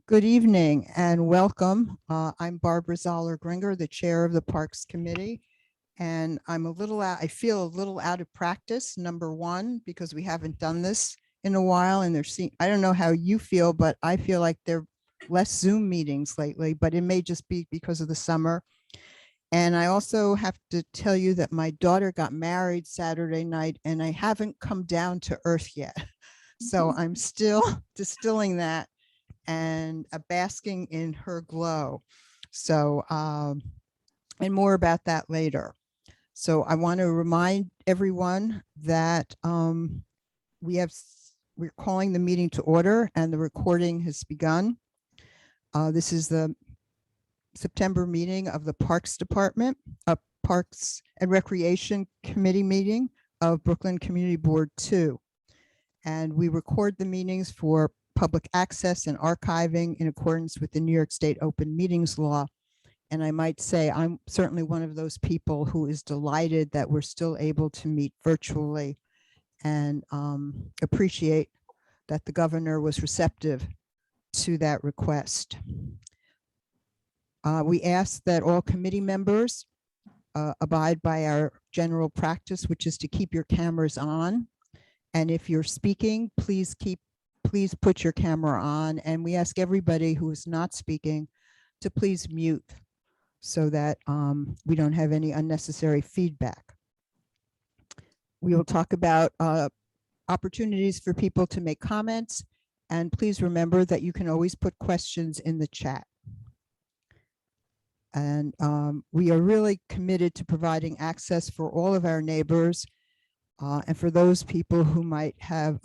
Good evening and welcome. I'm Barbara Zoller-Gringer, the chair of the Parks Committee. And I feel a little out of practice, number one, because we haven't done this in a while. And I don't know how you feel, but I feel like there are less Zoom meetings lately, but it may just be because of the summer. And I also have to tell you that my daughter got married Saturday night and I haven't come down to earth yet. So I'm still distilling that and basking in her glow. So, and more about that later. So I want to remind everyone that we're calling the meeting to order and the recording has begun. This is the September meeting of the Parks Department, Parks and Recreation Committee meeting of Brooklyn Community Board 2. And we record the meetings for public access and archiving in accordance with the New York State Open Meetings Law. And I might say I'm certainly one of those people who is delighted that we're still able to meet virtually and appreciate that the governor was receptive to that request. We ask that all committee members abide by our general practice, which is to keep your cameras on. And if you're speaking, please put your camera on. And we ask everybody who is not speaking to please mute so that we don't have any unnecessary feedback. We will talk about opportunities for people to make comments. And please remember that you can always put questions in the chat. And we are really committed to providing access for all of our neighbors and for those people who might have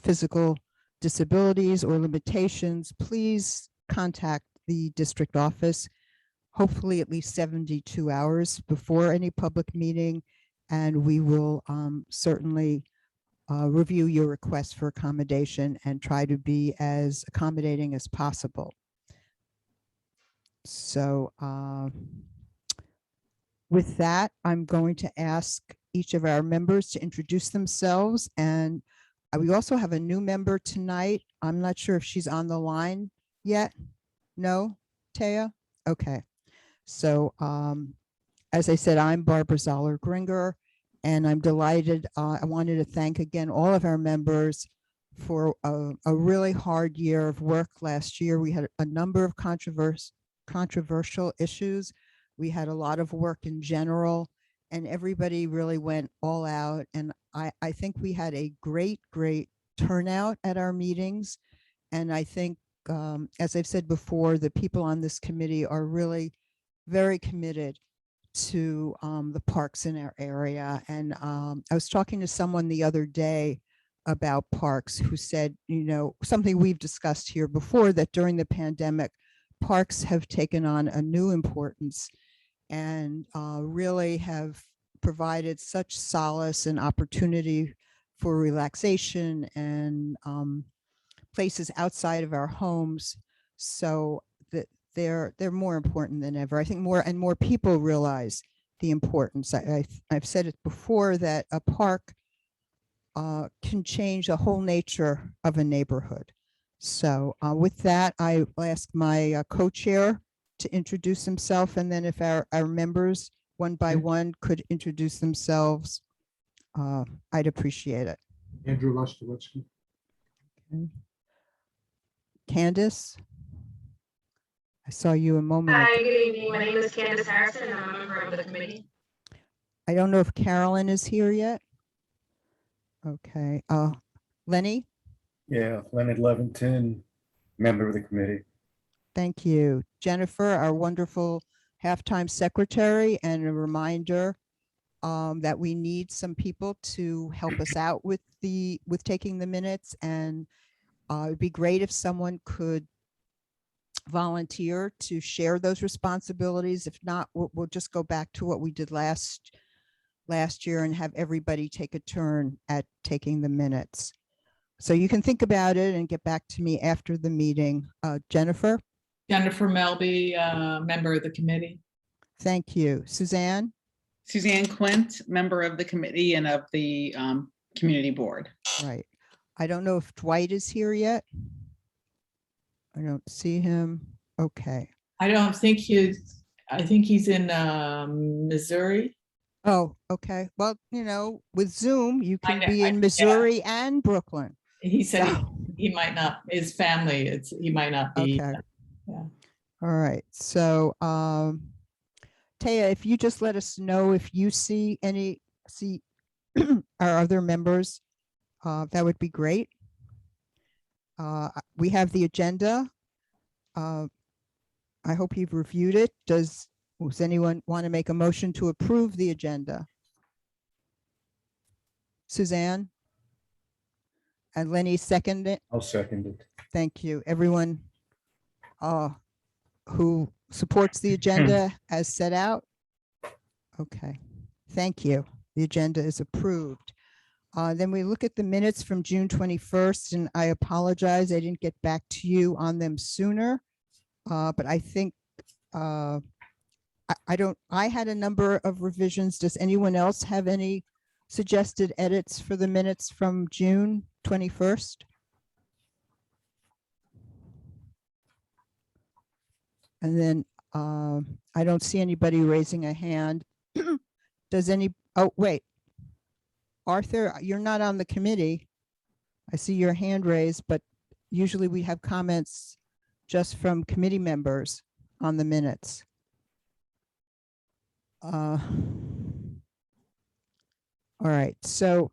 physical disabilities or limitations. Please contact the district office, hopefully at least 72 hours before any public meeting, and we will certainly review your request for accommodation and try to be as accommodating as possible. So with that, I'm going to ask each of our members to introduce themselves. And we also have a new member tonight. I'm not sure if she's on the line yet. No, Taya? Okay. So as I said, I'm Barbara Zoller-Gringer, and I'm delighted. I wanted to thank again all of our members for a really hard year of work last year. We had a number of controversial issues. We had a lot of work in general, and everybody really went all out. And I think we had a great turnout at our meetings. And I think, as I've said before, the people on this committee are really very committed to the parks in our area. And I was talking to someone the other day about parks who said, you know, something we've discussed here before, that during the pandemic, parks have taken on a new importance and really have provided such solace and opportunity for relaxation and places outside of our homes, so that they're more important than ever. I think more people realize the importance. I've said it before that a park can change the whole nature of a neighborhood. So with that, I will ask my co-chair to introduce himself, and then if our members one by one could introduce themselves, I'd appreciate it. Andrew Lostowitsky. Okay. Candace, I saw you a moment ago. Hi, good evening. My name is Candace Harrison, and I'm a member of the committee. I don't know if Carolyn is here yet. Okay. Lenny? Yeah, Leonard Leventon, member of the committee. Thank you. Jennifer, our wonderful halftime secretary, and a reminder that we need some people to help us out with taking the minutes, and it'd be great if someone could volunteer to share those responsibilities. If not, we'll just go back to what we did last year and have everybody take a turn at taking the minutes. So you can think about it and get back to me after the meeting. Jennifer? Jennifer Melby, member of the committee. Thank you. Suzanne? Suzanne Quint, member of the committee and of the community board. Right. I don't know if Dwight is here yet. I don't see him. Okay. I don't think I think he's in Missouri. Oh, okay. Well, with Zoom, you I can know, be in yeah. Missouri and Brooklyn. He said So, he might not, his family, he might not be. okay. Yeah. All right. So, Taya, if you just let us know if you see our other members, that would be great. We have the agenda. I hope you've reviewed it. Does anyone want to make a motion to approve the agenda? Suzanne? And Lenny second it. I'll second it. Thank you. Everyone who supports the agenda as set out? Okay, thank you. The agenda is approved. Then we look at the minutes from June 21st, and I apologize, I didn't get back to you on them sooner. But I think I had a number of revisions. Does anyone else have any suggested edits for the minutes from June 21st? And then I don't see anybody raising a hand. Does oh, wait. Arthur, you're not on the committee. I see your hand raised, but usually we have comments just from committee members on the minutes. All right, so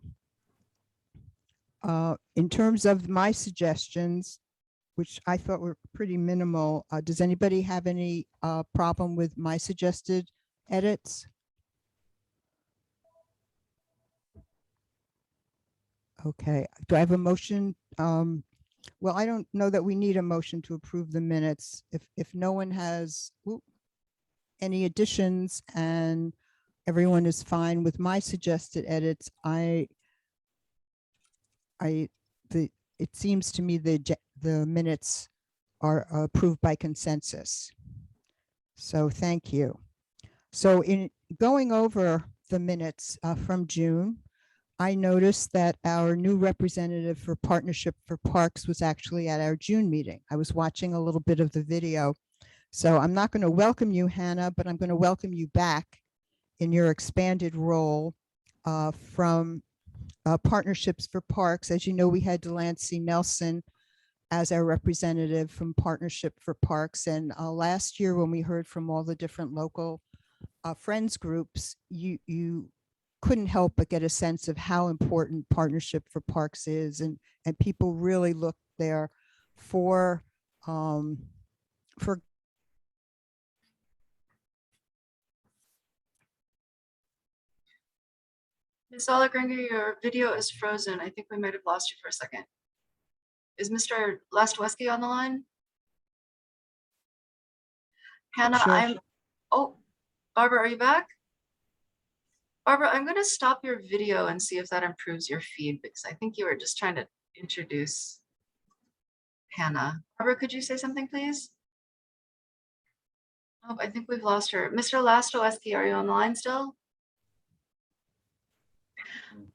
in terms of my suggestions, which I thought were pretty minimal, does anybody have any problem with my suggested edits? Okay, do I have a motion? Well, I don't know that we need a motion to approve the minutes. If no one has any additions and everyone is fine with my suggested edits, it seems to me the minutes are approved by consensus. So thank you. So in going over the minutes from June, I noticed that our new representative for Partnership for Parks was actually at our June meeting. I was watching a little bit of the video. So I'm not going to welcome you, Hannah, but I'm going to welcome you back in your expanded role from Partnerships for Parks. As you know, we had Delancey Nelson as our representative from Partnership for Parks. And last year, when we heard from all the different local friends groups, you couldn't help but get a sense of how important Partnership for Parks is, and people really look there for Ms. Olagringer, your video is frozen. I think we might have lost you for a second. Is Mr. Lastweski on the line? Hannah, Sure. oh, Barbara, are you back? Barbara, I'm going to stop your video and see if that improves your feed, because I think you were just trying to introduce Hannah. Barbara, could you say something, please? Oh, I think we've lost her. Mr. Lastweski, are you on the line still?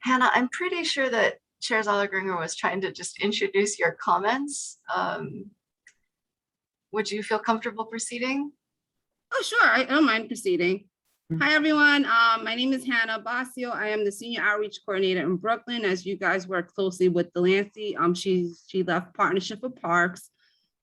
Hannah, I'm pretty sure that Chair Zoller-Gringer was trying to just introduce your comments. Would you feel comfortable proceeding? Oh, sure. I don't mind proceeding. Hi, everyone. My name is Hannah Basio. I am the Senior Outreach Coordinator in Brooklyn. As you guys work closely with Delancey, she left Partnership for Parks.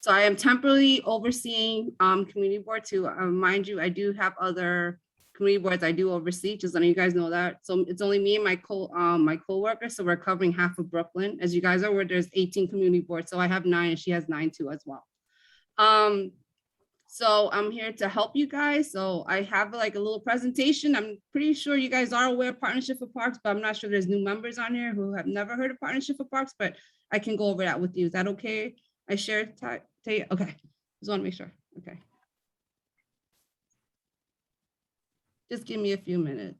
So I am temporarily overseeing Community Board 2. Mind you, I do have other community boards I do oversee, just letting you guys know that. So it's only me and my co-worker, so we're covering half of Brooklyn. As you guys are aware, there's 18 community boards, so I have 9 and she has 9 too as well. So I'm here to help you guys. So I have like a little presentation. I'm pretty sure you guys are aware of Partnership for Parks, but I'm not sure there's new members on here who have never heard of Partnership for Parks, but I can go over that with you. Is that okay? I share, okay, just want to make sure, okay. Just give me a few minutes.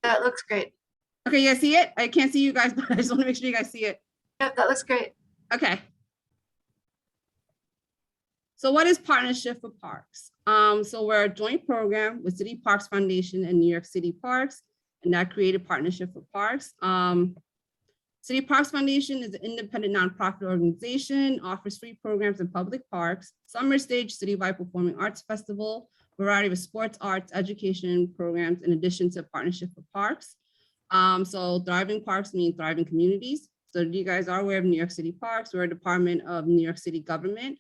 That looks great. Okay, you guys see it? I can't see you guys, but I just want to make sure you guys see it. Yep, that looks great. Okay. So what is Partnership for Parks? So we're a joint program with City Parks Foundation and New York City Parks, and that created Partnership for Parks. City Parks Foundation is an independent nonprofit organization, offers free programs in public parks, summer stage, citywide performing arts festival, variety of sports, arts, education programs, in addition to Partnership for Parks. So thriving parks mean thriving communities. So you guys are aware of New York City Parks. We're a department of New York City government.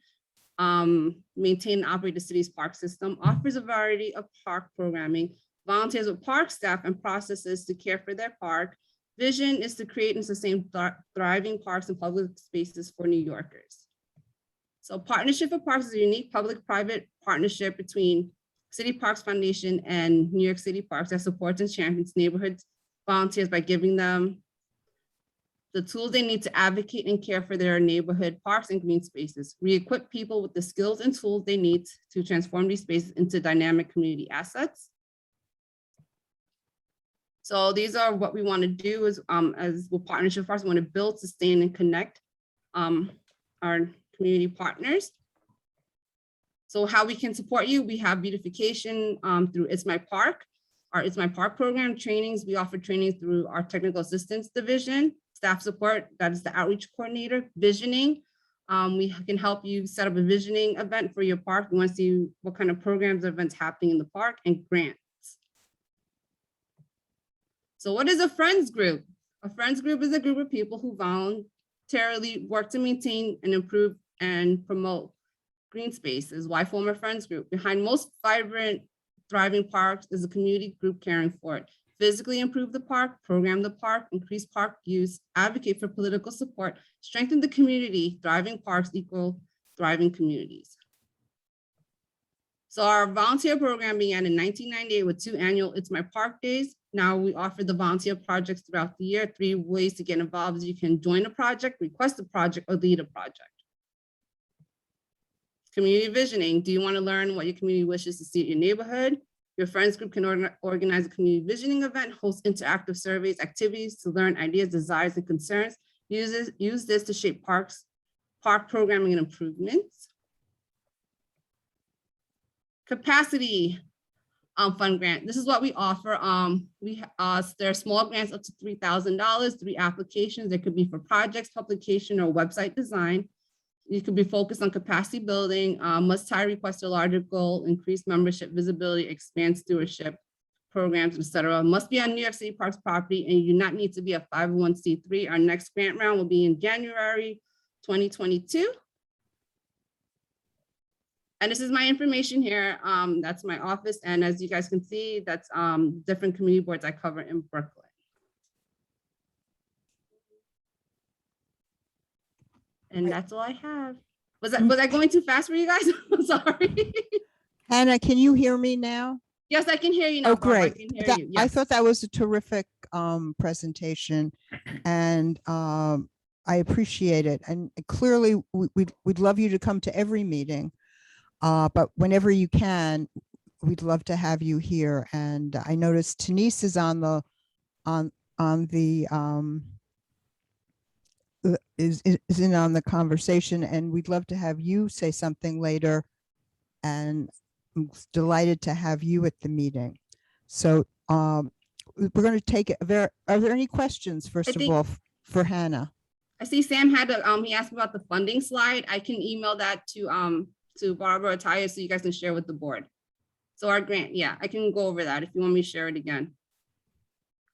Maintain and operate the city's park system, offers a variety of park programming, volunteers with park staff and processes to care for their park. Vision is to create and sustain thriving parks and public spaces for New Yorkers. So Partnership for Parks is a unique public-private partnership between City Parks Foundation and New York City Parks that supports and champions neighborhood volunteers by giving them the tools they need to advocate and care for their neighborhood parks and green spaces. We equip people with the skills and tools they need to transform these spaces into dynamic community assets. So these are what we want to do is, as with Partnership Parks, we want to build, sustain, and connect our community partners. So how we can support you, we have beautification through It's My Park, our It's My Park program, trainings. We offer trainings through our technical assistance division, staff support, that is the outreach coordinator, visioning. We can help you set up a visioning event for your park. We want to see what kind of programs, events happening in the park, and grants. So what is a friends group? A friends group is a group of people who voluntarily work to maintain and improve and promote green spaces. Why form a friends group? Behind most vibrant, thriving parks is a community group caring for it. Physically improve the park, program the park, increase park use, advocate for political support, strengthen the community. Thriving parks equal thriving communities. So our volunteer program began in 1998 with 2 annual It's My Park days. Now we offer the volunteer projects throughout the year. 3 ways to get involved is you can join a project, request a project, or lead a project. Community visioning. Do you want to learn what your community wishes to see in your neighborhood? Your friends group can organize a community visioning event, host interactive surveys, activities to learn ideas, desires, and concerns. Use this to shape park programming and improvements. Capacity fund grant. This is what we offer. There are small grants up to $3,000, 3 applications. It could be for projects, publication, or website design. You could be focused on capacity building, must tie request a larger goal, increase membership visibility, expand stewardship programs, etc. Must be on New York City Parks property, and you do not need to be a 501c3. Our next grant round will be in January 2022. And this is my information here. That's my office. And as you guys can see, that's different community boards I cover in Brooklyn. And that's all I have. Was I going too fast for you guys? I'm sorry. Hannah, can you hear me now? Yes, I can hear you now. Oh, Barb. I great. can hear That- you. I Yes. thought that was a terrific presentation, and I appreciate it. And clearly, we'd love you to come to every meeting, but whenever you can, we'd love to have you here. And I noticed Denise is on the is in on the conversation, and we'd love to have you say something later. And I'm delighted to have you at the meeting. So we're going to take it. Are there any questions, first of all, for Hannah? I see Sam had he asked about the funding slide. I can email that to Barbara or Taya so you guys can share with the board. So our grant, yeah, I can go over that if you want me to share it again.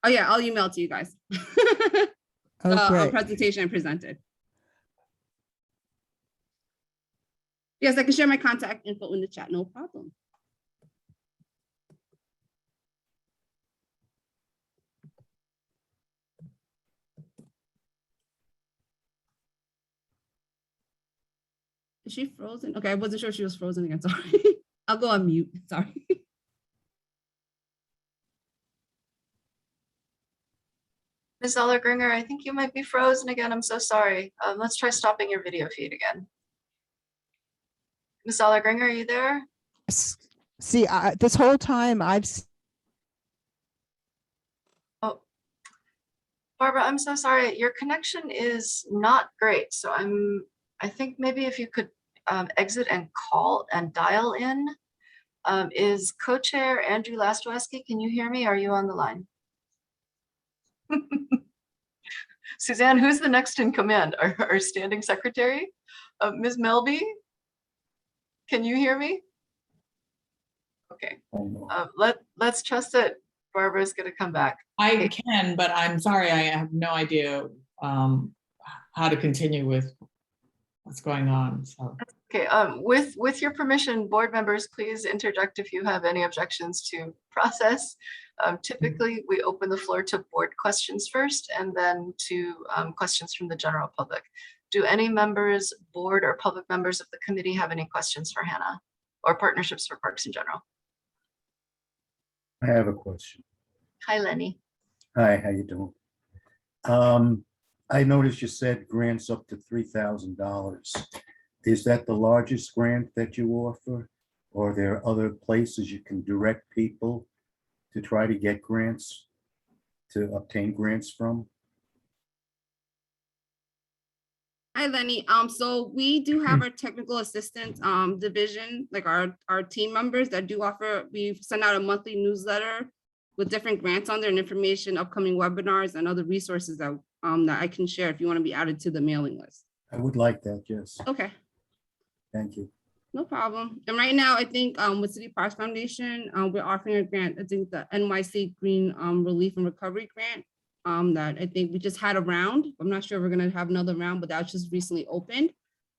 Oh yeah, I'll email it to you guys. Oh, great. Presentation I presented. Yes, I can share my contact info in the chat, no problem. Is she frozen? Okay, I wasn't sure she was frozen again, sorry. I'll go on mute, sorry. Ms. Ellergringer, I think you might be frozen again. I'm so sorry. Let's try stopping your video feed again. Ms. Ellergringer, are you there? See, this whole time Oh, Barbara, I'm so sorry. Your connection is not great. So I think maybe if you could exit and call and dial in. Is co-chair Andrew Lastowski, can you hear me? Are you on the line? Suzanne, who's the next in command? Our standing secretary? Ms. Melby? Can you hear me? Okay, Oh, no. let's trust that Barbara's gonna come back. I can, but I'm sorry, I have no idea how to continue with what's going on, so. Okay, with your permission, board members, please interject if you have any objections to process. Typically, we open the floor to board questions first and then to questions from the general public. Do any members, board or public members of the committee have any questions for Hannah or Partnerships for Parks in general? I have a question. Hi, Lenny. Hi, how you doing? I noticed you said grants up to $3,000. Is that the largest grant that you offer? Or are there other places you can direct people to try to get grants, to obtain grants from? Hi, Lenny. So we do have our technical assistance division, like our team members that do offer, we send out a monthly newsletter with different grants on there and information, upcoming webinars and other resources that that I can share if you want to be added to the mailing list. I would like that, yes. Okay, Thank you. no problem. And right now, I think with City Parks Foundation, we're offering a grant, I think the NYC Green Relief and Recovery Grant that I think we just had a round. I'm not sure if we're gonna have another round, but that was just recently opened.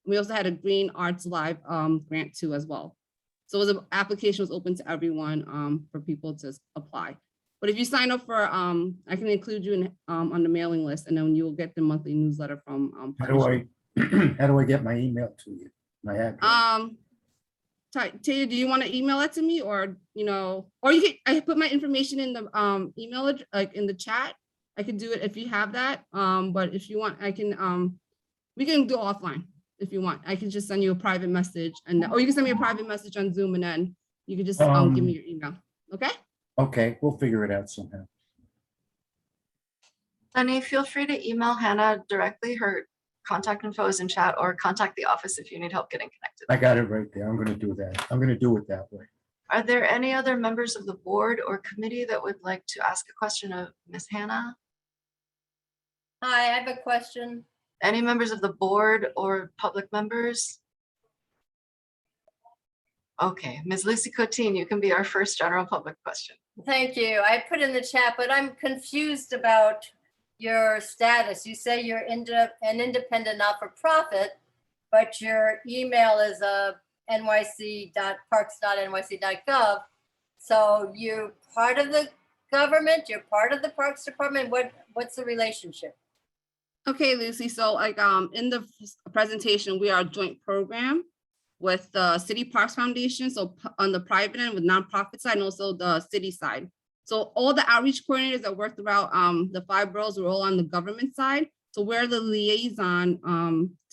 We also had a Green Arts Live grant too as well. So the application was open to everyone for people to apply. But if you sign up for, I can include you in on the mailing list, and then you will get the monthly newsletter from. How do I get my email to you? My address? Taylor, do you want to email it to me, or or you can? I put my information in the email, like in the chat. I can do it if you have that. But if you want, I can. We can do it offline if you want. I can just send you a private message, or you can send me a private message on Zoom, and then you can just give me your email. Okay. Okay, we'll figure it out somehow. Lenny, feel free to email Hannah directly. Her contact info is in chat, or contact the office if you need help getting connected. I got it right there. I'm gonna do that. I'm gonna do it that way. Are there any other members of the board or committee that would like to ask a question of Ms. Hannah? Hi, I have a question. Any members of the board or public members? Okay, Ms. Lucy Cotin, you can be our first general public question. Thank you. I put in the chat, but I'm confused about your status. You say you're an independent not-for-profit, but your email is nyc.parks.nyc.gov. So you're part of the government, you're part of the Parks Department. What's the relationship? Okay, Lucy. So like in the presentation, we are a joint program with the City Parks Foundation. So on the private end with nonprofit side and also the city side. So all the outreach coordinators that work throughout the 5 boroughs are all on the government side. So we're the liaison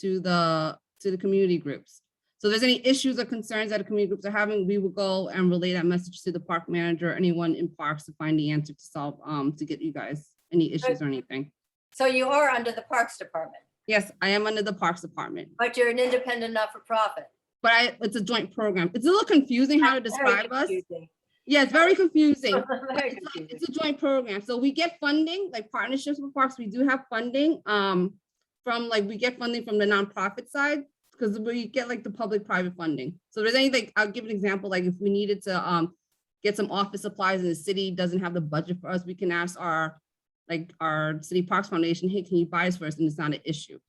to the community groups. So if there's any issues or concerns that the community groups are having, we will go and relay that message to the park manager, anyone in parks to find the answer to solve, to get you guys any issues or anything. So you are under the Parks Department, Yes, I am under the Parks Department, but you're an independent not-for-profit. but it's a joint program. It's a little confusing how to Very describe us. confusing. Yeah, it's very confusing. Very It's confusing. it's a joint program. So we get funding, like Partnerships with Parks. We do have funding from we get funding from the nonprofit side because we get like the public-private funding. So there's anything, I'll give an example, like if we needed to get some office supplies and the city doesn't have the budget for us, we can ask our City Parks Foundation, hey, can you buy us for us? And it's not an issue.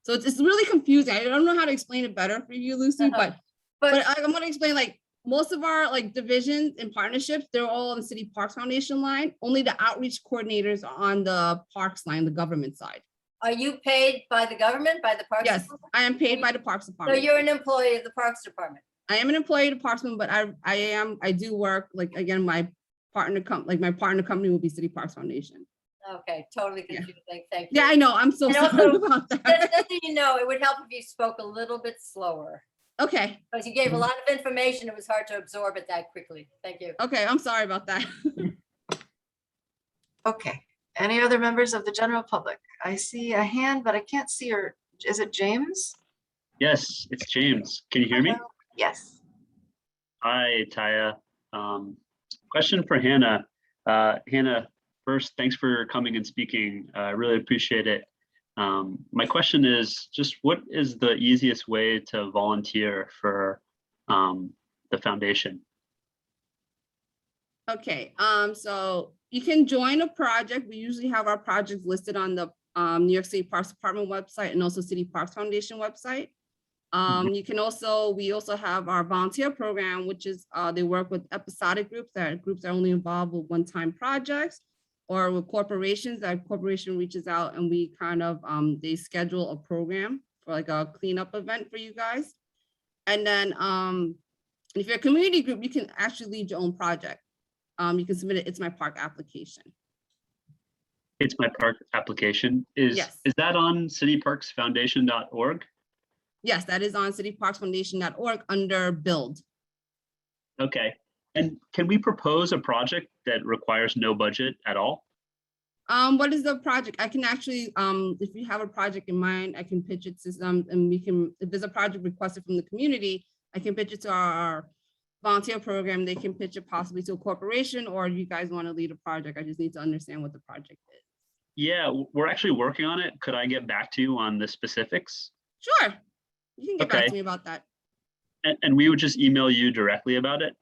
So it's really confusing. I don't know how to explain it better for you, Lucy, but I'm gonna explain like most of our divisions and partnerships, they're all on the City Parks Foundation line. Only the outreach coordinators are on the parks line, the government side. Are you paid by the government, by the Parks Yes, Department? I am paid by the Parks So Department. you're an employee of the Parks Department? I am an employee of the Parks Department, but I do work, like, again, my partner company will be City Parks Foundation. Okay, totally Yeah. confusing. Thank you. Yeah, I know. I'm so And sorry also, about Just that. so you know, it would help if you spoke a little bit slower, Okay, because you gave a lot of information. It was hard to absorb it that quickly. Thank you. okay, I'm sorry about that. Okay, any other members of the general public? I see a hand, but I can't see her. Is it James? Yes, it's James. Can you hear me? Yes. Hi, Taya. Question for Hannah. Hannah, first, thanks for coming and speaking. I really appreciate it. My question is just what is the easiest way to volunteer for the foundation? Okay, so you can join a project. We usually have our projects listed on the New York City Parks Department website and also City Parks Foundation website. You can also, we also have our volunteer program, which is they work with episodic groups that are only involved with one-time projects, or with corporations that corporation reaches out and we kind of they schedule a program for like a cleanup event for you guys. And then if you're a community group, you can actually lead your own project. You can submit it. It's my park application. It's my park application. Yes. Is that on cityparksfoundation.org? Yes, that is on cityparksfoundation.org under build. Okay. And can we propose a project that requires no budget at all? What is the project? I can actually, if you have a project in mind, I can pitch it to some, and we can, if there's a project requested from the community, I can pitch it to our volunteer program. They can pitch it possibly to a corporation, or you guys want to lead a project. I just need to understand what the project is. Yeah, we're actually working on it. Could I get back to you on the specifics? Sure, you can get back Okay. to me about that. And we would just email you directly about it?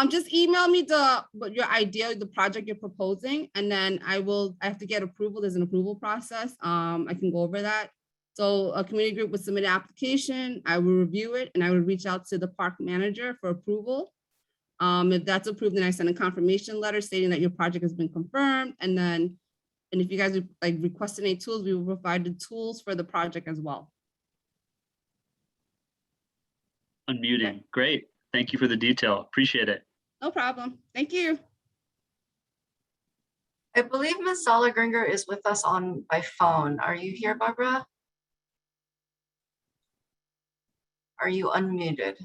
Just email me your idea, the project you're proposing, and then I have to get approval. There's an approval process. I can go over that. So a community group would submit an application, I will review it, and I would reach out to the park manager for approval. If that's approved, then I send a confirmation letter stating that your project has been confirmed. And if you guys like request any tools, we will provide the tools for the project as well. Unmuting. Great. Thank you for the detail. Appreciate it. No problem. Thank you. I believe Ms. Zollergringer is with us by phone. Are you here, Barbara? Are you unmuted?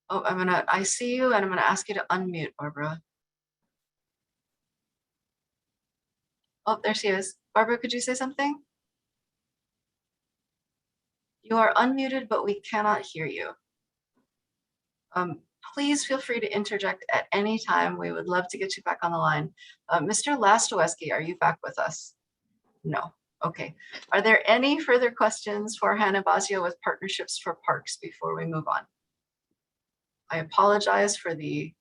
Oh, I see you and I'm gonna ask you to unmute, Barbara. Oh, there she is. Barbara, could you say something? You are unmuted, but we cannot hear you. Please feel free to interject at any time. We would love to get you back on the line. Mr. Lastoweski, are you back with us? No. Okay. Are there any further questions for Hannah Basio with Partnerships for Parks before we move on? I apologize for the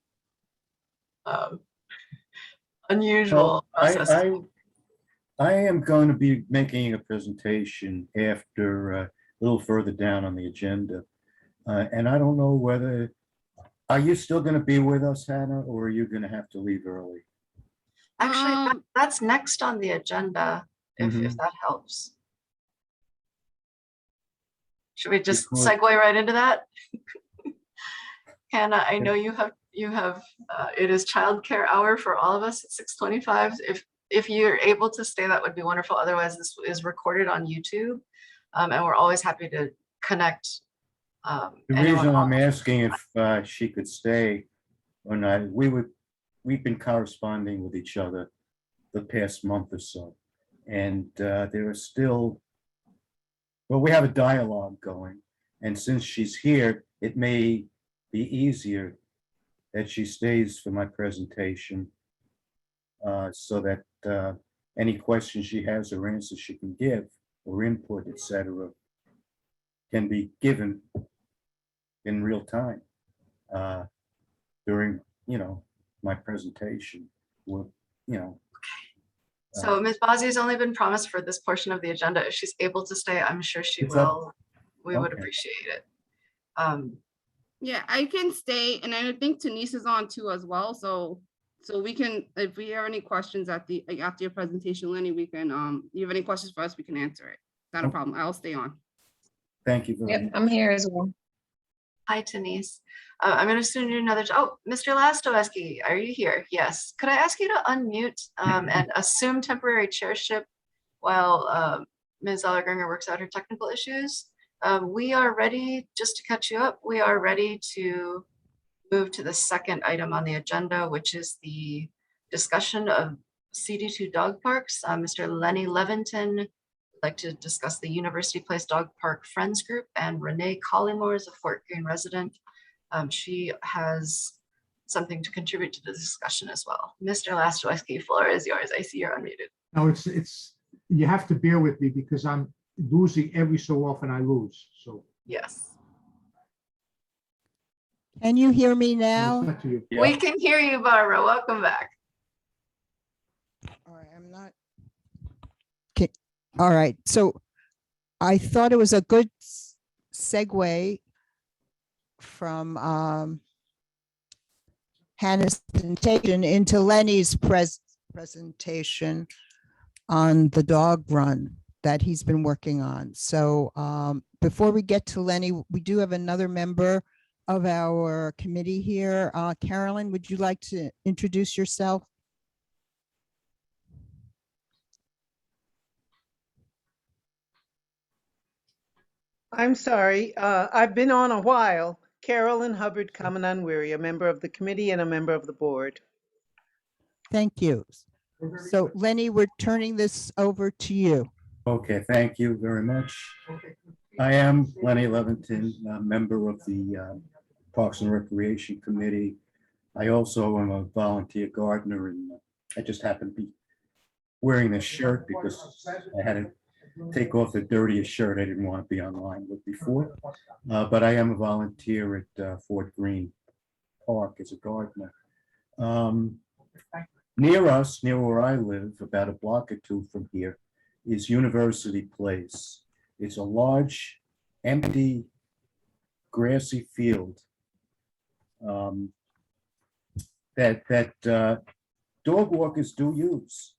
unusual process. I am going to be making a presentation after a little further down on the agenda. And I don't know whether, are you still going to be with us, Hannah, or are you going to have to leave early? Actually, that's next on the agenda, if that helps. Should we just segue right into that? Hannah, I know you have it is childcare hour for all of us at 6:25. If you're able to stay, that would be wonderful. Otherwise, this is recorded on YouTube, and we're always happy to connect. The reason I'm asking if she could stay or not, we've been corresponding with each other the past month or so, and there are still, well, we have a dialogue going, and since she's here, it may be easier that she stays for my presentation so that any questions she has or answers she can give or input, etc., can be given in real time during, my presentation. So Ms. Bazzi's only been promised for this portion of the agenda. If she's able to stay, I'm sure she will. We would appreciate it. Yeah, I can stay, and I think Denise is on too as well. So we can, if we have any questions after your presentation, Lenny, we can. You have any questions for us? We can answer it. Not a problem. I'll stay on. Thank you very much. I'm here as well. Hi, Denise. I'm going to soon do another. Oh, Mr. Lastoweski, are you here? Yes. Could I ask you to unmute and assume temporary chairship while Ms. Zollergringer works out her technical issues? We are ready, just to catch you up, we are ready to move to the second item on the agenda, which is the discussion of CD2 dog parks. Mr. Lenny Levinton like to discuss the University Place Dog Park Friends Group, and Renee Collymore is a Fort Greene resident. She has something to contribute to the discussion as well. Mr. Lastowski, floor is yours. I see you're unmuted. No, you have to bear with me because I'm losing every so often I lose, so. Yes, Can you hear me no, now? it's not to you. we can hear you, Barbara. Welcome back. All right, I'm not. Okay, all right, so I thought it was a good segue from Hannah's presentation into Lenny's presentation on the dog run that he's been working on. So before we get to Lenny, we do have another member of our committee here. Carolyn, would you like to introduce yourself? I'm sorry. I've been on a while. Carolyn Hubbard Kamananwiri, a member of the committee and a member of the board. Thank you. So Lenny, we're turning this over to you. Okay, thank you very much. I am Lenny Leventon, a member of the Parks and Recreation Committee. I also am a volunteer gardener, and I just happen to be wearing this shirt because I had to take off the dirtiest shirt I didn't want to be online with before. But I am a volunteer at Fort Greene Park as a gardener. Near us, near where I live, about a block or two from here, is University Place. It's a large, empty, grassy field that dog walkers do use.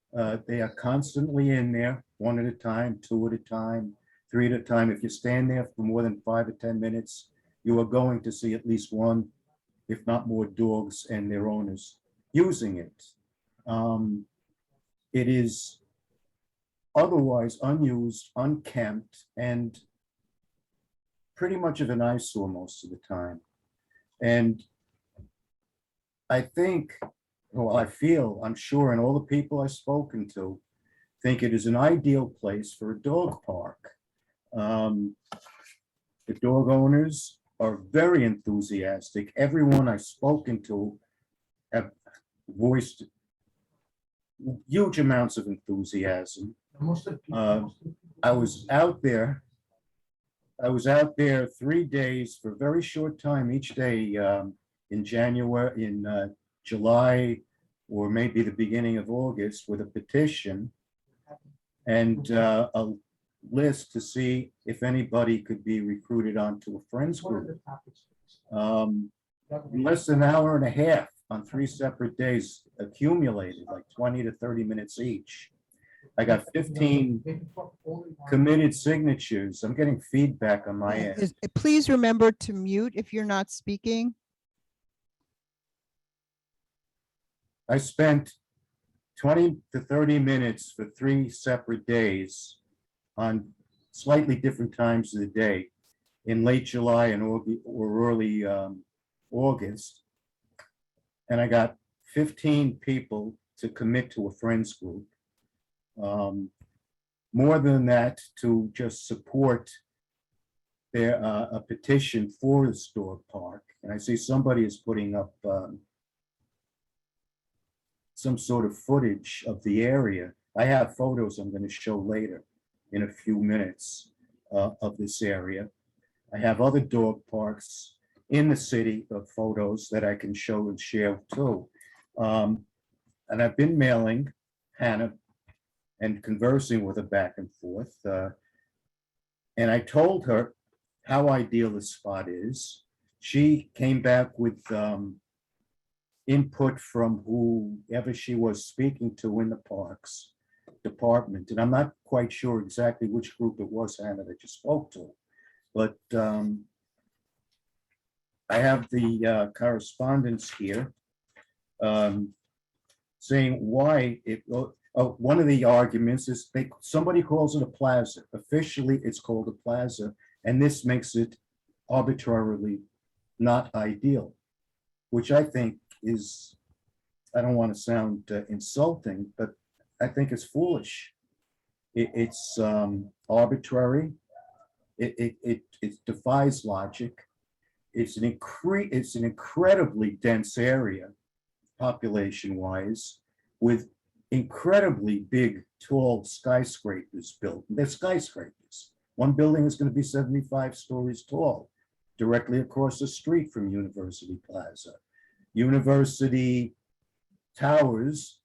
They are constantly in there, one at a time, two at a time, three at a time. If you stand there for more than 5 or 10 minutes, you are going to see at least one, if not more, dogs and their owners using it. It is otherwise unused, unkempt, and pretty much of an eyesore most of the time. And I think, well, I feel, I'm sure, and all the people I've spoken to think it is an ideal place for a dog park. The dog owners are very enthusiastic. Everyone I've spoken to have voiced huge amounts of enthusiasm. I was out there 3 days for a very short time each day in January, in July, or maybe the beginning of August, with a petition and a list to see if anybody could be recruited onto a friends group. In less than an hour and a half on 3 separate days, accumulated like 20 to 30 minutes each. I got 15 committed signatures. I'm getting feedback on my end. Please remember to mute if you're not speaking. I spent 20 to 30 minutes for 3 separate days on slightly different times of the day in late July and early August. And I got 15 people to commit to a friends group. More than that, to just support a petition for the dog park. And I see somebody is putting up some sort of footage of the area. I have photos I'm going to show later in a few minutes of this area. I have other dog parks in the city of photos that I can show and share too. And I've been mailing Hannah and conversing with her back and forth. And I told her how ideal the spot is. She came back with input from whoever she was speaking to in the parks department. And I'm not quite sure exactly which group it was, Hannah, that you spoke to. But I have the correspondence here saying why it, one of the arguments is somebody calls it a plaza. Officially, it's called a plaza, and this makes it arbitrarily not ideal, which I think is, I don't want to sound insulting, but I think it's foolish. It's arbitrary. It defies logic. It's an incredibly dense area, population-wise, with incredibly big, tall skyscrapers built. They're skyscrapers. One building is going to be 75 stories tall, directly across the street from University Plaza. University Towers,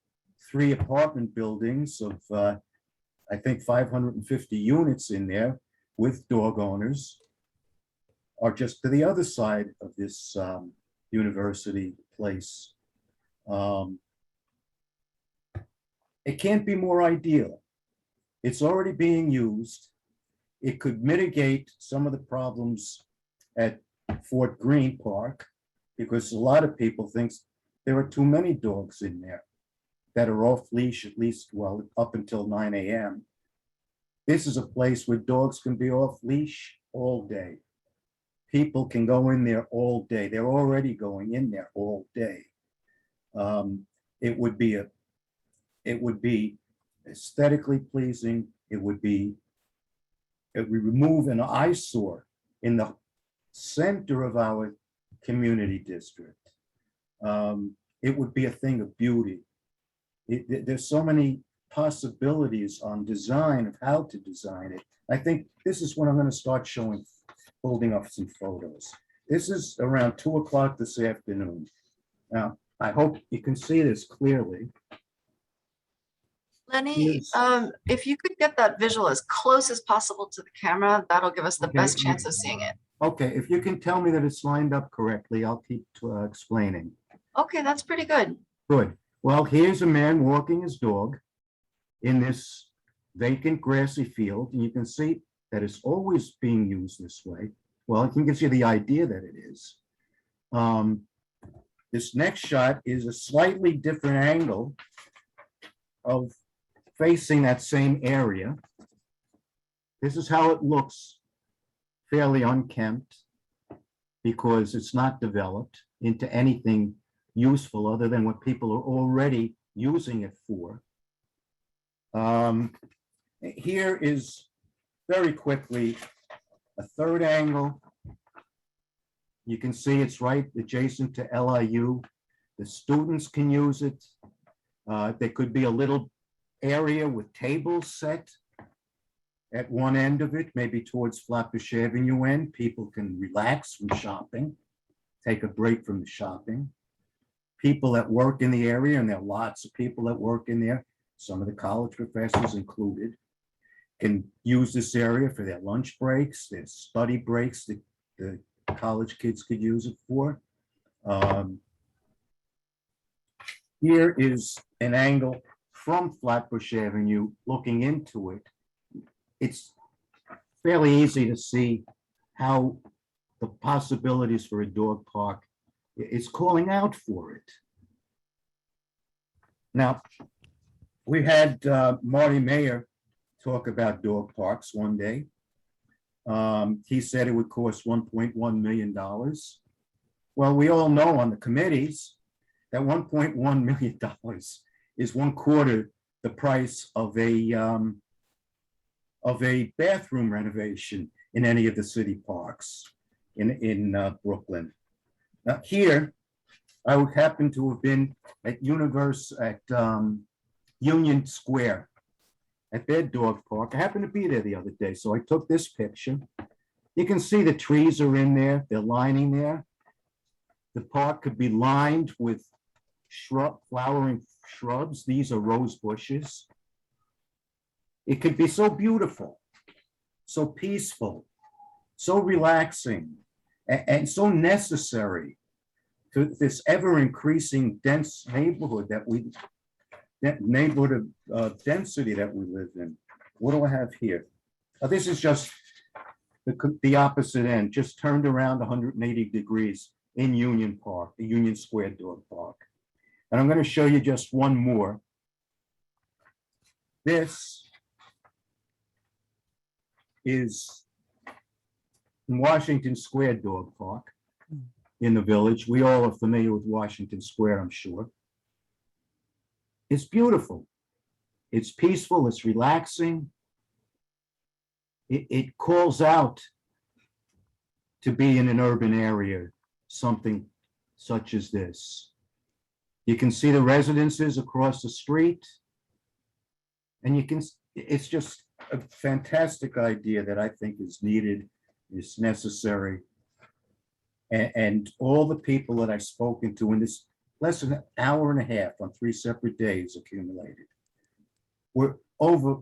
3 apartment buildings of, I think, 550 units in there with dog owners, are just to the other side of this university place. It can't be more ideal. It's already being used. It could mitigate some of the problems at Fort Greene Park, because a lot of people think there are too many dogs in there that are off leash, at least, well, up until 9 a.m. This is a place where dogs can be off leash all day. People can go in there all day. They're already going in there all day. It would be aesthetically pleasing. It would remove an eyesore in the center of our community district. It would be a thing of beauty. There's so many possibilities on design of how to design it. I think this is when I'm going to start holding up some photos. This is around 2 o'clock this afternoon. Now, I hope you can see this clearly. Lenny, Yes. if you could get that visual as close as possible to the camera, that'll give us the Okay. best chance of seeing it. Okay, if you can tell me that it's lined up correctly, I'll keep explaining. Okay, that's pretty good. Good. Well, here's a man walking his dog in this vacant grassy field, and you can see that it's always being used this way. Well, it can give you the idea that it is. This next shot is a slightly different angle of facing that same area. This is how it looks, fairly unkempt, because it's not developed into anything useful other than what people are already using it for. Here is very quickly a third angle. You can see it's right adjacent to LIU. The students can use it. There could be a little area with tables set at one end of it, maybe towards Flatbush Avenue end. People can relax from shopping, take a break from the shopping. People that work in the area, and there are lots of people that work in there, some of the college professors included, can use this area for their lunch breaks, their study breaks that the college kids could use it for. Here is an angle from Flatbush Avenue looking into it. It's fairly easy to see how the possibilities for a dog park is calling out for it. Now, we had Marty Mayer talk about dog parks one day. He said it would cost $1.1 million. Well, we all know on the committees that $1.1 million is 1/4 the price of a bathroom renovation in any of the city parks in Brooklyn. Now here, I would happen to have been at Union Square at their dog park. I happened to be there the other day, so I took this picture. You can see the trees are in there, they're lining there. The park could be lined with flowering shrubs. These are rose bushes. It could be so beautiful, so peaceful, so relaxing, and so necessary to this ever-increasing dense neighborhood of density that we live in. What do I have here? This is just the opposite end, just turned around 180 degrees in Union Park, the Union Square Dog Park. And I'm going to show you just one more. This is in Washington Square Dog Park in the Village. We all are familiar with Washington Square, I'm sure. It's beautiful. It's peaceful, it's relaxing. it calls out to be in an urban area, something such as this. You can see the residences across the street. And you can, it's just a fantastic idea that I think is needed, is necessary. And all the people that I've spoken to in this less than an hour and a half on 3 separate days accumulated were over,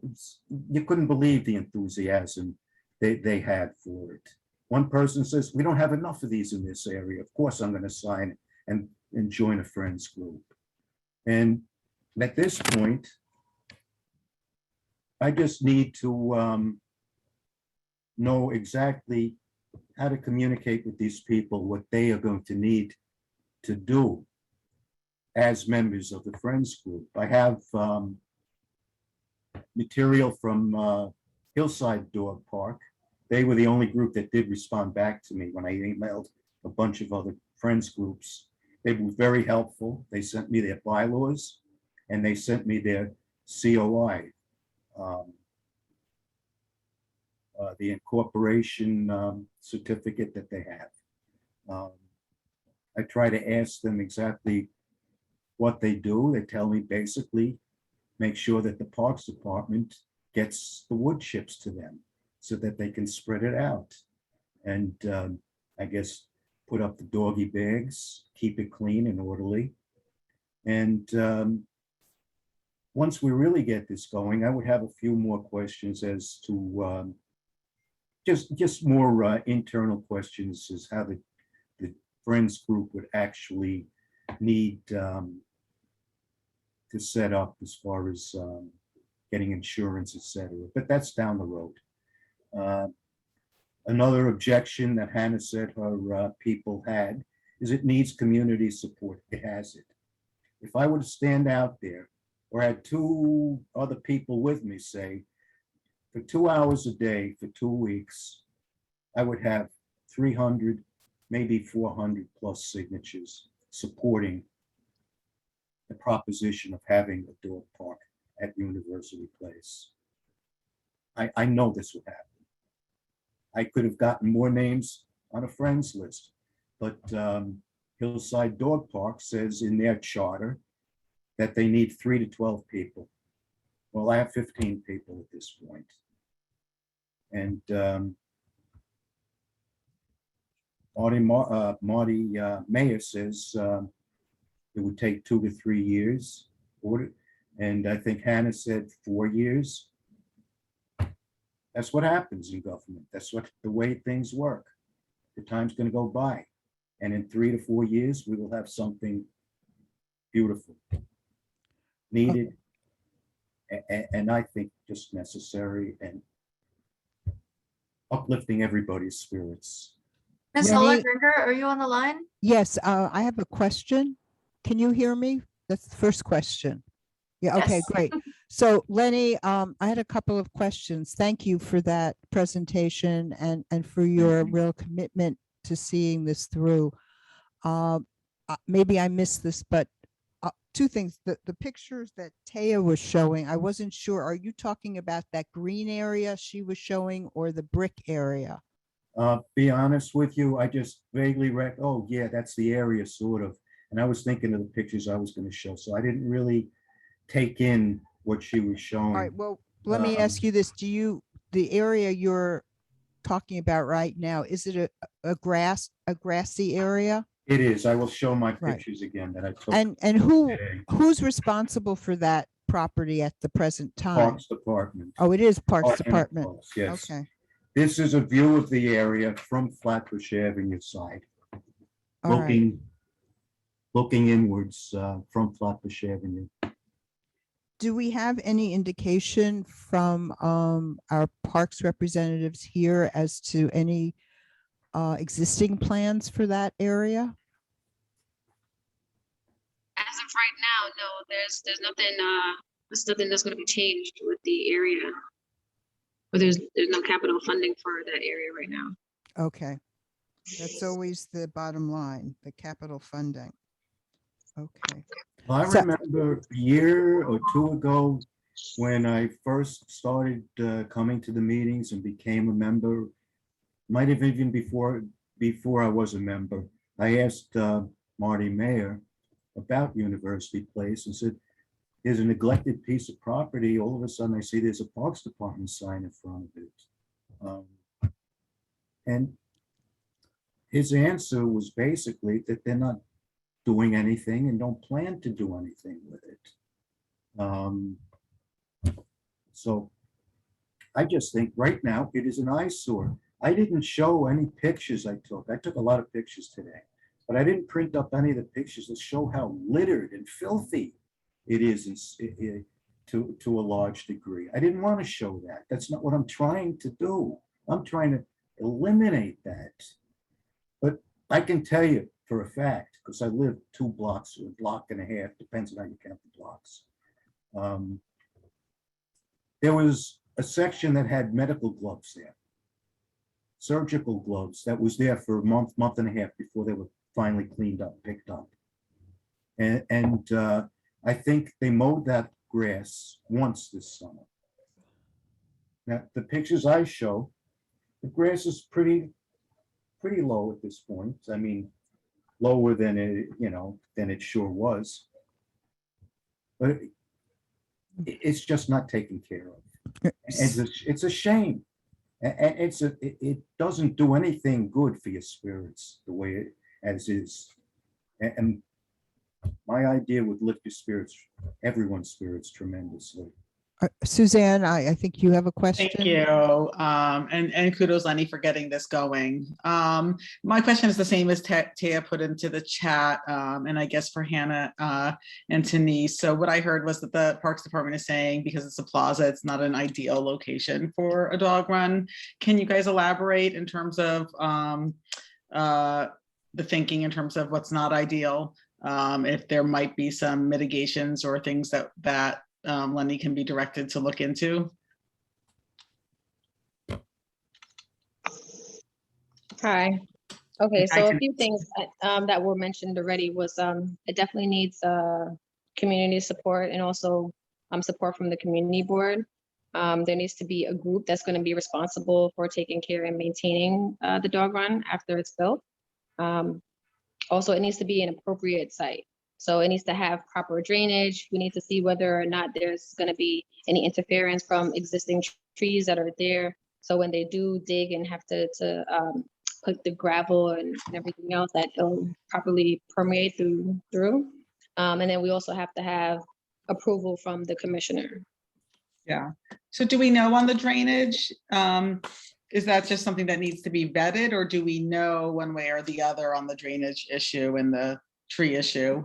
you couldn't believe the enthusiasm they had for it. One person says, we don't have enough of these in this area. Of course, I'm going to sign and join a friends group. And at this point, I just need to know exactly how to communicate with these people, what they are going to need to do as members of the Friends group. I have material from Hillside Dog Park. They were the only group that did respond back to me when I emailed a bunch of other Friends groups. They were very helpful. They sent me their bylaws and they sent me their COI. The incorporation certificate that they have. I try to ask them exactly what they do. They tell me basically, make sure that the Parks Department gets the wood chips to them so that they can spread it out. And I guess put up the doggy bags, keep it clean and orderly. And once we really get this going, I would have a few more questions as to just more internal questions as how the Friends group would actually need to set up as far as getting insurance, etc. But that's down the road. Another objection that Hannah said her people had is it needs community support. It has it. If I were to stand out there or had 2 other people with me, say, for 2 hours a day for 2 weeks, I would have 300, maybe 400 plus signatures supporting the proposition of having a dog park at University Place. I know this would happen. I could have gotten more names on a friends list, but Hillside Dog Park says in their charter that they need 3 to 12 people. Well, I have 15 people at this point. And Marty Mayer says it would take 2 to 3 years. And I think Hannah said 4 years. That's what happens in government. That's what the way things work. The time's going to go by. And in 3 to 4 years, we will have something beautiful, needed, and I think just necessary and uplifting everybody's spirits. Ms. Lenny- Ollenberger, are you on the line? Yes, I have a question. Can you hear me? That's the first question. Yeah, okay, Yes. great. So Lenny, I had a couple of questions. Thank you for that presentation and for your real commitment to seeing this through. Maybe I missed this, but 2 things. The pictures that Taya was showing, I wasn't sure. Are you talking about that green area she was showing or the brick area? Be honest with you, I just vaguely oh yeah, that's the area sort of. And I was thinking of the pictures I was going to show. So I didn't really take in what she was showing. All right, well, let me ask you this. The area you're talking about right now, is it a grassy area? It is. I will show my Right. pictures again that I took. And today. who's responsible for that property at the present time? Parks Department. Oh, it is Parks Park and Department. Parks, yes. Okay, This is a view of the area from Flatbush Avenue side, all right. looking inwards from Flatbush Avenue. Do we have any indication from our parks representatives here as to any existing plans for that area? As of right now, no, there's nothing that's gonna be changed with the area. But there's no capital funding for that area right now. Okay, that's always the bottom line, the capital funding. Okay, I So- remember a year or 2 ago, when I first started coming to the meetings and became a member, might have even before I was a member, I asked Marty Mayer about University Place and said, there's a neglected piece of property. All of a sudden I see there's a Parks Department sign in front of it. And his answer was basically that they're not doing anything and don't plan to do anything with it. So I just think right now it is an eyesore. I didn't show any pictures I took. I took a lot of pictures today, but I didn't print up any of the pictures that show how littered and filthy it is to a large degree. I didn't want to show that. That's not what I'm trying to do. I'm trying to eliminate that. But I can tell you for a fact, because I live 2 blocks or a block and a half, depends on how you count the blocks. There was a section that had medical gloves there, surgical gloves, that was there for a month and a half before they were finally cleaned up, picked up. And I think they mowed that grass once this summer. Now, the pictures I show, the grass is pretty low at this point. I mean, lower than it, than it sure was. But it's just not taken care of. It's a shame. And it doesn't do anything good for your spirits the way it as is. And my idea would lift your spirits, everyone's spirits tremendously. Suzanne, I think you have a question. Thank you. And kudos, Lenny, for getting this going. My question is the same as Taya put into the chat, and I guess for Hannah and Denise. So what I heard was that the Parks Department is saying because it's a plaza, it's not an ideal location for a dog run. Can you guys elaborate in terms of the thinking in terms of what's not ideal? If there might be some mitigations or things that Lenny can be directed to look into. Hi. Okay, Hi, so a Denise. few things that were mentioned already was it definitely needs community support and also support from the community board. There needs to be a group that's going to be responsible for taking care and maintaining the dog run after it's built. Also, it needs to be an appropriate site. So it needs to have proper drainage. We need to see whether or not there's going to be any interference from existing trees that are there. So when they do dig and have to put the gravel and everything else, that it'll properly permeate through. And then we also have to have approval from the commissioner. Yeah. So do we know on the drainage? Is that just something that needs to be vetted, or do we know one way or the other on the drainage issue and the tree issue,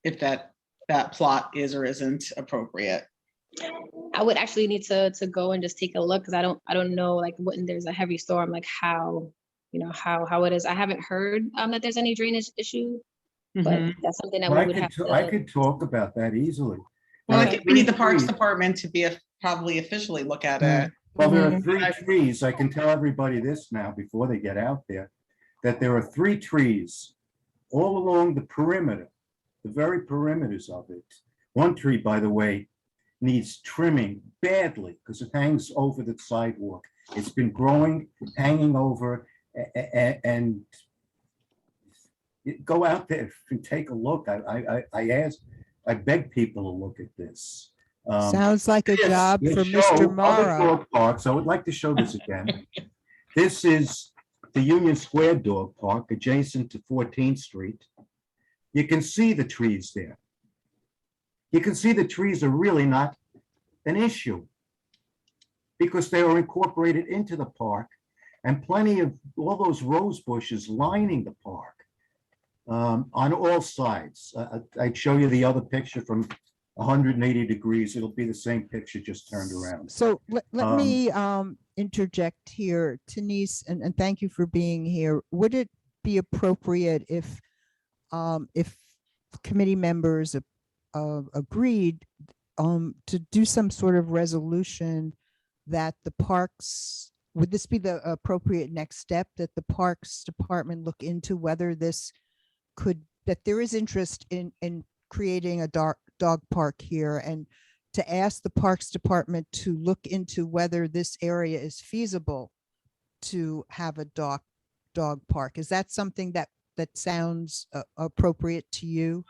if that plot is or isn't appropriate? I would actually need to go and just take a look, because I don't know, like when there's a heavy storm, like how it is. I haven't heard that there's any drainage issue, but that's something that Well, we would have to. I could talk about that easily. Well, Okay. I think we need the Parks Department to be probably officially look at it. Well, there are 3 trees. I can tell everybody this now before they get out there, that there are 3 trees all along the perimeter, the very perimeters of it. One tree, by the way, needs trimming badly because it hangs over the sidewalk. It's been growing, hanging over, and go out there and take a look. I beg people to look at this. Sounds like a job They for show Mr. other Mara. dog parks. I would like to show this again. This is the Union Square Dog Park adjacent to 14th Street. You can see the trees there. You can see the trees are really not an issue because they are incorporated into the park, and plenty of all those rose bushes lining the park on all sides. I'd show you the other picture from 180 degrees. It'll be the same picture, just turned around. So let me interject here, Denise, and thank you for being here. Would it be appropriate if committee members agreed to do some sort of resolution that the parks, would this be the appropriate next step, that the Parks Department look into whether this that there is interest in creating a dog park here, and to ask the Parks Department to look into whether this area is feasible to have a dog park. Is that something that sounds appropriate to you?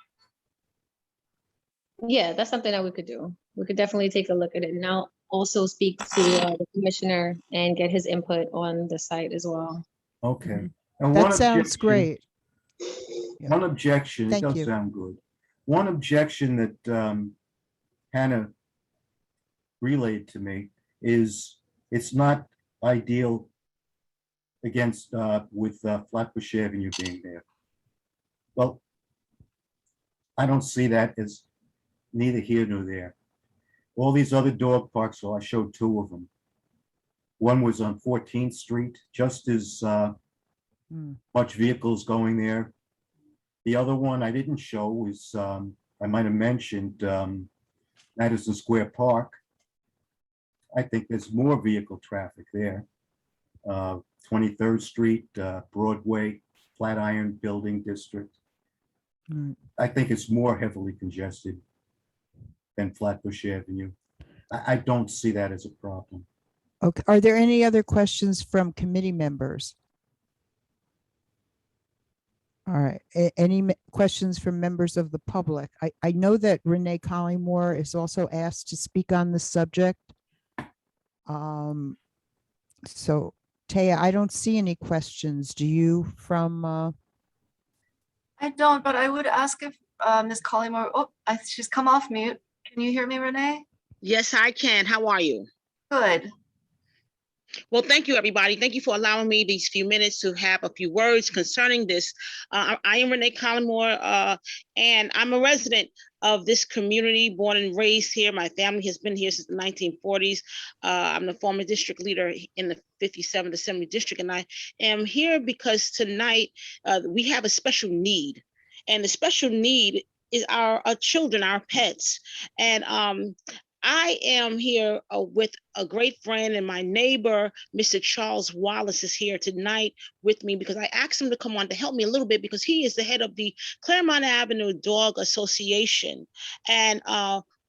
Yeah, that's something that we could do. We could definitely take a look at it. And I'll also speak to the commissioner and get his input on the site as well. Okay. And That one sounds objection- great. One objection, it Thank does you. sound good. One objection that Hannah relayed to me is it's not ideal against with Flatbush Avenue being there. Well, I don't see that as neither here nor there. All these other dog parks, well, I showed 2 of them. One was on 14th Street, just as much vehicles going there. The other one I didn't show was, I might have mentioned Madison Square Park. I think there's more vehicle traffic there. 23rd Street, Broadway, Flatiron Building District. I think it's more heavily congested than Flatbush Avenue. I don't see that as a problem. Okay. Are there any other questions from committee members? All right. Any questions from members of the public? I know that Renee Collymore is also asked to speak on the subject. So Taya, I don't see any questions. Do you from? I don't, but I would ask if Ms. Collymore, she's come off mute. Can you hear me, Renee? Yes, I can. How are you? Good. Well, thank you, everybody. Thank you for allowing me these few minutes to have a few words concerning this. I am Renee Collymore, and I'm a resident of this community, born and raised here. My family has been here since the 1940s. I'm the former district leader in the 57th Assembly District, and I am here because tonight we have a special need, and the special need is our children, our pets. And I am here with a great friend, and my neighbor, Mr. Charles Wallace, is here tonight with me because I asked him to come on to help me a little bit because he is the head of the Claremont Avenue Dog Association. And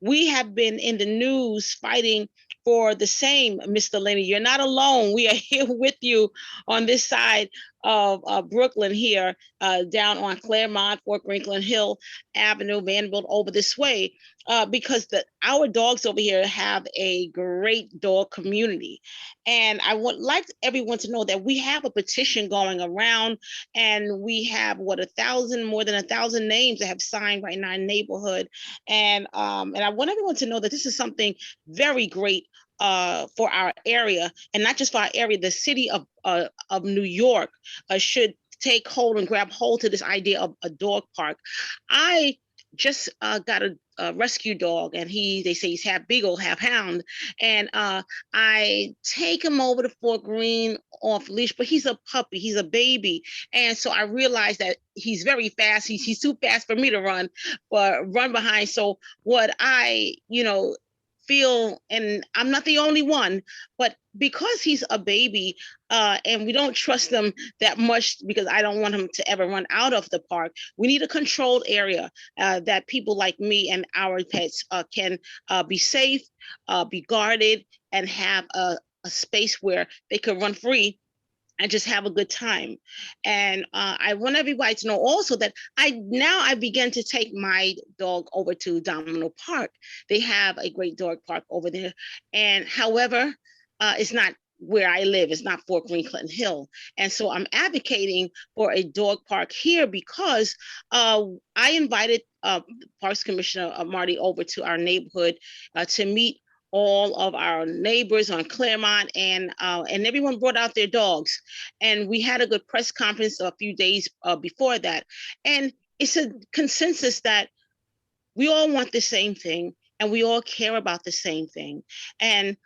we have been in the news fighting for the same, Mr. Laney. You're not alone. We are here with you on this side of Brooklyn here, down on Claremont, Fort Franklin Hill Avenue, Vanderbilt, over this way, because our dogs over here have a great dog community. And I would like everyone to know that we have a petition going around, and we have more than 1,000 names that have signed right in our neighborhood. And I want everyone to know that this is something very great for our area, and not just for our area. The city of New York should take hold and grab hold to this idea of a dog park. I just got a rescue dog, and they say he's half beagle, half hound, and I take him over to Fort Greene off leash, but he's a puppy, he's a baby, and so I realized that he's very fast. He's too fast for me to run behind. So what I feel, and I'm not the only one, but because he's a baby and we don't trust him that much, because I don't want him to ever run out of the park, we need a controlled area that people like me and our pets can be safe, be guarded, and have a space where they could run free and just have a good time. And I want everybody to know also that I began to take my dog over to Domino Park. They have a great dog park over there. And however, it's not where I live. It's not Fort Greene, Clinton Hill. And so I'm advocating for a dog park here because I invited Parks Commissioner Marty over to our neighborhood to meet all of our neighbors on Claremont, and everyone brought out their dogs. And we had a good press conference a few days before that. And it's a consensus that we all want the same thing, and we all care about the same thing. And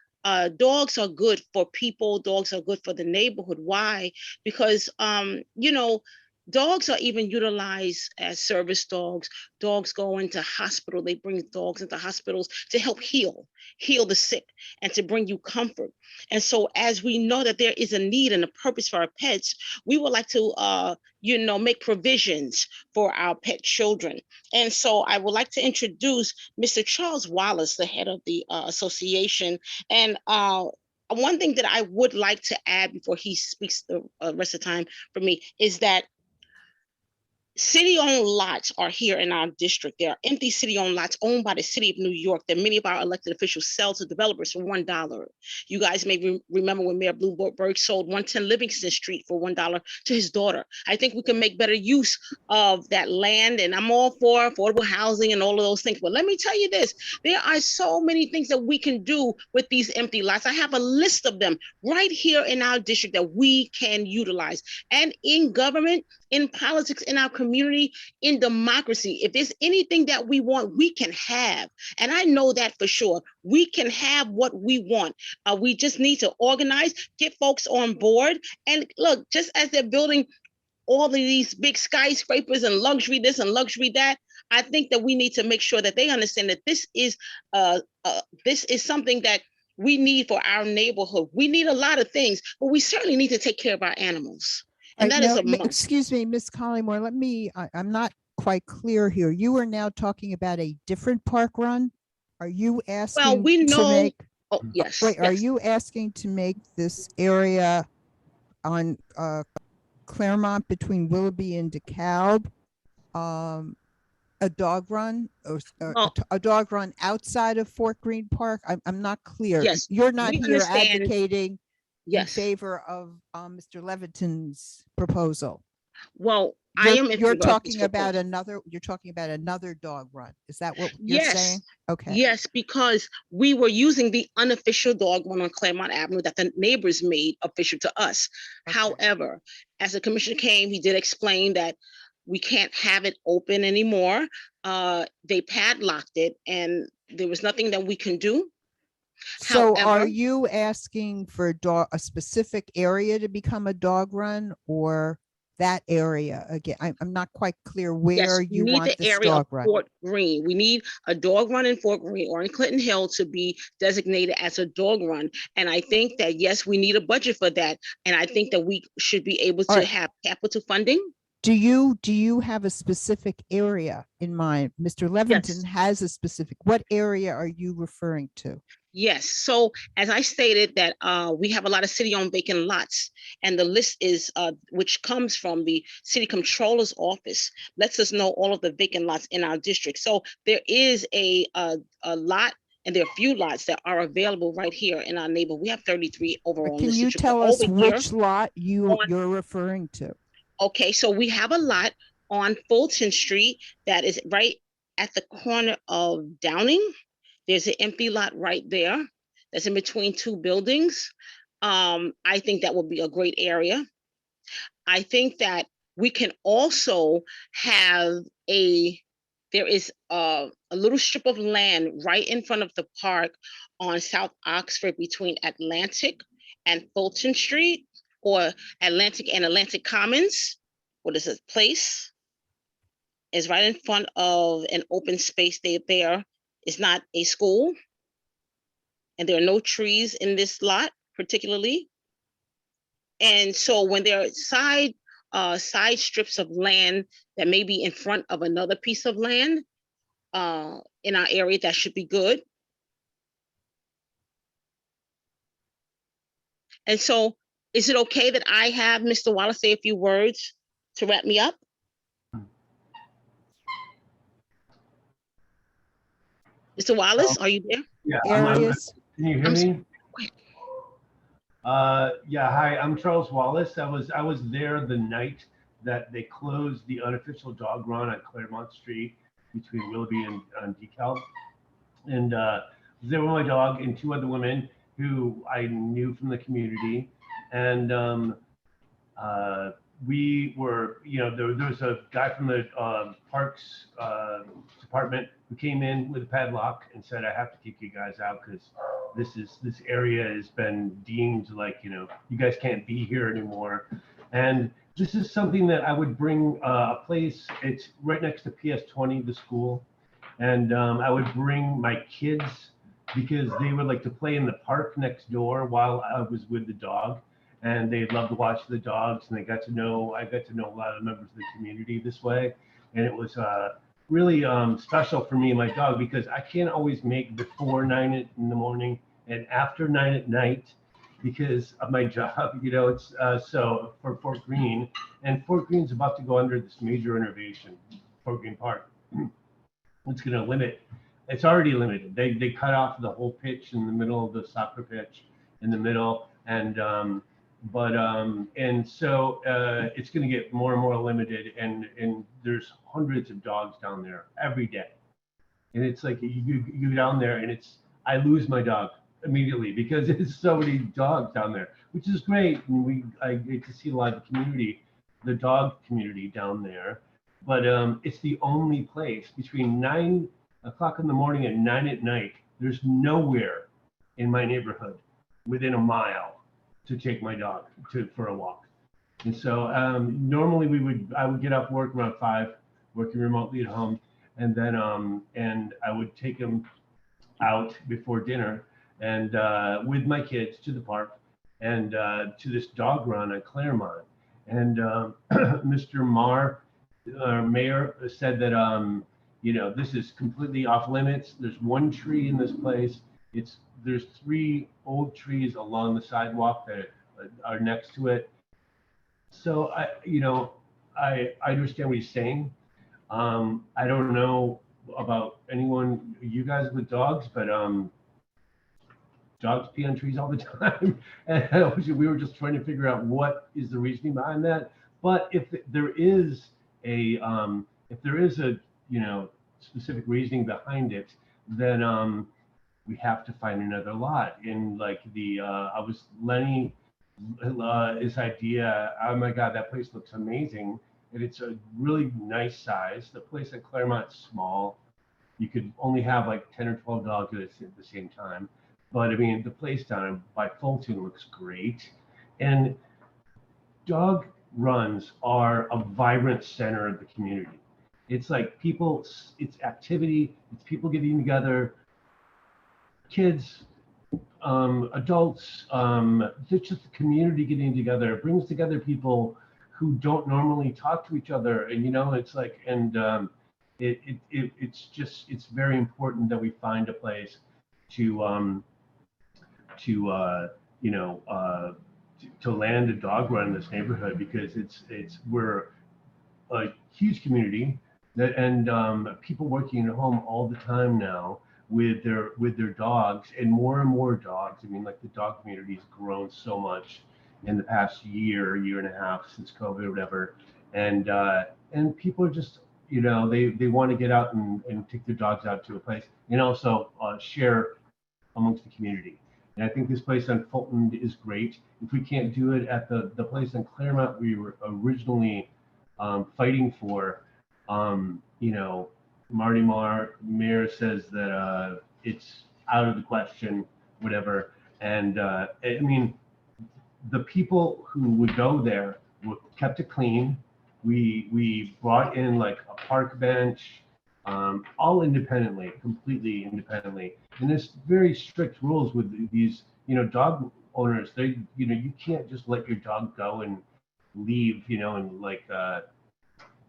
dogs are good for people. Dogs are good for the neighborhood. Why? Because, Dogs are even utilized as service dogs. Dogs go into hospital. They bring dogs into hospitals to help heal the sick, and to bring you comfort. And so as we know that there is a need and a purpose for our pets, we would like to, make provisions for our pet children. And so I would like to introduce Mr. Charles Wallace, the head of the association. And one thing that I would like to add before he speaks the rest of the time for me is that city-owned lots are here in our district. There are empty city-owned lots owned by the city of New York that many of our elected officials sell to developers for $1. You guys may remember when Mayor Bloomberg sold 110 Livingston Street for $1 to his daughter. I think we can make better use of that land, and I'm all for affordable housing and all of those things. But let me tell you this, there are so many things that we can do with these empty lots. I have a list of them right here in our district that we can utilize. And in government, in politics, in our community, in democracy, if there's anything that we want, we can have. And I know that for sure. We can have what we want. We just need to organize, get folks on board. And look, just as they're building all of these big skyscrapers and luxury this and luxury that, I think that we need to make sure that they understand that this is something that we need for our neighborhood. We need a lot of things, but we certainly need to take care of our animals. And that is a must. Excuse me, Ms. Collymore, I'm not quite clear here. You are now talking about a different park run? Are you asking Well, we know, to make, yes. wait, are yes. you asking to make this area on Claremont between Willoughby and DeKalb a dog run, or a dog run outside of Fort Greene Park? I'm not clear. Yes, you're not we here understand. advocating in Yes. favor of Mr. Leviton's proposal. Well, I am. You're talking about another. You're talking about another dog run. Is that what you're saying? Okay. Yes, because we were using the unofficial dog run on Claremont Avenue that the neighbors made official to us. Okay. However, as the commissioner came, he did explain that we can't have it open anymore. They padlocked it, and there was nothing that we can do. So However, are you asking for a specific area to become a dog run, or that area? Again, I'm not quite clear where you want this dog run. Fort Greene. We need a dog run in Fort Greene or in Clinton Hill to be designated as a dog run. And I think that, yes, we need a budget for that. And I think that we should be able to have capital funding. Do you have a specific area in mind? Mr. Leviton has a specific, what area are you referring to? Yes. So as I stated that we have a lot of city-owned vacant lots, and the list is which comes from the city controller's office, lets us know all of the vacant lots in our district. So there is a lot, and there are a few lots that are available right here in our neighborhood. We have 33 overall. Can you tell us which lot you're referring to? Okay, so we have a lot on Fulton Street that is right at the corner of Downing. There's an empty lot right there that's in between two buildings. I think that would be a great area. I think that we can also have there is a little strip of land right in front of the park on South Oxford between Atlantic and Fulton Street, or Atlantic and Atlantic Commons. What is this place? Is right in front of an open space there. It's not a school, and there are no trees in this lot particularly. And so when there are side strips of land that may be in front of another piece of land in our area, that should be good. And so is it okay that I have Mr. Wallace say a few words to wrap me up? Mr. Wallace, are you there? Yeah. Can you hear me? Yeah, hi, I'm Charles Wallace. I was there the night that they closed the unofficial dog run on Claremont Street between Willoughby and DeKalb. And I was there with my dog and two other women who I knew from the community. And we were, there was a guy from the Parks Department who came in with a padlock and said, I have to kick you guys out because this area has been deemed like, you guys can't be here anymore. And this is something that I would bring a place. It's right next to PS20, the school. And I would bring my kids because they would like to play in the park next door while I was with the dog. And they'd love to watch the dogs. And I got to know a lot of members of the community this way. And it was really special for me and my dog because I can't always make before 9 in the morning and after 9 at night because of my job. You know, it's so for Fort Greene, and Fort Greene's about to go under this major renovation, Fort Greene Park. It's going to limit. It's already limited. They cut off the whole pitch in the middle of the soccer pitch in the middle, and so it's going to get more and more limited. And there's hundreds of dogs down there every day, and it's like you go down there, and I lose my dog immediately because there's so many dogs down there, which is great. And I get to see a lot of the community, the dog community down there. But it's the only place between 9 o'clock in the morning and 9 at night. There's nowhere in my neighborhood within a mile to take my dog for a walk. And so normally I would get off work around 5, working remotely at home, and then and I would take him out before dinner and with my kids to the park and to this dog run at Claremont. And Mr. Mayor said that you know, this is completely off limits. There's one tree in this place. There's 3 old trees along the sidewalk that are next to it. So I understand what he's saying. I don't know about you guys with dogs, but dogs pee on trees all the time. And we were just trying to figure out what is the reasoning behind that. But if there is a specific reasoning behind it, then we have to find another lot. And like Lenny, his idea, oh my God, that place looks amazing. And it's a really nice size. The place at Claremont's small. You could only have like 10 or 12 dogs at the same time. But I mean, the place down by Fulton looks great. And dog runs are a vibrant center of the community. It's like it's activity, it's people getting together, kids, adults, it's just the community getting together. It brings together people who don't normally talk to each other. And, you know, it's like, and it's very important that we find a place to land a dog run in this neighborhood, because we're a huge community and people working at home all the time now with their dogs, and more dogs. I mean, like the dog community has grown so much in the past year and a half since COVID or whatever, and people are just, you know, they want to get out and take their dogs out to a place and also share amongst the community. And I think this place on Fulton is great. If we can't do it at the place on Claremont we were originally fighting for, you know, Marty Mayor says that it's out of the question, whatever. And I mean, the people who would go there kept it clean. We brought in like a park bench, all independently, completely independently. And there's very strict rules with these, you know, dog owners. You can't just let your dog go and leave, you know, and like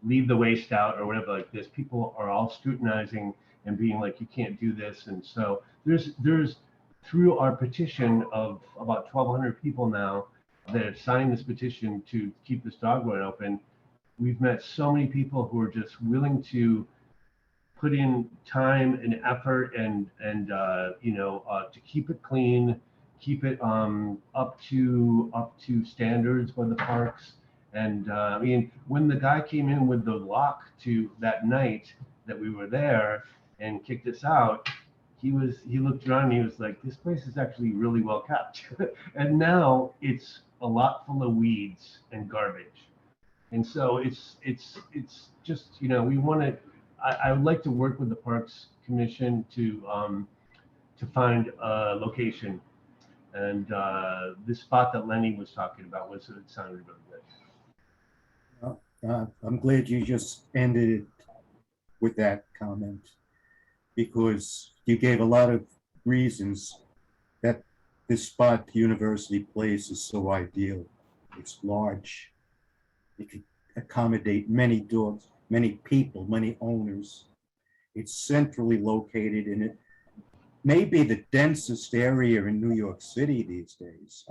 leave the waste out or whatever like this. People are all scrutinizing and being like, you can't do this. And so there's through our petition of about 1,200 people now that have signed this petition to keep this dog run open, we've met so many people who are just willing to put in time and effort and to keep it clean, keep it up to standards by the parks. And I mean, when the guy came in with the lock to that night that we were there and kicked us out, he looked around and he was like, this place is actually really well kept. And now it's a lot full of weeds and garbage. And so it's just, you know, we want to, I would like to work with the Parks Commission to find a location. And this spot that Lenny was talking about sounded really good. I'm glad you just ended it with that comment, because you gave a lot of reasons that this spot, University Place, is so ideal. It's large. It can accommodate many dogs, many people, many owners. It's centrally located, and it may be the densest area in New York City these days.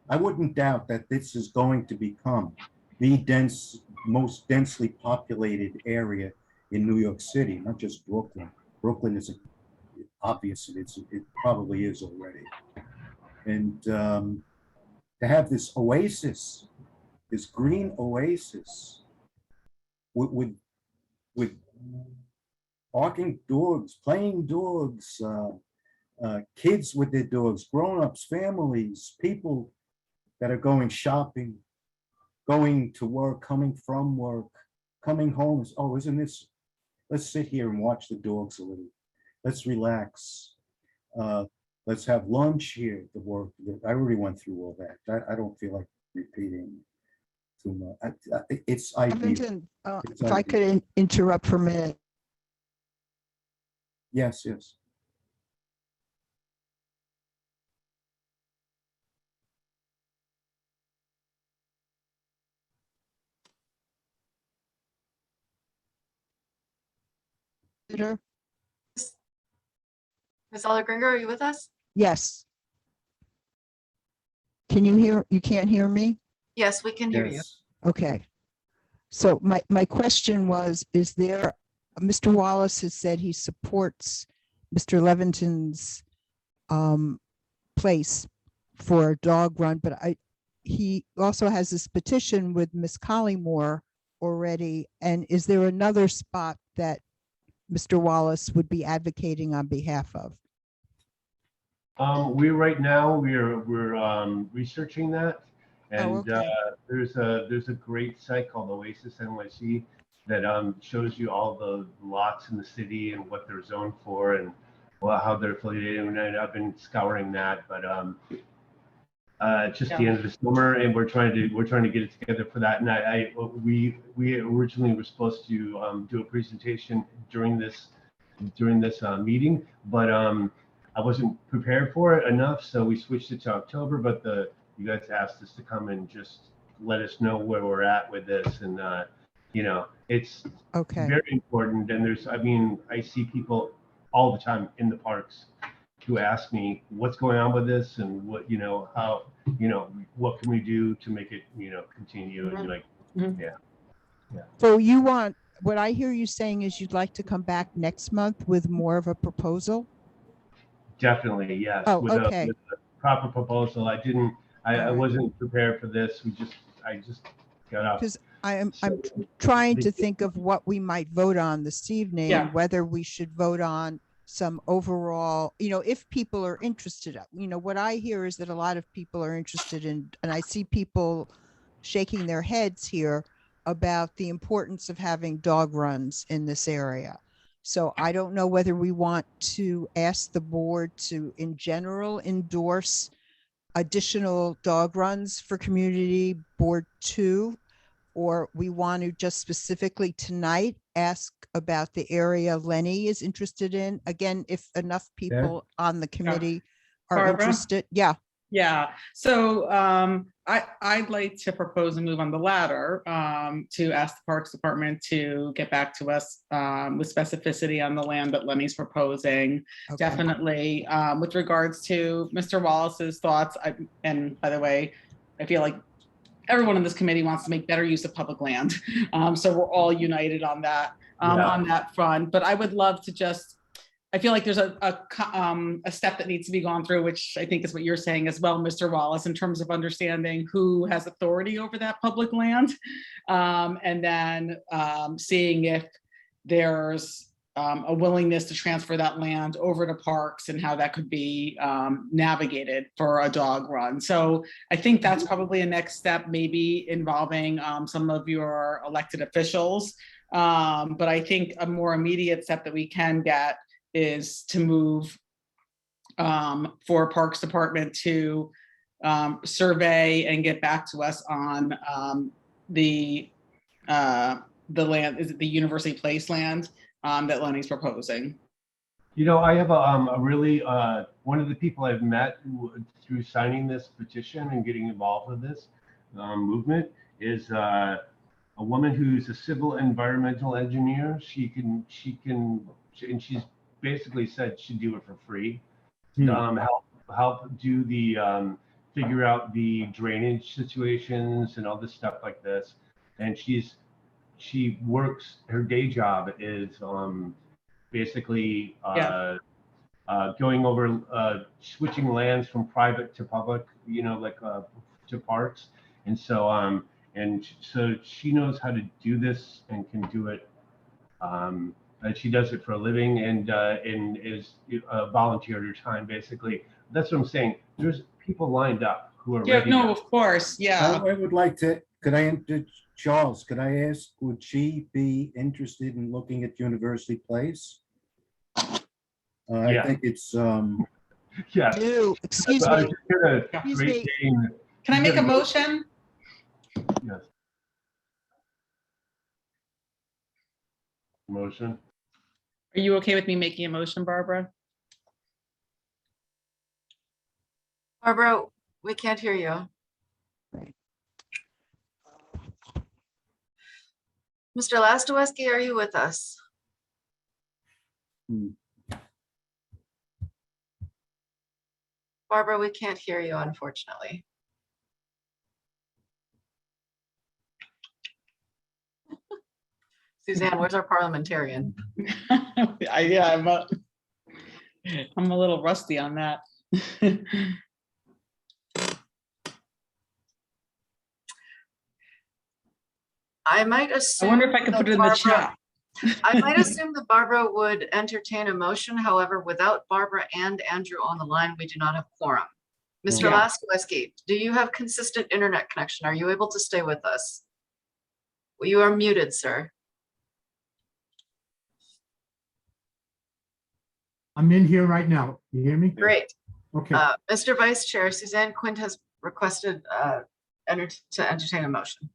I wouldn't doubt that this is going to become the most densely populated area in New York City, not just Brooklyn. Brooklyn is obvious, it probably is already. And to have this oasis, this green oasis with barking dogs, playing dogs, kids with their dogs, grown-ups, families, people that are going shopping, going to work, coming from work, coming home. Oh, isn't this, let's sit here and watch the dogs a little. Let's relax. Let's have lunch here at the work. I already went through all that. I don't feel like repeating too much. It's ideal. Covington, if I could interrupt for a minute. Yes, yes. Peter? Ms. Allegringer, are you with us? Yes. Can you hear, you can't hear me? Yes, we can hear you. Yes. Okay. So my question was, is there, Mr. Wallace has said he supports Mr. Levinton's place for a dog run, but he also has this petition with Miss Collymore already. And is there another spot that Mr. Wallace would be advocating on behalf of? Right now we're researching that, and okay. there's a great site called Oasis NYC that shows you all the lots in the city and what they're zoned for and how they're affiliated. And I've been scouring that, but it's just the end of the summer, and we're trying to get it together for that. And we originally were supposed to do a presentation during this meeting, but I wasn't prepared for it enough, so we switched it to October. But you guys asked us to come and just let us know where we're at with this, and it's very important. And I see people all the time in the parks who ask me what's going on with this and what what can we do to make it continue, and you're like, yeah. So you want, what I hear you saying is you'd like to come back next month with more of a proposal? Definitely, yes. Oh, with okay. a proper proposal. I wasn't prepared for this. I just got up. Because I'm trying to think of what we might vote on this evening, Yeah. whether we should vote on some overall, if people are interested. What I hear is that a lot of people are interested in, and I see people shaking their heads here about the importance of having dog runs in this area. So I don't know whether we want to ask the board to, in general, endorse additional dog runs for Community Board 2, or we want to just specifically tonight ask about the area Lenny is interested in. Again, if enough people on the committee are Barbara? interested. Yeah. Yeah, so I'd like to propose a move on the latter, to ask the Parks Department to get back to us with specificity on the land that Lenny's proposing. Okay. Definitely, with regards to Mr. Wallace's thoughts, and by the way, I feel like everyone in this committee wants to make better use of public land. So we're all united on that, on that front. But I would love to just, I feel like there's a step that needs to be gone through, which I think is what you're saying as well, Mr. Wallace, in terms of understanding who has authority over that public land. And then seeing if there's a willingness to transfer that land over to parks and how that could be navigated for a dog run. So I think that's probably a next step, maybe involving some of your elected officials. But I think a more immediate step that we can get is to move for Parks Department to survey and get back to us on the the land, is it the University Place land that Lenny's proposing? You know, I have a really, one of the people I've met through signing this petition and getting involved with this movement is a woman who's a civil environmental engineer. And she's basically said she'd do it for free. Help do the, figure out the drainage situations and all this stuff like this. And she works, her day job is basically going over switching lands from private to public, you know, like to parks. And so so she knows how to do this and can do it. And she does it for a living and is volunteer her time basically. That's what I'm saying. There's people lined up who are ready. No, of course, yeah. I would like to, Charles, could I ask, would she be interested in looking at University Place? I think it's, yeah. Excuse me. Excuse me. Can I make a motion? Yes. Motion. Are you okay with me making a motion, Barbara? Barbara, we can't hear you. Mr. Lastoweski, are you with us? Barbara, we can't hear you, unfortunately. Suzanne, where's our parliamentarian? Yeah, I'm a little rusty on that. I might assume. I wonder if I could put it in the chat. I might assume that Barbara would entertain a motion. However, without Barbara and Andrew on the line, we do not have quorum. Mr. Lastoweski, do you have consistent internet connection? Are you able to stay with us? Well, you are muted, sir. I'm in here right now. You hear me? Great. Okay. Mr. Vice Chair, Suzanne Quint has requested to entertain a motion.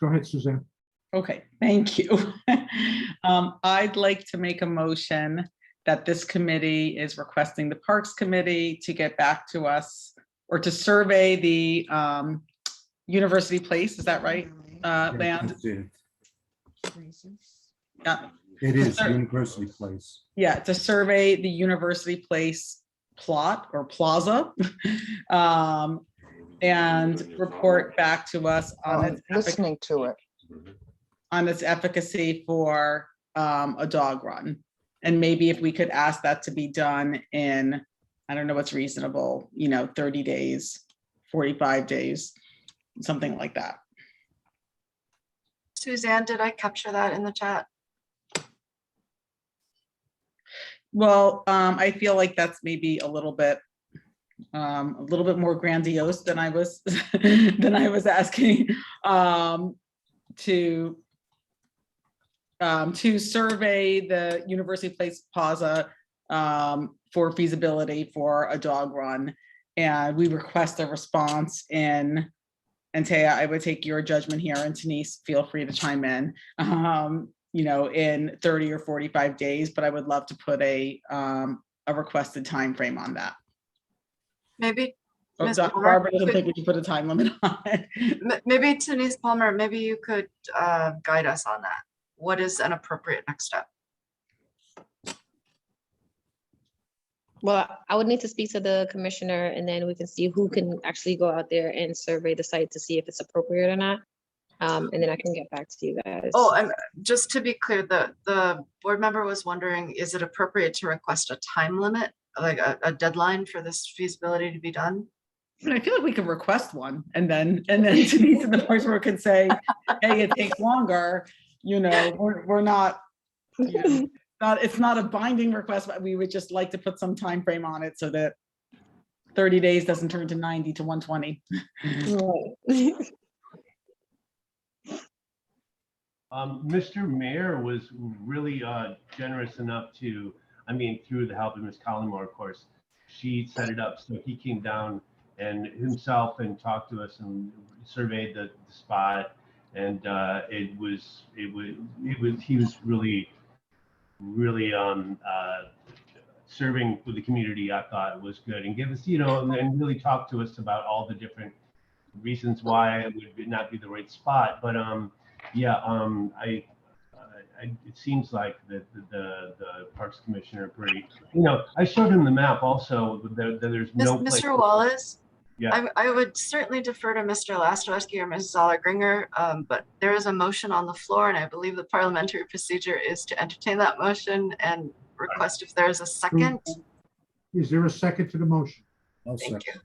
Go ahead, Suzanne. Okay, thank you. I'd like to make a motion that this committee is requesting the Parks Committee to get back to us or to survey the University Place, is that right? Land? Yeah. It is University Place. Yeah, to survey the University Place plot or plaza and report back to us on its Listening to it. on its efficacy for a dog run. And maybe if we could ask that to be done in, I don't know what's reasonable, 30 days, 45 days, something like that. Suzanne, did I capture that in the chat? Well, I feel like that's maybe a little bit more grandiose than I was asking to survey the University Place Plaza for feasibility for a dog run, and we request a response in. And Taya, I would take your judgment here, and Denise, feel free to chime in. In 30 or 45 days, but I would love to put a requested time frame on that. Maybe. Barbara doesn't think we can put a time limit on it. Maybe Denise Palmer, maybe you could guide us on that. What is an appropriate next step? Well, I would need to speak to the commissioner and then we can see who can actually go out there and survey the site to see if it's appropriate or not. And then I can get back to you guys. Oh, and just to be clear, the board member was wondering, is it appropriate to request a time limit, like a deadline for this feasibility to be done? I feel like we could request one and then Denise and the Parks Board could say, hey, it takes longer, we're not, it's not a binding request, but we would just like to put some time frame on it so that 30 days doesn't turn to 90 to 120. Right. Mr. Mayor was really generous enough to, through the help of Ms. Collymore, of course, she set it up so he came down and himself and talked to us and surveyed the spot and he was really serving with the community. I thought was good, and give us, and really talk to us about all the different reasons why it would not be the right spot. But it seems like the Parks Commissioner pretty, I showed him the map also. There's no place. Mr. Wallace, Yeah. I would certainly defer to Mr. Lastowski or Mrs. Zoller-Gringer, but there is a motion on the floor, and I believe the parliamentary procedure is to entertain that motion and request if there is a second. Is there a second to the motion? I'll Thank second.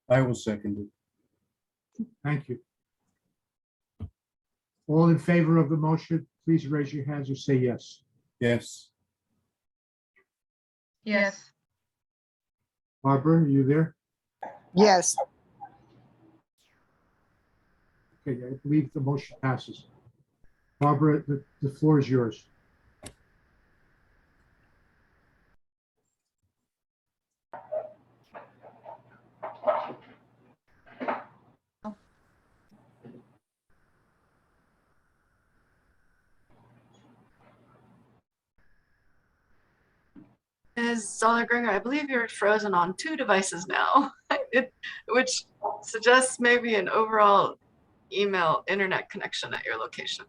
I will second it. Thank you. All in favor of the motion, please raise your hands or say yes. Yes. Yes. Barbara, are you there? Yes. Okay, I believe the motion passes. Barbara, the floor is yours. Ms. Zoller-Gringer, I believe you're frozen on 2 devices now, which suggests maybe an overall email internet connection at your location.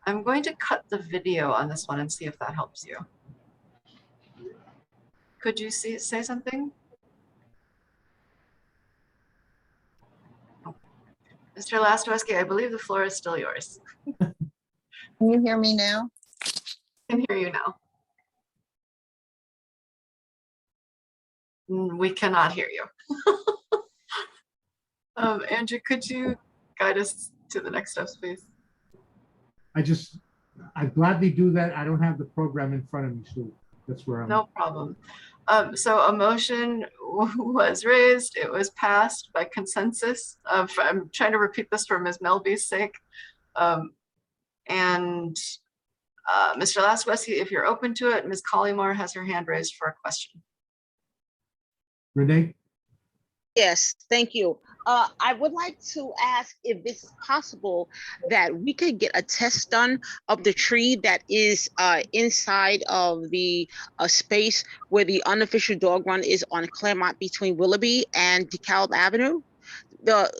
I'm going to cut the video on this one and see if that helps you. Could you say something? Mr. Lastowski, I believe the floor is still yours. Can you hear me now? I can hear you now. We cannot hear you. Andrew, could you guide us to the next steps, please? I'd gladly do that. I don't have the program in front of me, so that's where I'm. No problem. So a motion was raised. It was passed by consensus. I'm trying to repeat this for Ms. Melby's sake. Mr. Lastowski, if you're open to it, Ms. Collymore has her hand raised for a question. Renee? Yes, thank you. I would like to ask if it's possible that we could get a test done of the tree that is inside of the space where the unofficial dog run is on Claremont between Willoughby and DeKalb Avenue.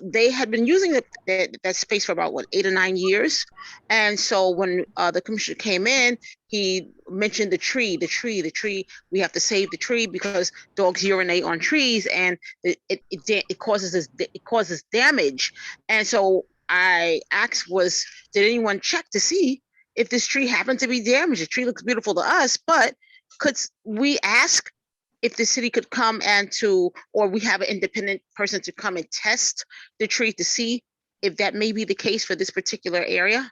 They had been using that space for about 8 or 9 years, and so when the commissioner came in, he mentioned the tree. We have to save the tree because dogs urinate on trees, and it causes damage. And so I asked, did anyone check to see if this tree happened to be damaged? The tree looks beautiful to us, but could we ask if the city could come or we have an independent person to come and test the tree to see if that may be the case for this particular area?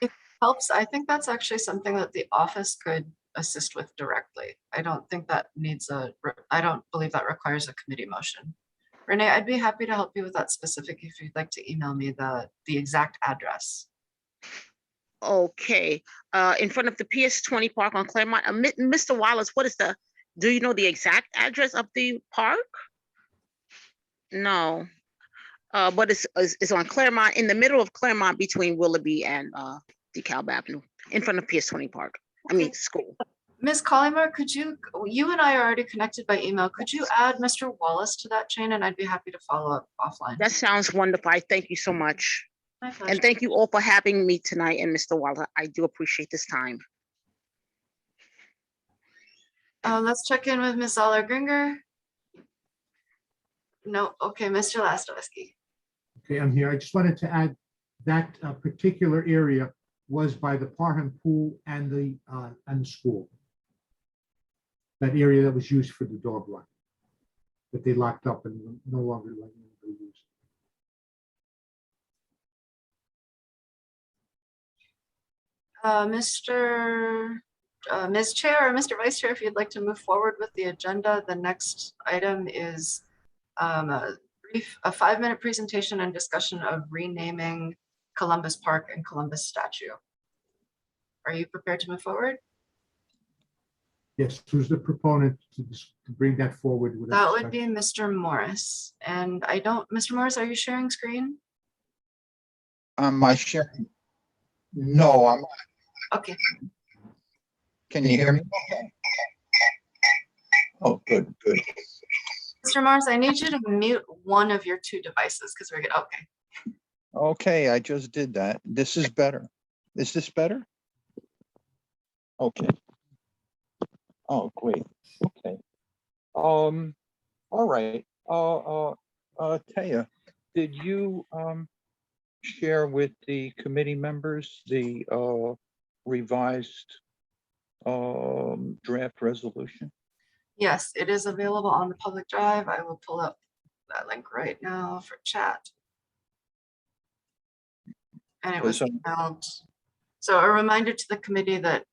It helps. I think that's actually something that the office could assist with directly. I don't think that I don't believe that requires a committee motion. Renee, I'd be happy to help you with that specific if you'd like to email me the exact address. Okay, in front of the PS20 park on Claremont. Mr. Wallace, do you know the exact address of the park? No, but it's on Claremont, in the middle of Claremont between Willoughby and DeKalb Avenue, in front of PS20 park. School. Ms. Collymore, you and I are already connected by email. Could you add Mr. Wallace to that chain, and I'd be happy to follow up offline. That sounds wonderful. Thank you so much. My pleasure. And thank you all for having me tonight, and Mr. Waller. I do appreciate this time. Let's check in with Ms. Zoller-Gringer. No, okay, Mr. Lastowski. Okay, I'm here. I just wanted to add that particular area was by the Parham Pool and the school. That area that was used for the dog run, that they locked up and no longer letting anybody use. Ms. Chair or Mr. Vice Chair, if you'd like to move forward with the agenda, the next item is a 5-minute presentation and discussion of renaming Columbus Park and Columbus Statue. Are you prepared to move forward? Yes, who's the proponent to bring that forward? with a That would be discussion? Mr. Morris. And I don't, Mr. Morris, are you sharing screen? Am I sharing? No, I'm, Okay, can you hear me? Okay. Oh, good, good. Mr. Morris, I need you to mute one of your two devices because we're good. Okay. Okay, I just did that. This is better. Is this better? Okay. Oh, great. Okay. All right. Taya, did you share with the committee members the revised draft resolution? Yes, it is available on the public drive. I will pull up that link right now for chat. And it was Because, emailed. So a reminder to the committee that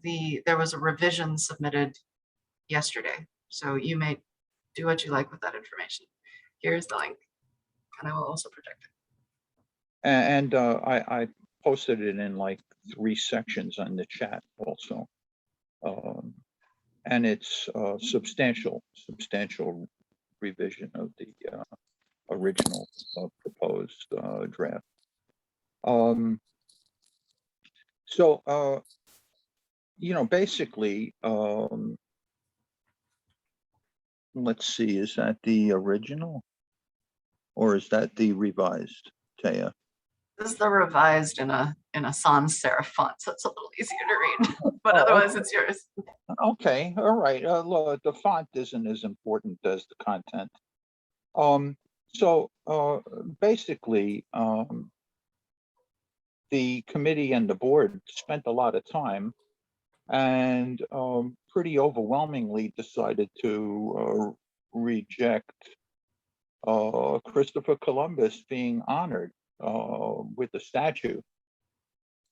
there was a revision submitted yesterday. So you may do what you like with that information. Here's the link, and I will also project it. And I posted it in like 3 sections on the chat also. And it's substantial revision of the original proposed draft. So, you know, basically, let's see, is that the original or is that the revised, Taya? This is the revised in a sans serif font, so it's a little easier to read, but Oh, otherwise okay. it's yours. Okay, all right. Look, the font isn't as important as the content. So basically, the committee and the board spent a lot of time and pretty overwhelmingly decided to reject Christopher Columbus being honored with a statue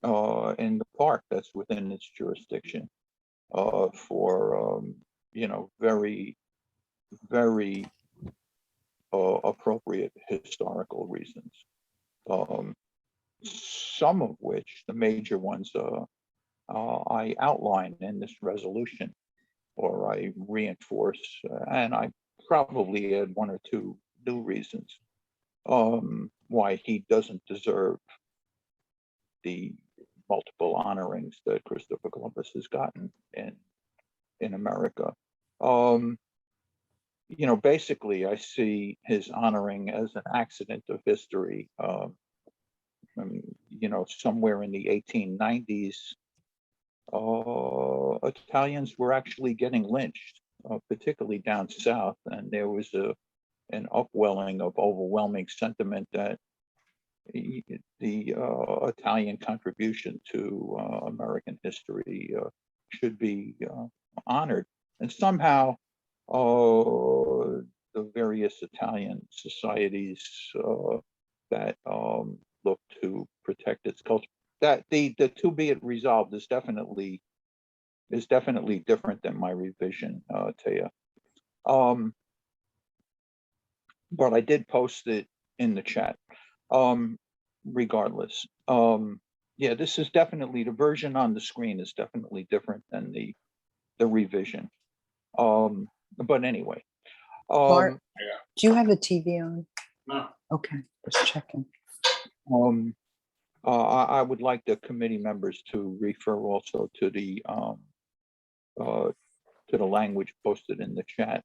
in the park that's within its jurisdiction for you know, very appropriate historical reasons. Some of which, the major ones, I outline in this resolution, or I reinforce, and I probably add 1 or 2 new reasons why he doesn't deserve the multiple honorings that Christopher Columbus has gotten in America. You know, basically, I see his honoring as an accident of history. You know, somewhere in the 1890s, Italians were actually getting lynched, particularly down south, and there was an upwelling of overwhelming sentiment that the Italian contribution to American history should be honored. And somehow the various Italian societies that look to protect its culture, that the to be it resolved is definitely different than my revision, Taya. But I did post it in the chat. Regardless, yeah, this is definitely, the version on the screen is definitely different than the revision. But anyway, Bart, do you have the TV on? No. Okay, just checking. I would like the committee members to refer also to the language posted in the chat,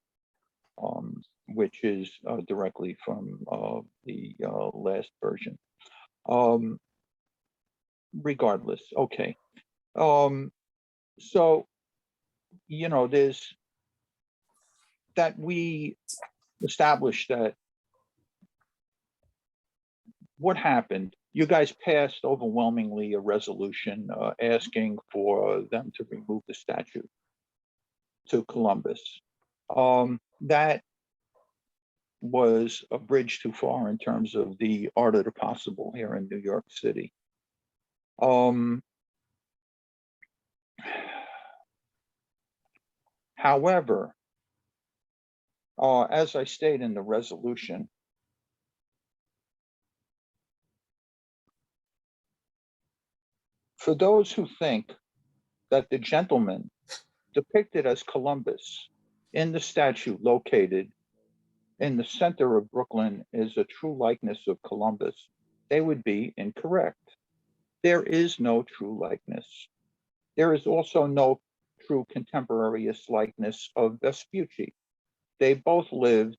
which is directly from the last version. Regardless, okay. So, you know, there's that we established that what happened, you guys passed overwhelmingly a resolution asking for them to remove the statue to Columbus. That was a bridge too far in terms of the art of the possible here in New York City. However, as I state in the resolution, for those who think that the gentleman depicted as Columbus in the statue located in the center of Brooklyn is a true likeness of Columbus, they would be incorrect. There is no true likeness. There is also no true contemporaneous likeness of Vespucci. They both lived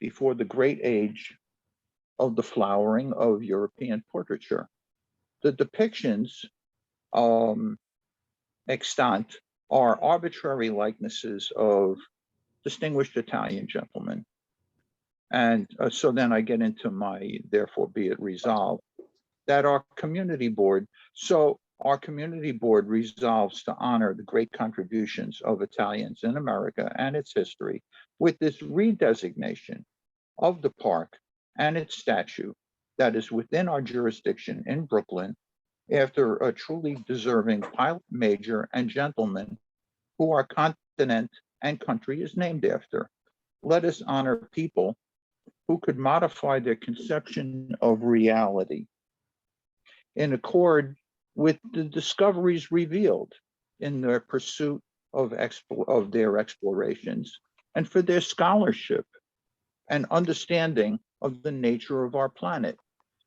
before the great age of the flowering of European portraiture. The depictions extant are arbitrary likenesses of distinguished Italian gentlemen. And so then I get into my, therefore be it resolved, that our community board resolves to honor the great contributions of Italians in America and its history with this redesignation of the park and its statue that is within our jurisdiction in Brooklyn after a truly deserving pilot major and gentleman who our continent and country is named after. Let us honor people who could modify their conception of reality in accord with the discoveries revealed in their pursuit of their explorations and for their scholarship and understanding of the nature of our planet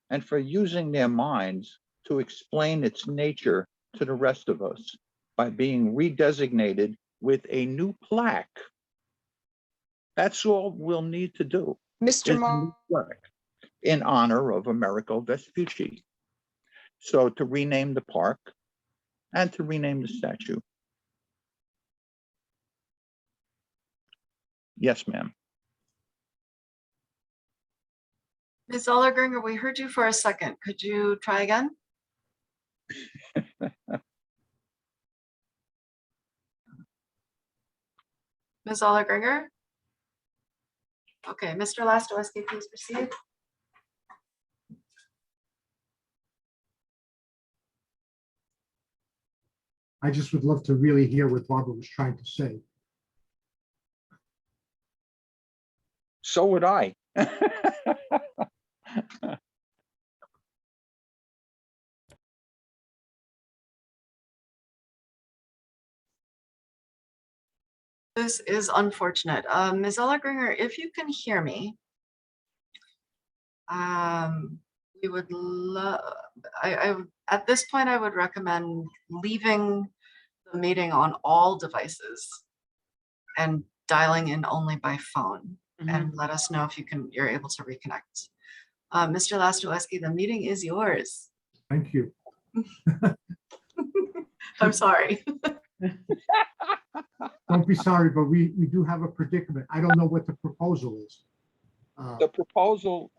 and for using their minds to explain its nature to the rest of us by being redesignated with a new plaque. That's all we'll need to do. Mr. is a new plaque in honor of Amerigo Vespucci. So to rename the park and to rename the statue. Yes, ma'am. Ms. Allergringer, we heard you for a second. Could you try again? Ms. Allergringer? Okay, Mr. Lastowski, please proceed. I just would love to really hear what Barbara was trying to say. So would I. This is unfortunate. Ms. Allergringer, if you can hear me, we would love, at this point, I would recommend leaving the meeting on all devices and dialing in only by phone, and let us know if you're able to reconnect. Mr. Lastowski, the meeting is yours. Thank you. I'm sorry. Don't be sorry, but we do have a predicament. I don't know what the proposal is. The proposal.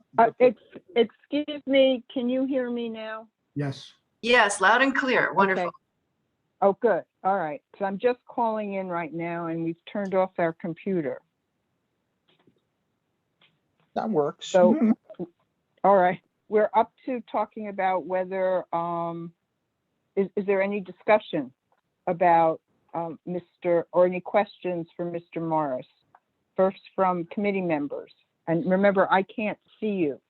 Excuse me, can you hear me now? Yes. Yes, loud and clear. Wonderful. Okay. Oh, good. All right. So I'm just calling in right now and we've turned off our computer. That works. So, all right. We're up to talking about whether, is there any discussion about or any questions for Mr. Morris? First from committee members. And remember, I can't see you.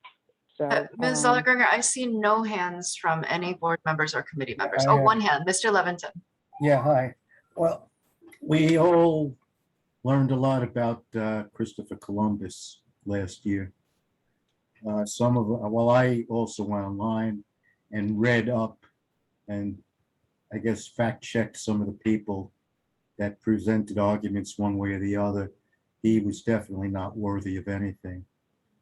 So, Ms. Allergringer, I see no hands from any board members or committee members. Oh, one hand, Mr. Levinson. Yeah, hi. Well, we all learned a lot about Christopher Columbus last year. Well, I also went online and read up and I guess fact-checked some of the people that presented arguments one way or the other. He was definitely not worthy of anything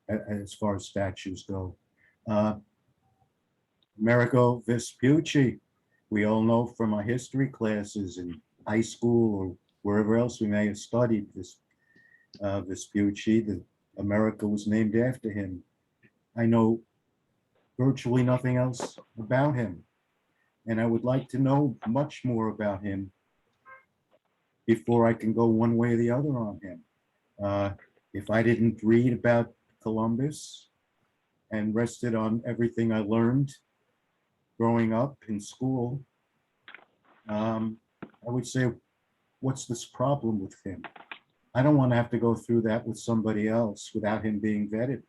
as far as statues go. Amerigo Vespucci, we all know from our history classes in high school or wherever else we may have studied this Vespucci, that America was named after him. I know virtually nothing else about him, and I would like to know much more about him before I can go one way or the other on him. If I didn't read about Columbus and rested on everything I learned growing up in school, I would say, what's this problem with him? I don't want to have to go through that with somebody else without him being vetted,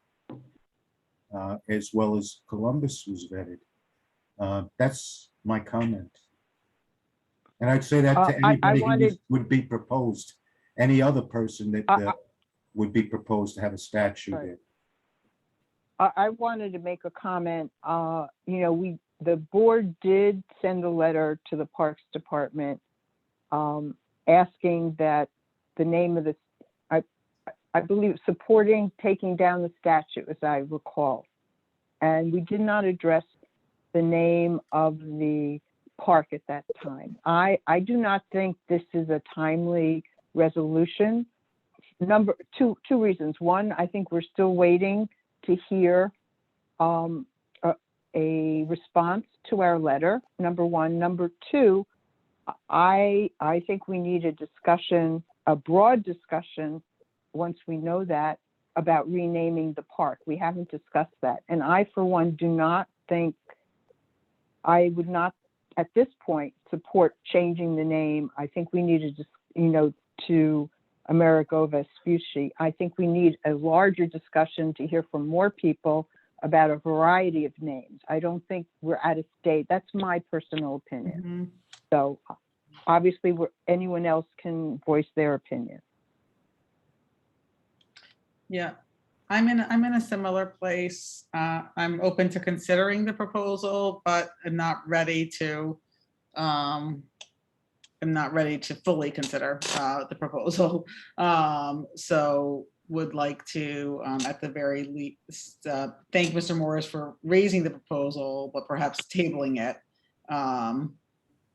as well as Columbus was vetted. That's my comment. And I'd say that to I anybody who wanted- would be proposed, any other person that would be proposed to have a statue Right. there. I wanted to make a comment. You know, the board did send a letter to the Parks Department asking that the name of the, I believe, supporting taking down the statue, as I recall. And we did not address the name of the park at that time. I do not think this is a timely resolution. Two reasons. One, I think we're still waiting to hear a response to our letter, number one. Number two, I think we need a discussion, a broad discussion, once we know that, about renaming the park. We haven't discussed that. And I, for one, do not think, I would not, at this point, support changing the name. I think we need to just, you know, to Amerigo Vespucci. I think we need a larger discussion to hear from more people about a variety of names. I don't think we're at a state, that's my personal opinion. So obviously anyone else can voice their opinion. Yeah, I'm in a similar place. I'm open to considering the proposal, but I'm not ready to fully consider the proposal. So would like to, at the very least, thank Mr. Morris for raising the proposal, but perhaps tabling it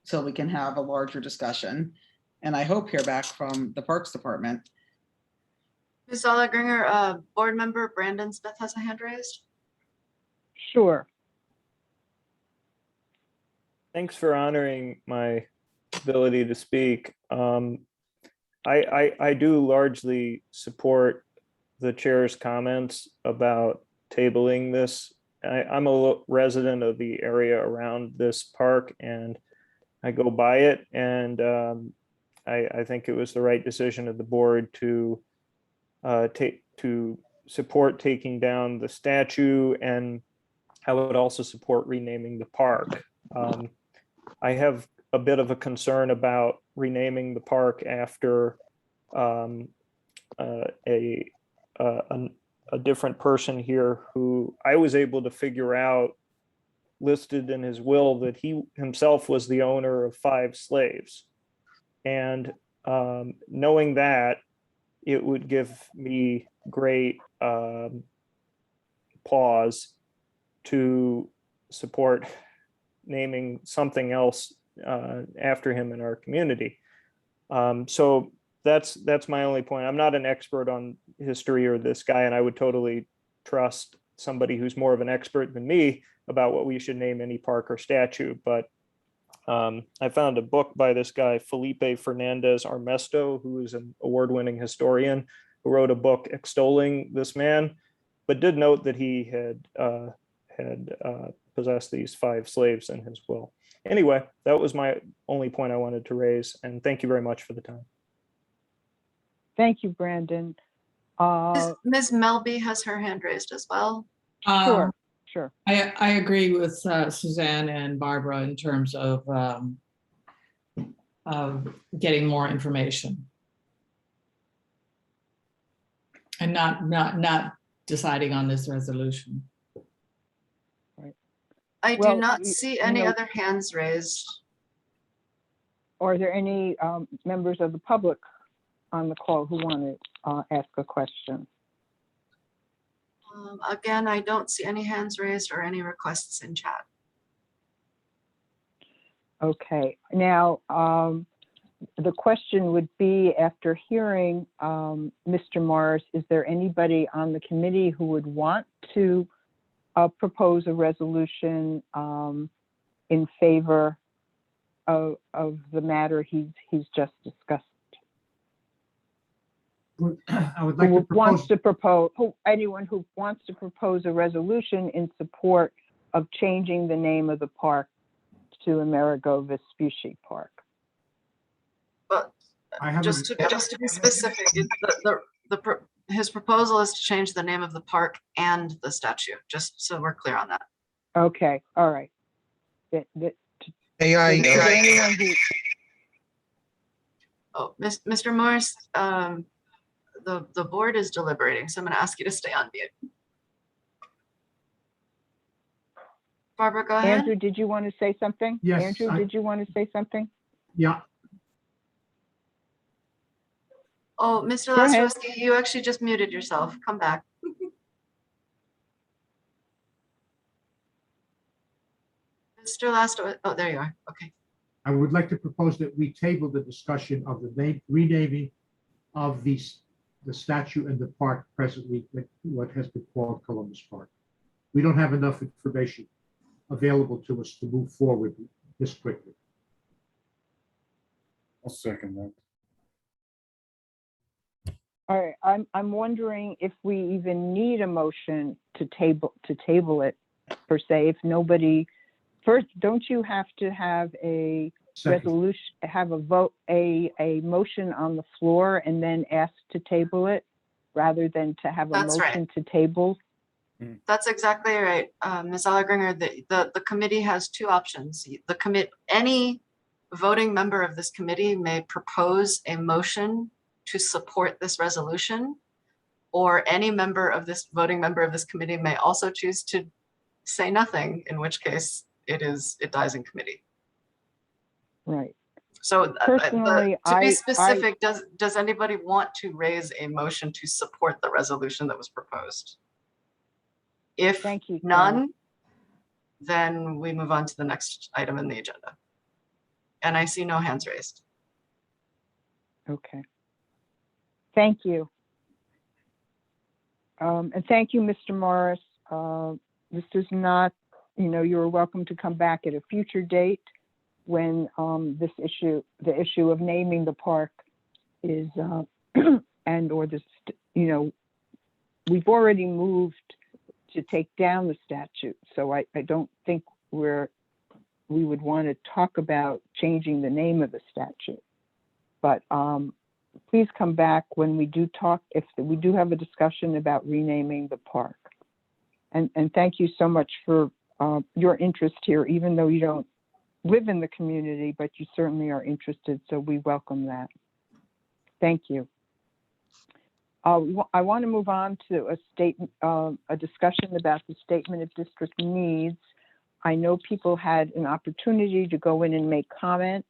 so we can have a larger discussion. And I hope hear back from the Parks Department. Ms. Dollar-Gringer, board member Brandon Smith has a hand raised. Sure. Thanks for honoring my ability to speak. I do largely support the chair's comments about tabling this. I'm a resident of the area around this park and I go by it, and I think it was the right decision of the board to support taking down the statue, and I would also support renaming the park. I have a bit of a concern about renaming the park after a different person here who I was able to figure out listed in his will that he himself was the owner of 5 slaves. And knowing that, it would give me great pause to support naming something else after him in our community. So that's my only point. I'm not an expert on history or this guy, and I would totally trust somebody who's more of an expert than me about what we should name any park or statue. But I found a book by this guy, Felipe Fernandez Armesto, who is an award-winning historian, who wrote a book extolling this man, but did note that he had possessed these 5 slaves in his will. Anyway, that was my only point I wanted to raise, and thank you very much for the time. Thank you, Brandon. Ms. Melby has her hand raised as well. Sure, sure. I agree with Suzanne and Barbara in terms of getting more information and not deciding on this resolution. I do not see any other hands raised. Are there any members of the public on the call who want to ask a question? Again, I don't see any hands raised or any requests in chat. Okay, now the question would be, after hearing Mr. Morris, is there anybody on the committee who would want to propose a resolution in favor of the matter he's just discussed? I would like to propose. Anyone who wants to propose a resolution in support of changing the name of the park to Amerigo Vespucci Park. But just to be specific, his proposal is to change the name of the park and the statue, just so we're clear on that. Okay, all right. Oh, Mr. Morris, the board is deliberating, so I'm going to ask you to stay on mute. Barbara, go ahead. Andrew, did you want to say something? Yes, Andrew, did you want to say something? Yeah, Oh, Mr. Go ahead. Laskowski, you actually just muted yourself. Come back. Mr. Laskowski, oh, there you are. Okay. I would like to propose that we table the discussion of the renaming of the statue and the park presently, what has been called Columbus Park. We don't have enough information available to us to move forward this quickly. I'll second that. All right, I'm wondering if we even need a motion to table it per se, if nobody, first, don't you have to have a Second. resolution, have a vote, a motion on the floor and then ask to table it rather than to have a That's right. motion to table? That's exactly right. Ms. Allergringer, the committee has two options. Any voting member of this committee may propose a motion to support this resolution, or any voting member of this committee may also choose to say nothing, in which case it dies in committee. Right. So Personally, to be specific, does anybody want to raise a motion to support the resolution that was proposed? If Thank you, none, then we move on to the next item in the agenda. And I see no hands raised. Okay. Thank you. And thank you, Mr. Morris. This is not, you're welcome to come back at a future date when the issue of naming the park is, and or this, we've already moved to take down the statute. So I don't think we would want to talk about changing the name of the statute. But please come back when we do talk, if we do have a discussion about renaming the park. And thank you so much for your interest here, even though you don't live in the community, but you certainly are interested. So we welcome that. Thank you. I want to move on to a discussion about the statement of district needs. I know people had an opportunity to go in and make comments.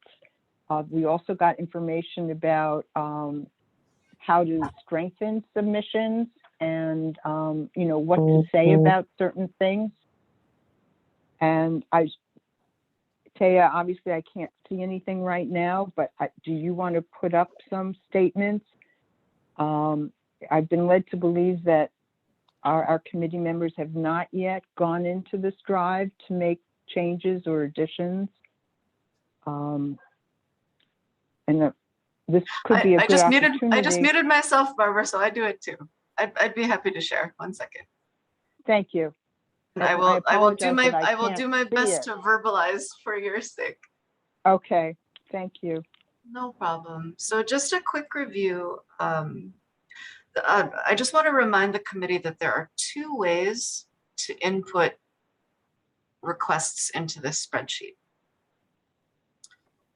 We also got information about how to strengthen submissions and what to say about certain things. And Taya, obviously I can't see anything right now, but do you want to put up some statements? I've been led to believe that our committee members have not yet gone into this drive to make changes or additions. This could be a good opportunity. I just muted myself, Barbara, so I do it too. I'd be happy to share. 1 second. Thank you. And I will do my see best it. to verbalize for your sake. Okay, thank you. No problem. So just a quick review. I just want to remind the committee that there are two ways to input requests into this spreadsheet.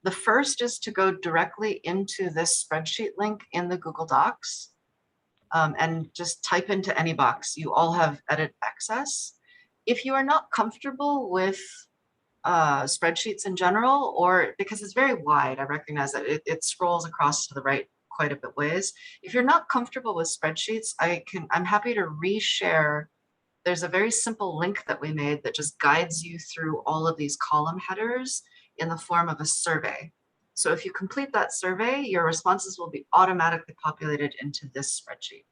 The first is to go directly into this spreadsheet link in the Google Docs and just type into any box. You all have edit access. If you are not comfortable with spreadsheets in general, or because it's very wide, I recognize that it scrolls across to the right quite a bit ways. If you're not comfortable with spreadsheets, I'm happy to reshare. There's a very simple link that we made that just guides you through all of these column headers in the form of a survey. So if you complete that survey, your responses will be automatically populated into this spreadsheet.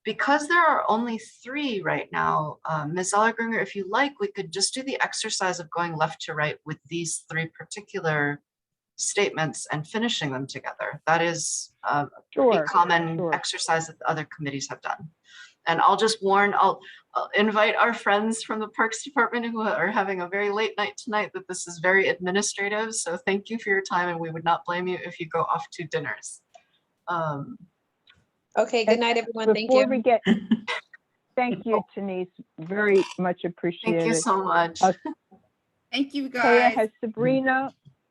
Because there are only 3 right now, Ms. Allergringer, if you like, we could just do the exercise of going left to right with these 3 particular statements and finishing them together. That is a pretty common exercise that the other committees have done. And I'll just warn, I'll invite our friends from the Parks Department who are having a very late night tonight that this is very administrative. So thank you for your time, and we would not blame you if you go off to dinners. Okay, good night, everyone. Thank Before you. we get, thank you, Denise. Very much appreciated. Thank you so much. Thank you, Taya, guys.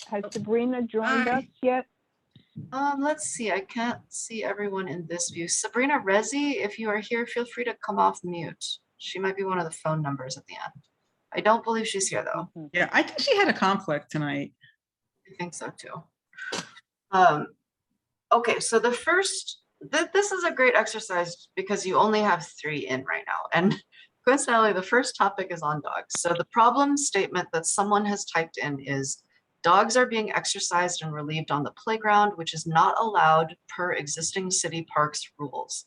has Sabrina joined us yet? Let's see, I can't see everyone in this view. Sabrina Rezi, if you are here, feel free to come off mute. She might be one of the phone numbers at the end. I don't believe she's here though. Yeah, I think she had a conflict tonight. I think so too. Okay, so the first, this is a great exercise because you only have 3 in right now. And coincidentally, the first topic is on dogs. So the problem statement that someone has typed in is, dogs are being exercised and relieved on the playground, which is not allowed per existing city parks rules.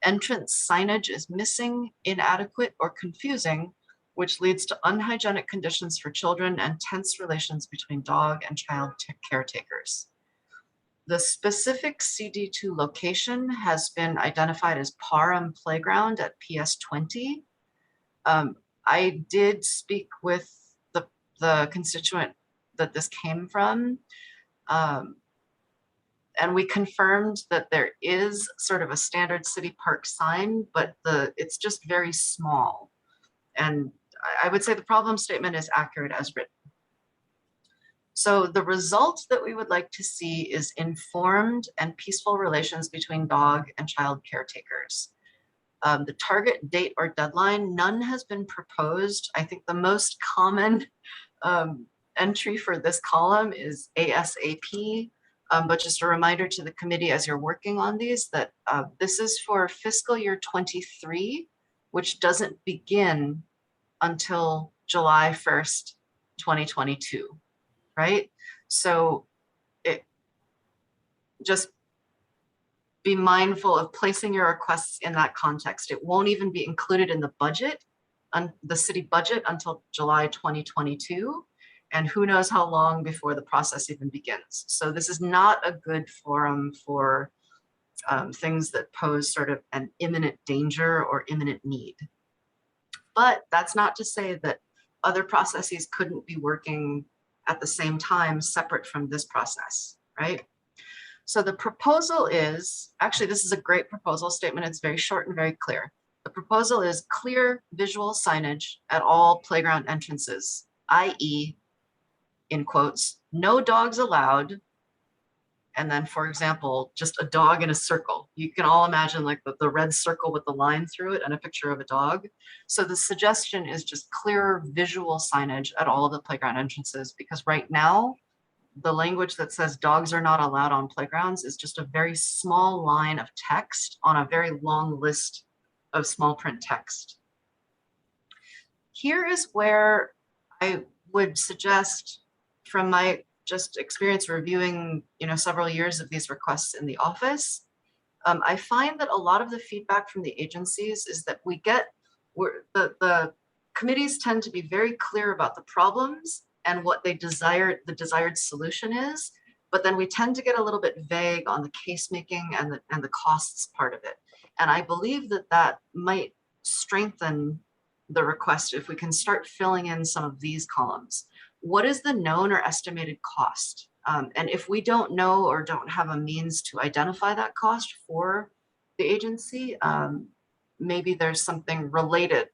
Entrance signage is missing, inadequate, or confusing, which leads to unhygienic conditions for children and tense relations between dog and child caretakers. The specific CD2 location has been identified as Parham Playground at PS 20. I did speak with the constituent that this came from, and we confirmed that there is sort of a standard city park sign, but it's just very small. And I would say the problem statement is accurate as written. So the result that we would like to see is informed and peaceful relations between dog and child caretakers. The target date or deadline, none has been proposed. I think the most common entry for this column is ASAP, but just a reminder to the committee as you're working on these that this is for fiscal year 23, which doesn't begin until July 1st, 2022. Right? So just be mindful of placing your requests in that context. It won't even be included in the budget, the city budget, until July 2022. And who knows how long before the process even begins. So this is not a good forum for things that pose sort of an imminent danger or imminent need. But that's not to say that other processes couldn't be working at the same time, separate from this process, right? So the proposal is, actually, this is a great proposal statement. It's very short and very clear. The proposal is clear visual signage at all playground entrances, i.e., in quotes, no dogs allowed. And then, for example, just a dog in a circle. You can all imagine like the red circle with the line through it and a picture of a dog. So the suggestion is just clearer visual signage at all of the playground entrances, because right now, the language that says dogs are not allowed on playgrounds is just a very small line of text on a very long list of small print text. Here is where I would suggest, from my just experience reviewing, several years of these requests in the office, I find that a lot of the feedback from the agencies is that the committees tend to be very clear about the problems and what the desired solution is, but then we tend to get a little bit vague on the case making and the costs part of it. And I believe that might strengthen the request if we can start filling in some of these columns. What is the known or estimated cost? And if we don't know or don't have a means to identify that cost for the agency, maybe there's something related.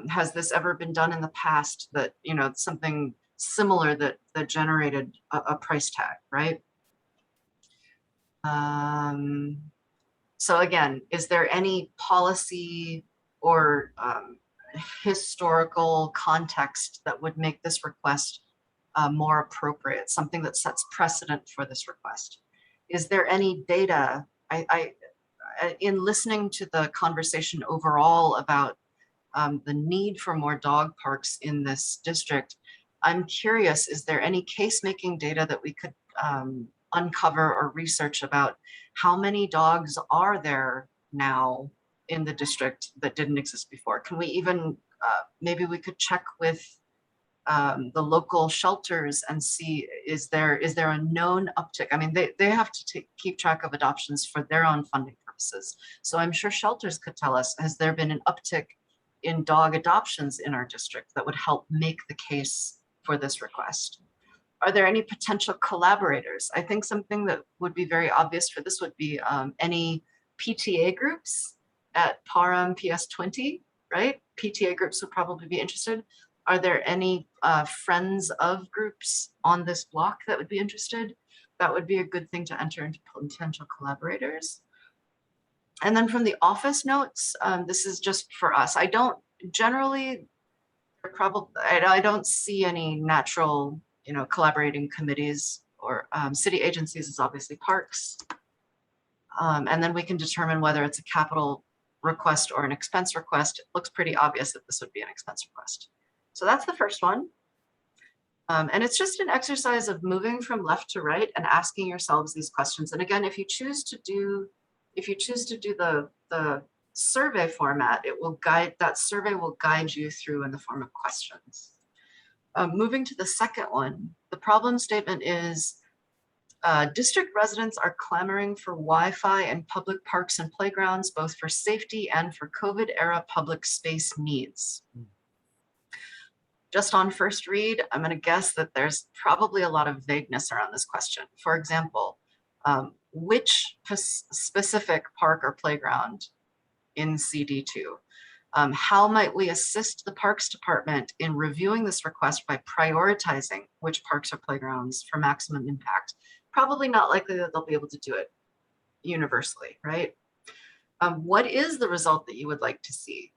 Has this ever been done in the past that, something similar that generated a price tag, right? So again, is there any policy or historical context that would make this request more appropriate, something that sets precedent for this request? Is there any data? In listening to the conversation overall about the need for more dog parks in this district, I'm curious, is there any case-making data that we could uncover or research about how many dogs are there now in the district that didn't exist before? Can we even, maybe we could check with the local shelters and see, is there a known uptick? I mean, they have to keep track of adoptions for their own funding purposes. So I'm sure shelters could tell us, has there been an uptick in dog adoptions in our district that would help make the case for this request? Are there any potential collaborators? I think something that would be very obvious for this would be any PTA groups at Parham PS 20, right? PTA groups would probably be interested. Are there any friends of groups on this block that would be interested? that would be a good thing to enter into potential collaborators. And then from the office notes, this is just for us. I don't generally, I don't see any natural, collaborating committees or city agencies is obviously parks. And then we can determine whether it's a capital request or an expense request. It looks pretty obvious that this would be an expense request. So that's the first one. And it's just an exercise of moving from left to right and asking yourselves these questions. And again, if you choose to do the survey format, that survey will guide you through in the form of questions. Moving to the second one, the problem statement is district residents are clamoring for Wi-Fi in public parks and playgrounds, both for safety and for COVID era public space needs. Just on first read, I'm going to guess that there's probably a lot of vagueness around this question. For example, which specific park or playground in CD2? How might we assist the Parks Department in reviewing this request by prioritizing which parks or playgrounds for maximum impact? Probably not likely that they'll be able to do it universally, right? What is the result that you would like to see?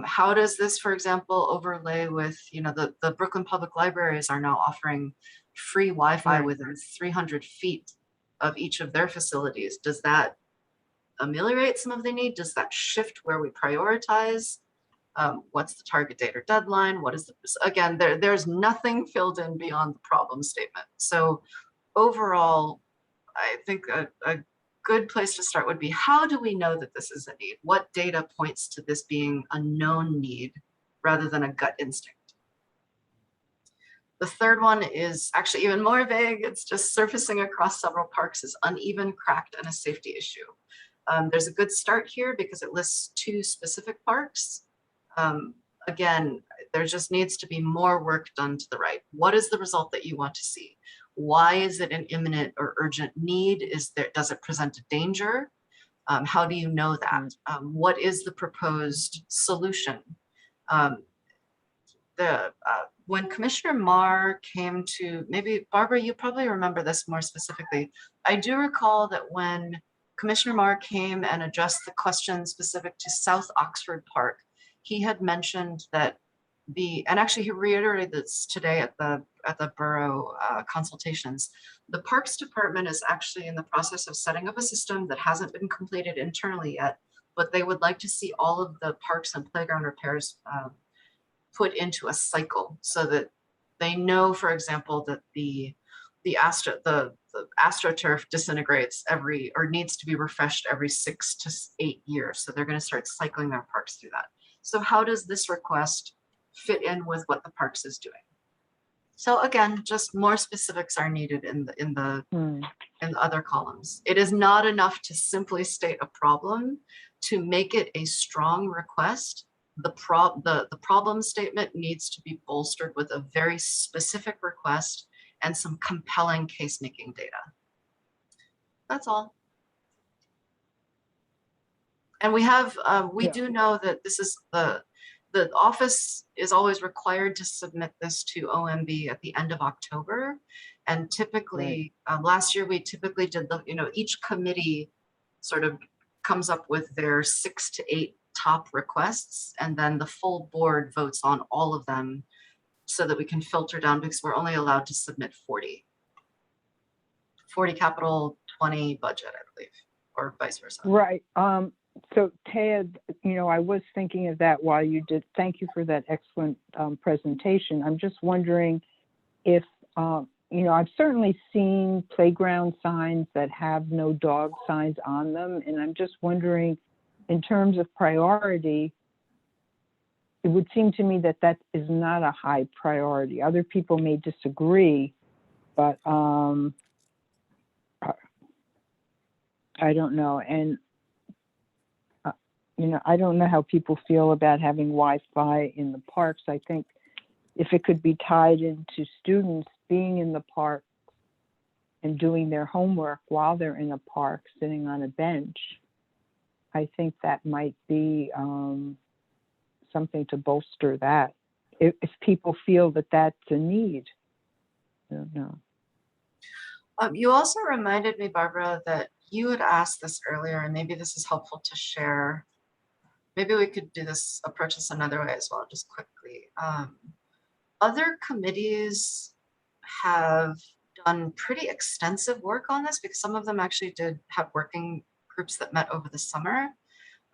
How does this, for example, overlay with, the Brooklyn Public Libraries are now offering free Wi-Fi within 300 feet of each of their facilities. Does that ameliorate some of the need? Does that shift where we prioritize? What's the target date or deadline? What is again, there's nothing filled in beyond the problem statement. So overall, I think a good place to start would be, how do we know that this is a need? What data points to this being a known need rather than a gut instinct? The third one is actually even more vague. It's just surfacing across several parks is uneven, cracked, and a safety issue. There's a good start here because it lists 2 specific parks. Again, there just needs to be more work done to the right. What is the result that you want to see? Why is it an imminent or urgent need? Does it present a danger? How do you know that? What is the proposed solution? When Commissioner Marr came to, maybe Barbara, you probably remember this more specifically. I do recall that when Commissioner Marr came and addressed the question specific to South Oxford Park, he had mentioned that and actually he reiterated this today at the borough consultations. The Parks Department is actually in the process of setting up a system that hasn't been completed internally yet, but they would like to see all of the parks and playground repairs put into a cycle so that they know, for example, that the AstroTurf disintegrates or needs to be refreshed every 6 to 8 years. So they're going to start cycling their parks through that. So how does this request fit in with what the parks is doing? So again, just more specifics are needed in the other columns. It is not enough to simply state a problem. To make it a strong request, the problem statement needs to be bolstered with a very specific request and some compelling case-making data. That's all. And we have, we do know that this is the office is always required to submit this to OMB at the end of October. And typically, last year we typically did each committee sort of comes up with their 6 to 8 top requests, and then the full board votes on all of them so that we can filter down, because we're only allowed to submit 40 capital, 20 budget, I believe, or vice versa. Right. So Ted, I was thinking of that while you did. Thank you for that excellent presentation. I'm just wondering if, I've certainly seen playground signs that have no dog signs on them. And I'm just wondering, in terms of priority, it would seem to me that that is not a high priority. Other people may disagree, but I don't know. And I don't know how people feel about having Wi-Fi in the parks. I think if it could be tied into students being in the park and doing their homework while they're in a park, sitting on a bench, I think that might be something to bolster that. If people feel that that's a need, I don't know. You also reminded me, Barbara, that you had asked this earlier, and maybe this is helpful to share. Maybe we could do this, approach this another way as well, just quickly. Other committees have done pretty extensive work on this because some of them actually did have working groups that met over the summer.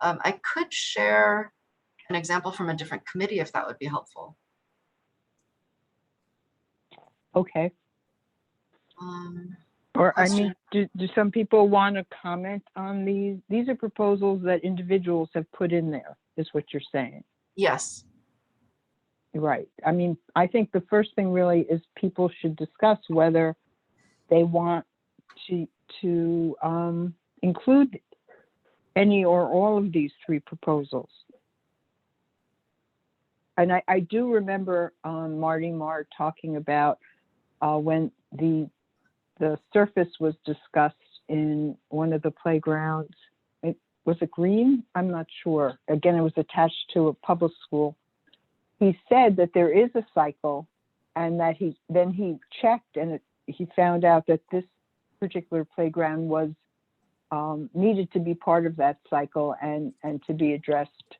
I could share an example from a different committee if that would be helpful. Okay. Or I mean, do some people want to comment on these? These are proposals that individuals have put in there, is what you're saying. Yes. Right. I mean, I think the first thing really is people should discuss whether they want to include any or all of these three proposals. And I do remember Marty Marr talking about when the surface was discussed in one of the playgrounds. Was it Green? I'm not sure. Again, it was attached to a public school. He said that there is a cycle, and that he checked, and he found out that this particular playground was needed to be part of that cycle and to be addressed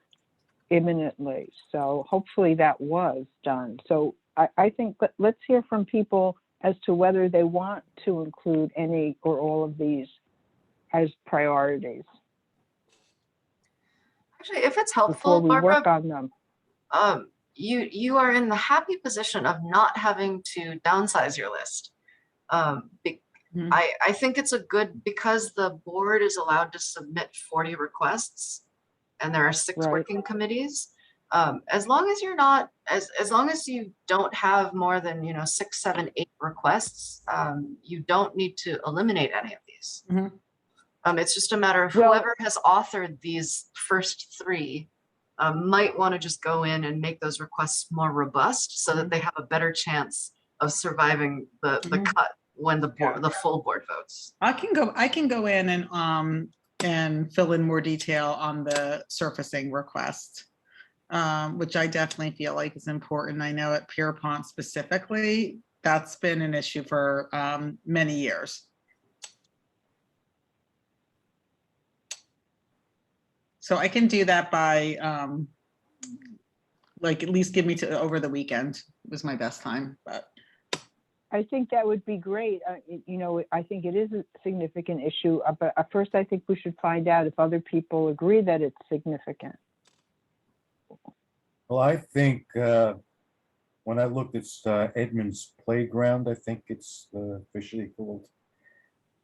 imminently. So hopefully that was done. So I think let's hear from people as to whether they want to include any or all of these as priorities. Actually, if it's helpful, before we Barbara, work on them. You are in the happy position of not having to downsize your list. I think it's a good, because the board is allowed to submit 40 requests and there are 6 working committees. As long as you're not, as long as you don't have more than 6, 7, 8 requests, you don't need to eliminate any of these. It's just a matter of whoever has authored these first 3 might want to just go in and make those requests more robust so that they have a better chance of surviving the cut when the full board votes. I can go in and fill in more detail on the surfacing request, which I definitely feel like is important. I know at Pierpont specifically, that's been an issue for many years. So I can do that by like at least give me to over the weekend was my best time, but. I think that would be great. I think it is a significant issue, but first I think we should find out if other people agree that it's significant. Well, I think when I looked at Edmonds Playground, I think it's officially called,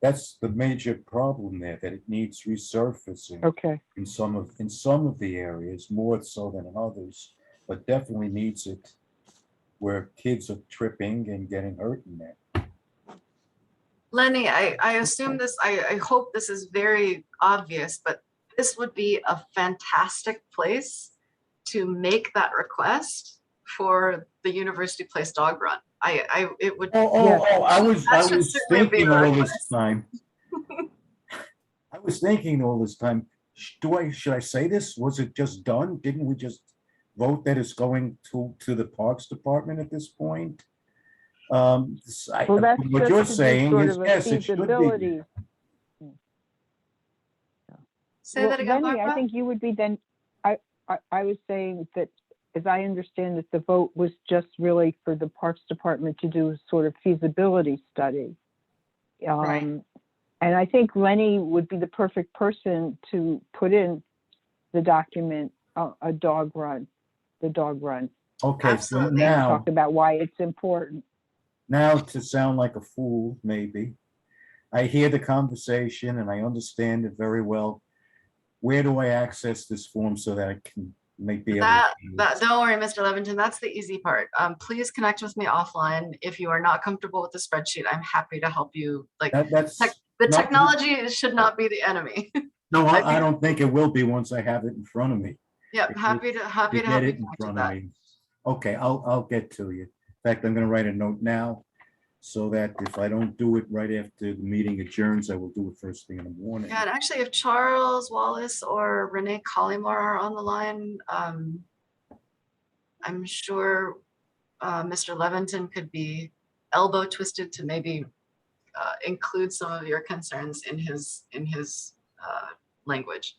that's the major problem there, that it needs resurfacing. Okay. In some of the areas, more so than others, but definitely needs it where kids are tripping and getting hurt in that. Lenny, I assume this, I hope this is very obvious, but this would be a fantastic place to make that request for the University Place dog run. It would. I was thinking all this time. I was thinking all this time, should I say this? Was it just done? Didn't we just vote that it's going to the Parks Department at this point? Well, that's what you're saying is yes, it should be. Say that again, Lenny, Barbara? I think you would be then. I was saying that, as I understand it, the vote was just really for the Parks Department to do a sort of feasibility study. And I think Lenny would be the perfect person to put in the document, a dog run, the dog run. Okay, Absolutely. so now, Talk about why it's important. now to sound like a fool, maybe, I hear the conversation and I understand it very well. Where do I access this form so that I can maybe That don't worry, Mr. Levington, that's the easy part. Please connect with me offline. If you are not comfortable with the spreadsheet, I'm happy to help you. Like the technology should not be the enemy. No, I don't think it will be once I have it in front of me. Yeah, happy to help Get you it in connect with front that. of me. Okay, I'll get to you. In fact, I'm gonna write a note now so that if I don't do it right after the meeting adjourns, I will do it first thing in the morning. Yeah, and actually, if Charles Wallace or Renee Collymore are on the line, I'm sure Mr. Levington could be elbow twisted to maybe include some of your concerns in his language.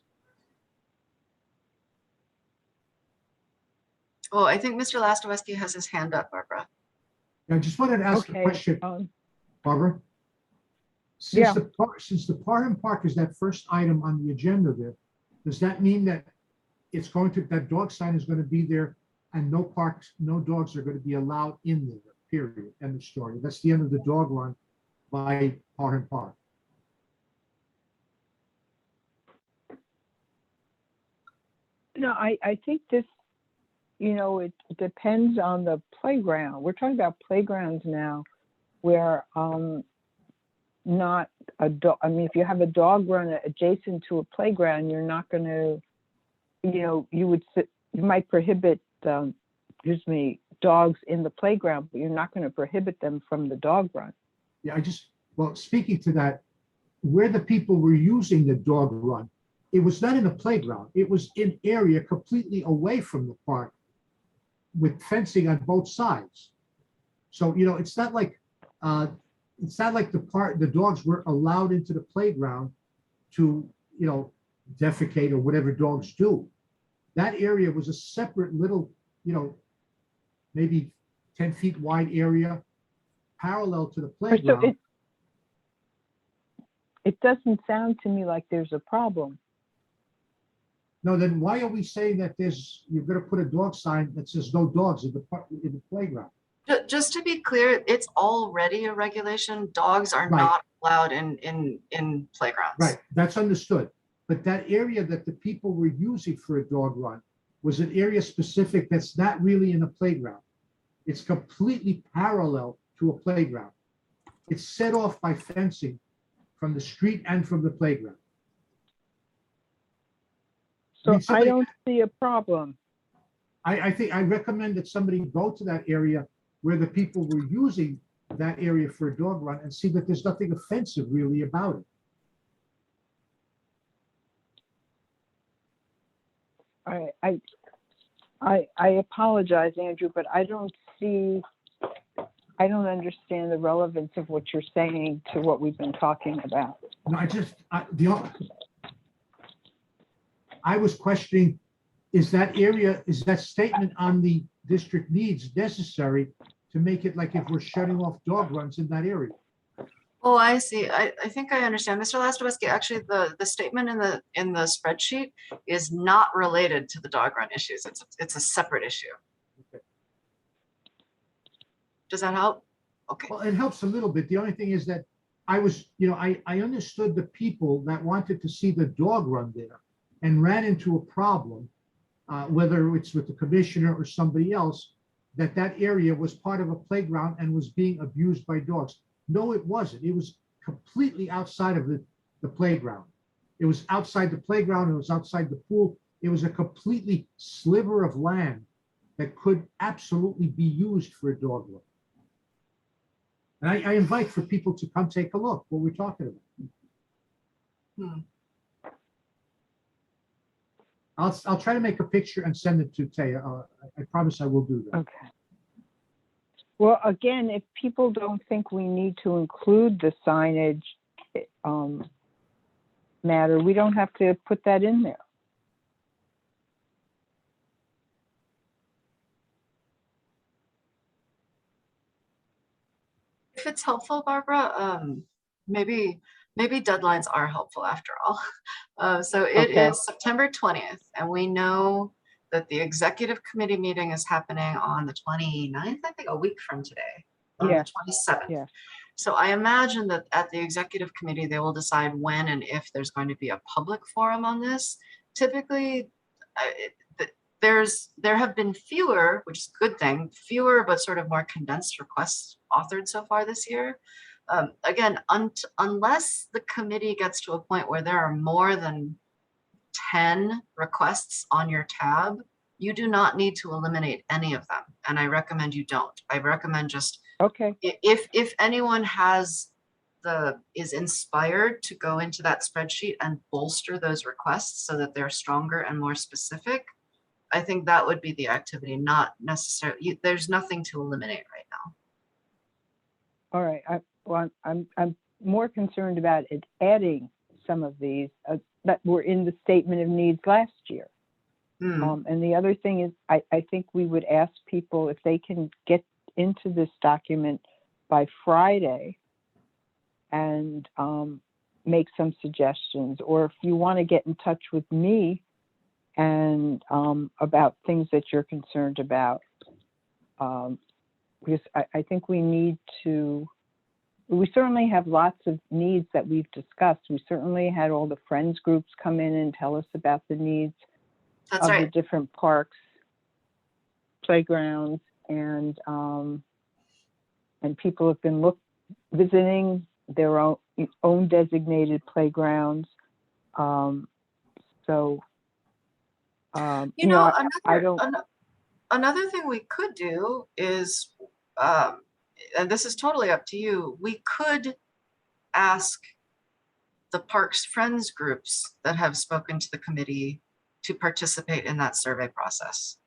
Oh, I think Mr. Lastowski has his hand up, Barbara. I just wanted to ask a Okay, question, Barbara. Yeah. Since the Parham Park is that first item on the agenda there, does that mean that that dog sign is going to be there and no dogs are going to be allowed in there, period, end of story? That's the end of the dog run by Parham Park. No, I think this, it depends on the playground. We're talking about playgrounds now where not a dog, if you have a dog run adjacent to a playground, you're not going to, you might prohibit, dogs in the playground, but you're not going to prohibit them from the dog run. Yeah, well, speaking to that, where the people were using the dog run, it was not in a playground. It was in area completely away from the park with fencing on both sides. So, it's not like the dogs were allowed into the playground to, defecate or whatever dogs do. That area was a separate little, maybe 10 feet wide area parallel to the playground. So it doesn't sound to me like there's a problem. No, then why are we saying that you're going to put a dog sign that says no dogs in the playground? Just to be clear, it's already a regulation. Dogs are Right. not allowed in playgrounds. Right, that's understood. But that area that the people were using for a dog run was an area specific that's not really in a playground. It's completely parallel to a playground. It's set off by fencing from the street and from the playground. So I don't see a problem. I recommend that somebody go to that area where the people were using that area for a dog run and see that there's nothing offensive really about it. I apologize, Andrew, but I don't understand the relevance of what you're saying to what we've been talking about. No, I was questioning, is that statement on the district needs necessary to make it like if we're shutting off dog runs in that area? Oh, I see. I think I understand. Mr. Lastowski, actually, the statement in the spreadsheet is not related to the dog run issues. It's a separate issue. Okay. Does that help? Okay. Well, it helps a little bit. The only thing is that I understood the people that wanted to see the dog run there and ran into a problem, whether it's with the commissioner or somebody else, that area was part of a playground and was being abused by dogs. No, it wasn't. It was completely outside of the playground. It was outside the playground. It was outside the pool. It was a completely sliver of land that could absolutely be used for a dog run. And I invite for people to come take a look what we're talking about. I'll try to make a picture and send it to Taya. I promise I will do that. Okay. Well, again, if people don't think we need to include the signage matter, we don't have to put that in there. If it's helpful, Barbara, maybe deadlines are helpful after all. So it is September 20th, and we know that the executive committee meeting is happening on the 29th, I think a week from today, on the 27th. Yeah. So I imagine that at the executive committee, they will decide when and if there's going to be a public forum on this. Typically, there have been fewer, which is a good thing, fewer but sort of more condensed requests authored so far this year. Again, unless the committee gets to a point where there are more than 10 requests on your tab, you do not need to eliminate any of them. And I recommend you don't. I recommend just, if anyone is inspired to go into that spreadsheet and bolster those requests so that they're stronger and more specific, I think that would be the activity, not necessarily, there's nothing to eliminate right now. All right. I'm more concerned about it adding some of these that were in the statement of needs last year. And the other thing is, I think we would ask people if they can get into this document by Friday and make some suggestions, or if you want to get in touch with me and about things that you're concerned about, because I think we need to, we certainly have lots of needs that we've discussed. We certainly had all the friends groups come in and tell us about the needs of the different parks, playgrounds, and people have been visiting their own designated playgrounds. Another thing we could do is, and this is totally up to you, we could ask the Parks Friends groups that have spoken to the committee to participate in that survey process.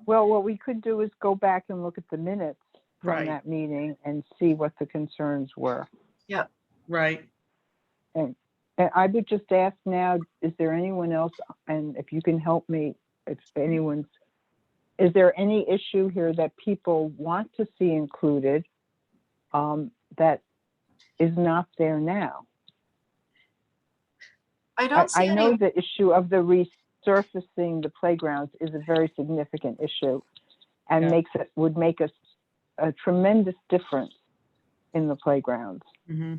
Well, what we could do is go back and look at the minutes from that meeting and see what the concerns were. Yeah. Right. And I would just ask now, is there anyone else, and if you can help me, if anyone's, is there any issue here that people want to see included that is not there now? I know the issue of the resurfacing the playgrounds is a very significant issue and would make a tremendous difference in the playgrounds. Mm-hmm.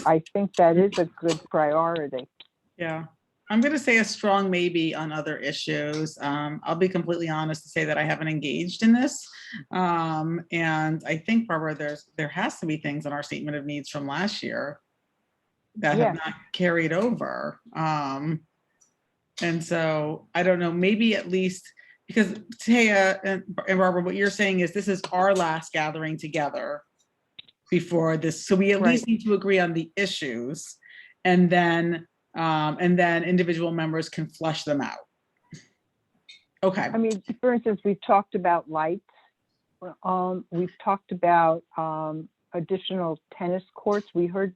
I think that is a good priority. Yeah, I'm going to say a strong maybe on other issues. I'll be completely honest to say that I haven't engaged in this. And I think, Barbara, there has to be things in our statement of needs from last year that have not carried over. And so I don't know, maybe at least, because Taya and Barbara, what you're saying is this is our last gathering together before this. So we at least need to agree on the issues, and then individual members can flesh them out. Okay. I mean, for instance, we've talked about lights. We've talked about additional tennis courts. We heard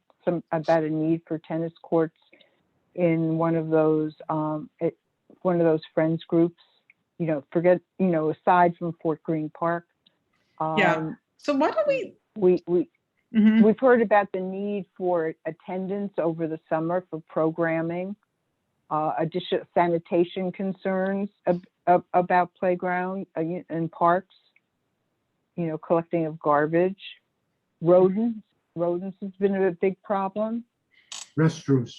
about a need for tennis courts in one of those friends groups. Aside from Fort Greene Park. So why don't we've heard about the need for attendance over the summer for programming, additional sanitation concerns about playground and parks, collecting of garbage, rodents has been a big problem. Restrooms.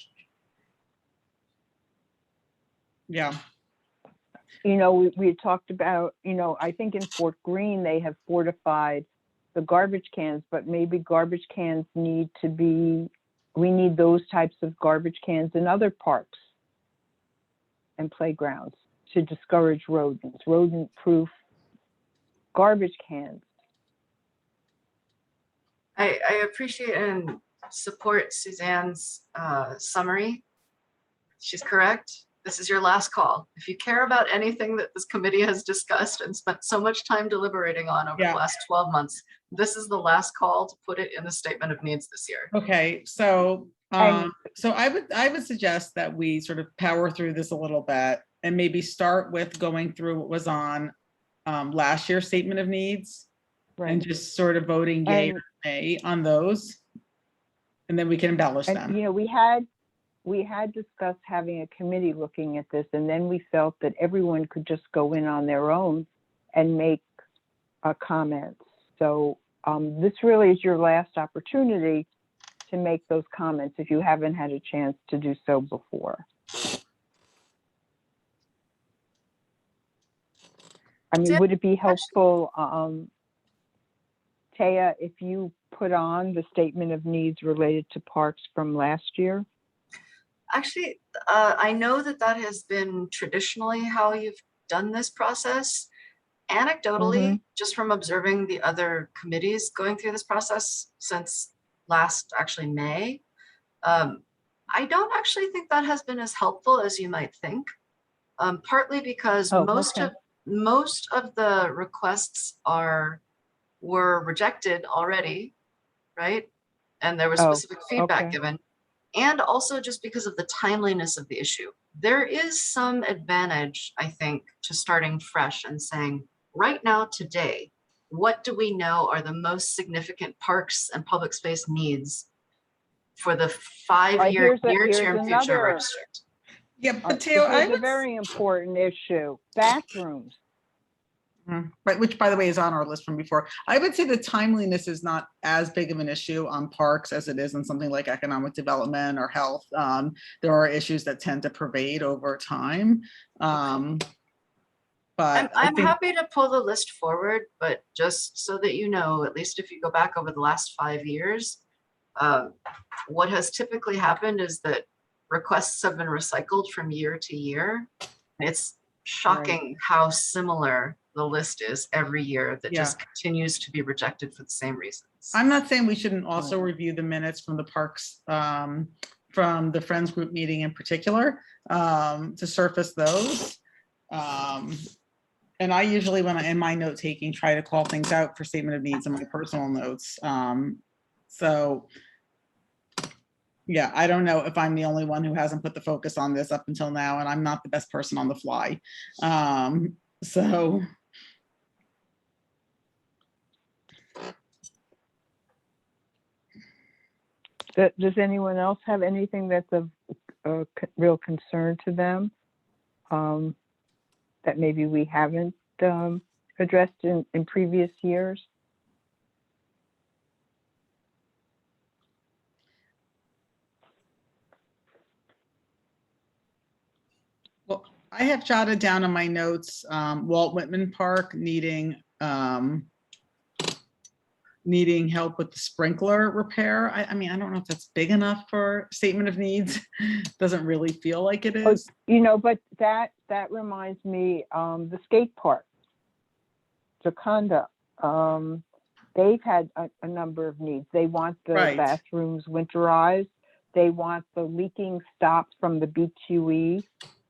Yeah. We had talked about, I think in Fort Greene, they have fortified the garbage cans, but maybe garbage cans we need those types of garbage cans in other parks and playgrounds to discourage rodents, rodent-proof garbage cans. I appreciate and support Suzanne's summary. She's correct. This is your last call. If you care about anything that this committee has discussed and spent so much time deliberating on over the last 12 months, this is the last call to put it in the statement of needs this year. Okay, so I would suggest that we sort of power through this a little bit and maybe start with going through what was on last year's statement of needs and just sort of voting yay or nay on those, and then we can embellish them. We had discussed having a committee looking at this, and then we felt that everyone could just go in on their own and make comments. So this really is your last opportunity to make those comments if you haven't had a chance to do so before. I mean, would it be helpful, Taya, if you put on the statement of needs related to parks from last year? Actually, I know that has been traditionally how you've done this process. Anecdotally, just from observing the other committees going through this process since last May, I don't actually think that has been as helpful as you might think. Partly because most of the requests are were rejected already, right? And there was Oh, specific feedback okay. given. And also just because of the timeliness of the issue. There is some advantage, I think, to starting fresh and saying, right now, today, what do we know are the most significant parks and public space needs for the 5-year Here's near-term future of our another, district? Yeah, but Teo, I here's a would, very important issue, bathrooms. right, which by the way is on our list from before. I would say the timeliness is not as big of an issue on parks as it is on something like economic development or health. There are issues that tend to pervade over time. But I'm happy to pull the list forward, but just so that you know, at least if you go back over the last 5 years, what has typically happened is that requests have been recycled from year to year. It's shocking how similar the list is every year that just continues to be rejected for the same reasons. I'm not saying we shouldn't also review the minutes from the parks, from the Friends Group meeting in particular, to surface those. And I usually, when I, in my note taking, try to call things out for statement of needs in my personal notes. So yeah, I don't know if I'm the only one who hasn't put the focus on this up until now, and I'm not the best person on the fly. So. Does anyone else have anything that's of real concern to them that maybe we haven't addressed in previous years? Well, I have jotted down in my notes, Walt Whitman Park needing help with the sprinkler repair. I mean, I don't know if that's big enough for statement of needs. Doesn't really feel like it is. You know, but that reminds me, the skate park, Jaconda, they've had a number of needs. They want the bathrooms winterized. They want the leaking stopped from the BQE.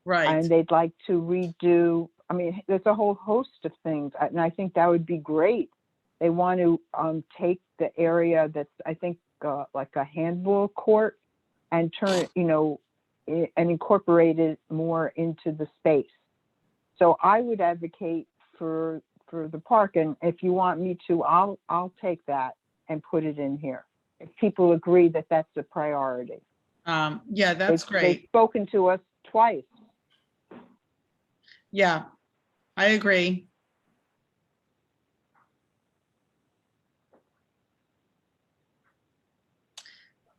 Right. And they'd like to redo, I mean, there's a whole host of things. And I think that would be great. They want to take the area that's, I think, like a handball court and turn it, you know, and incorporate it more into the space. So I would advocate for the park. And if you want me to, I'll take that and put it in here. If people agree that that's a priority. Yeah, that's great. They've spoken to us twice. Yeah, I agree.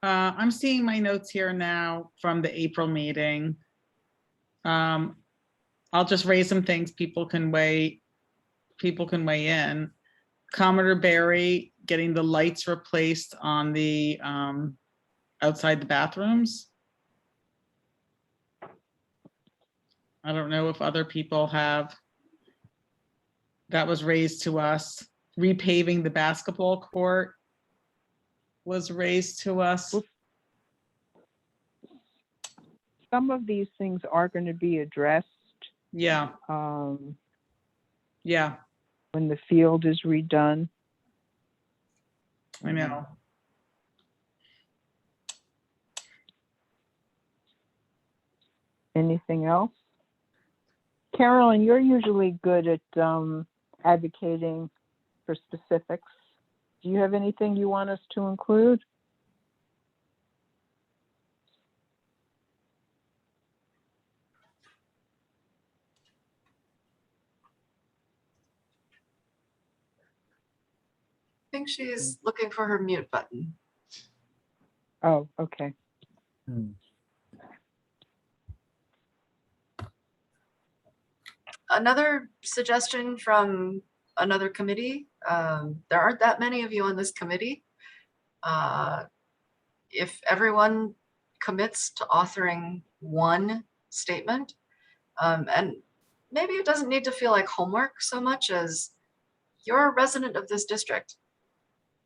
I'm seeing my notes here now from the April meeting. I'll just raise some things people can weigh in. Commodore Barry getting the lights replaced on the outside the bathrooms. I don't know if other people have. That was raised to us. Repaving the basketball court was raised to us. Some of these things are going to be addressed. Yeah. Yeah. When the field is redone. I know. Anything else? Carolyn, you're usually good at advocating for specifics. Do you have anything you want us to include? I think she's looking for her mute button. Oh, okay. Another suggestion from another committee, there aren't that many of you on this committee. If everyone commits to authoring one statement, and maybe it doesn't need to feel like homework so much as you're a resident of this district.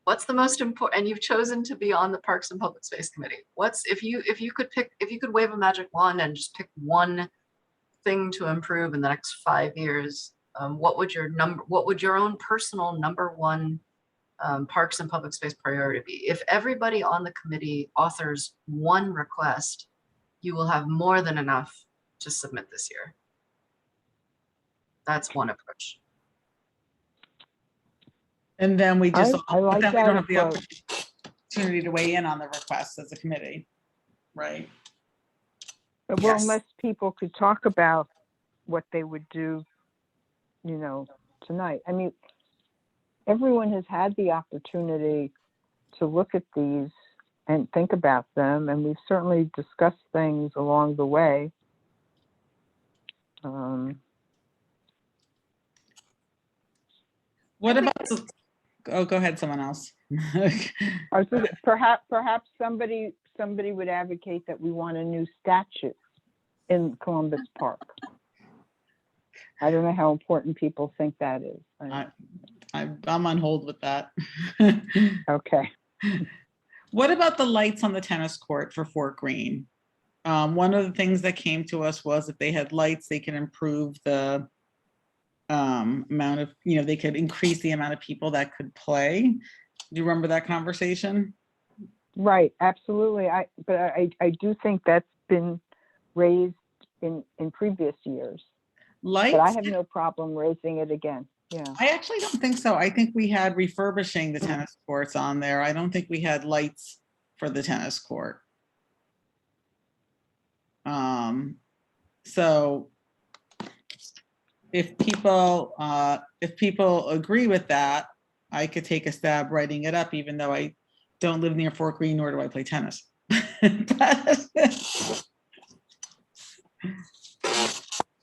What's the most important, and you've chosen to be on the Parks and Public Space Committee. If you could wave a magic wand and just pick one thing to improve in the next 5 years, what would your own personal number one parks and public space priority. If everybody on the committee authors one request, you will have more than enough to submit this year. That's one approach. And then we just, I like then we that don't have the approach. opportunity to weigh in on the request as a committee, right? Well, Yes. unless people could talk about what they would do, you know, tonight. I mean, everyone has had the opportunity to look at these and think about them, and we've certainly discussed things along the way. What about, oh, go ahead, someone else. Perhaps somebody would advocate that we want a new statue in Columbus Park. I don't know how important people think that is. I'm on hold with that. Okay. What about the lights on the tennis court for Fort Greene? One of the things that came to us was if they had lights, they can improve the amount of, you know, they could increase the amount of people that could play. Do you remember that conversation? Right, absolutely. But I do think that's been raised in previous years. Lights? But I have no problem raising it again. Yeah. I actually don't think so. I think we had refurbishing the tennis courts on there. I don't think we had lights for the tennis court. So if people agree with that, I could take a stab writing it up, even though I don't live near Fort Greene, nor do I play tennis.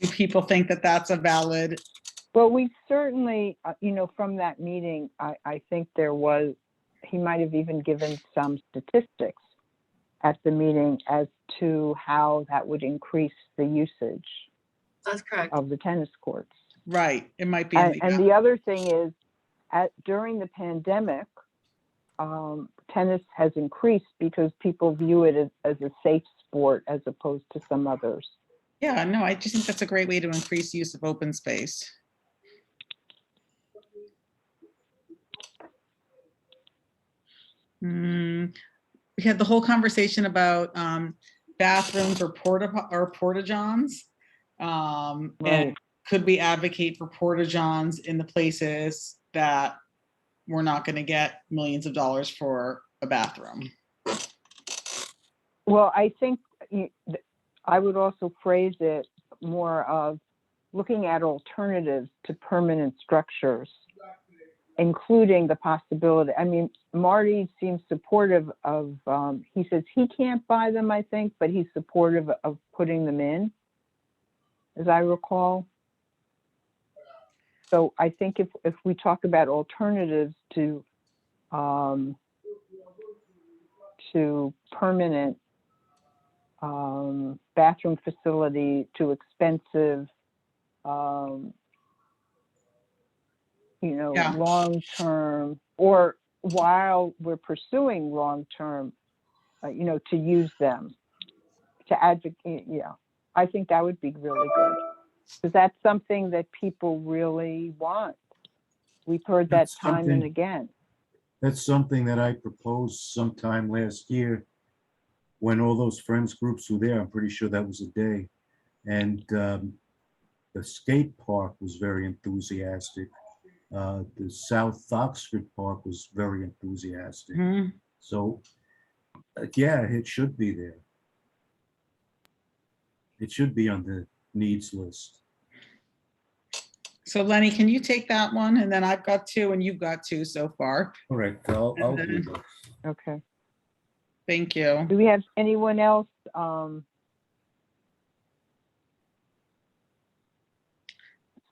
Do people think that that's a valid? Well, we certainly, you know, from that meeting, I think he might have even given some statistics at the meeting as to how that would increase the usage. That's correct. Of the tennis courts. Right. It might be. And the other thing is, during the pandemic, tennis has increased because people view it as a safe sport as opposed to some others. Yeah, no, I just think that's a great way to increase use of open space. We had the whole conversation about bathrooms or porta johns. Right. And could we advocate for porta johns in the places that we're not going to get millions of dollars for a bathroom? Well, I think I would also phrase it more of looking at alternatives to permanent structures, including the possibility. I mean, Marty seems supportive of, he says he can't buy them, I think, but he's supportive of putting them in, as I recall. So I think if we talk about alternatives to permanent bathroom facility, to expensive, long-term, or while we're pursuing long-term, to use them, to advocate, I think that would be really good. Because that's something that people really want. We've heard that time and again. That's something that I proposed sometime last year when all those friends groups were there. I'm pretty sure that was a day. And the skate park was very enthusiastic. The South Oxford Park was very enthusiastic. Mm-hmm. So, yeah, it should be there. It should be on the needs list. So Lenny, can you take that one? And then I've got two and you've got two so far. All right, I'll do that. Okay. Thank you. Do we have anyone else?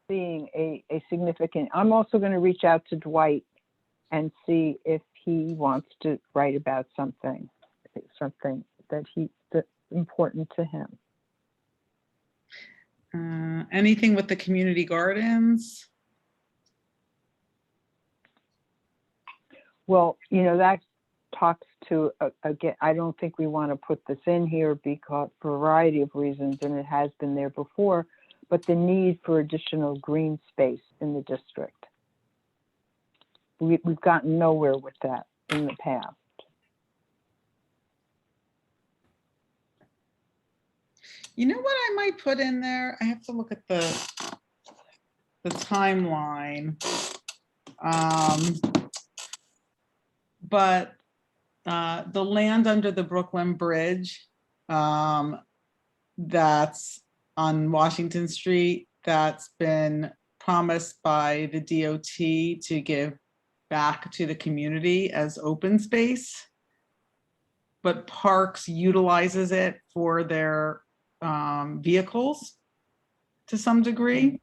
Seeing a significant, I'm also going to reach out to Dwight and see if he wants to write about something that's important to him. Anything with the community gardens? Well, that talks to, again, I don't think we want to put this in here because for a variety of reasons, and it has been there before, but the need for additional green space in the district. we've gotten nowhere with that in the past. You know what I might put in there? I have to look at the timeline. But the land under the Brooklyn Bridge, that's on Washington Street, that's been promised by the DOT to give back to the community as open space. But Parks utilizes it for their vehicles to some degree.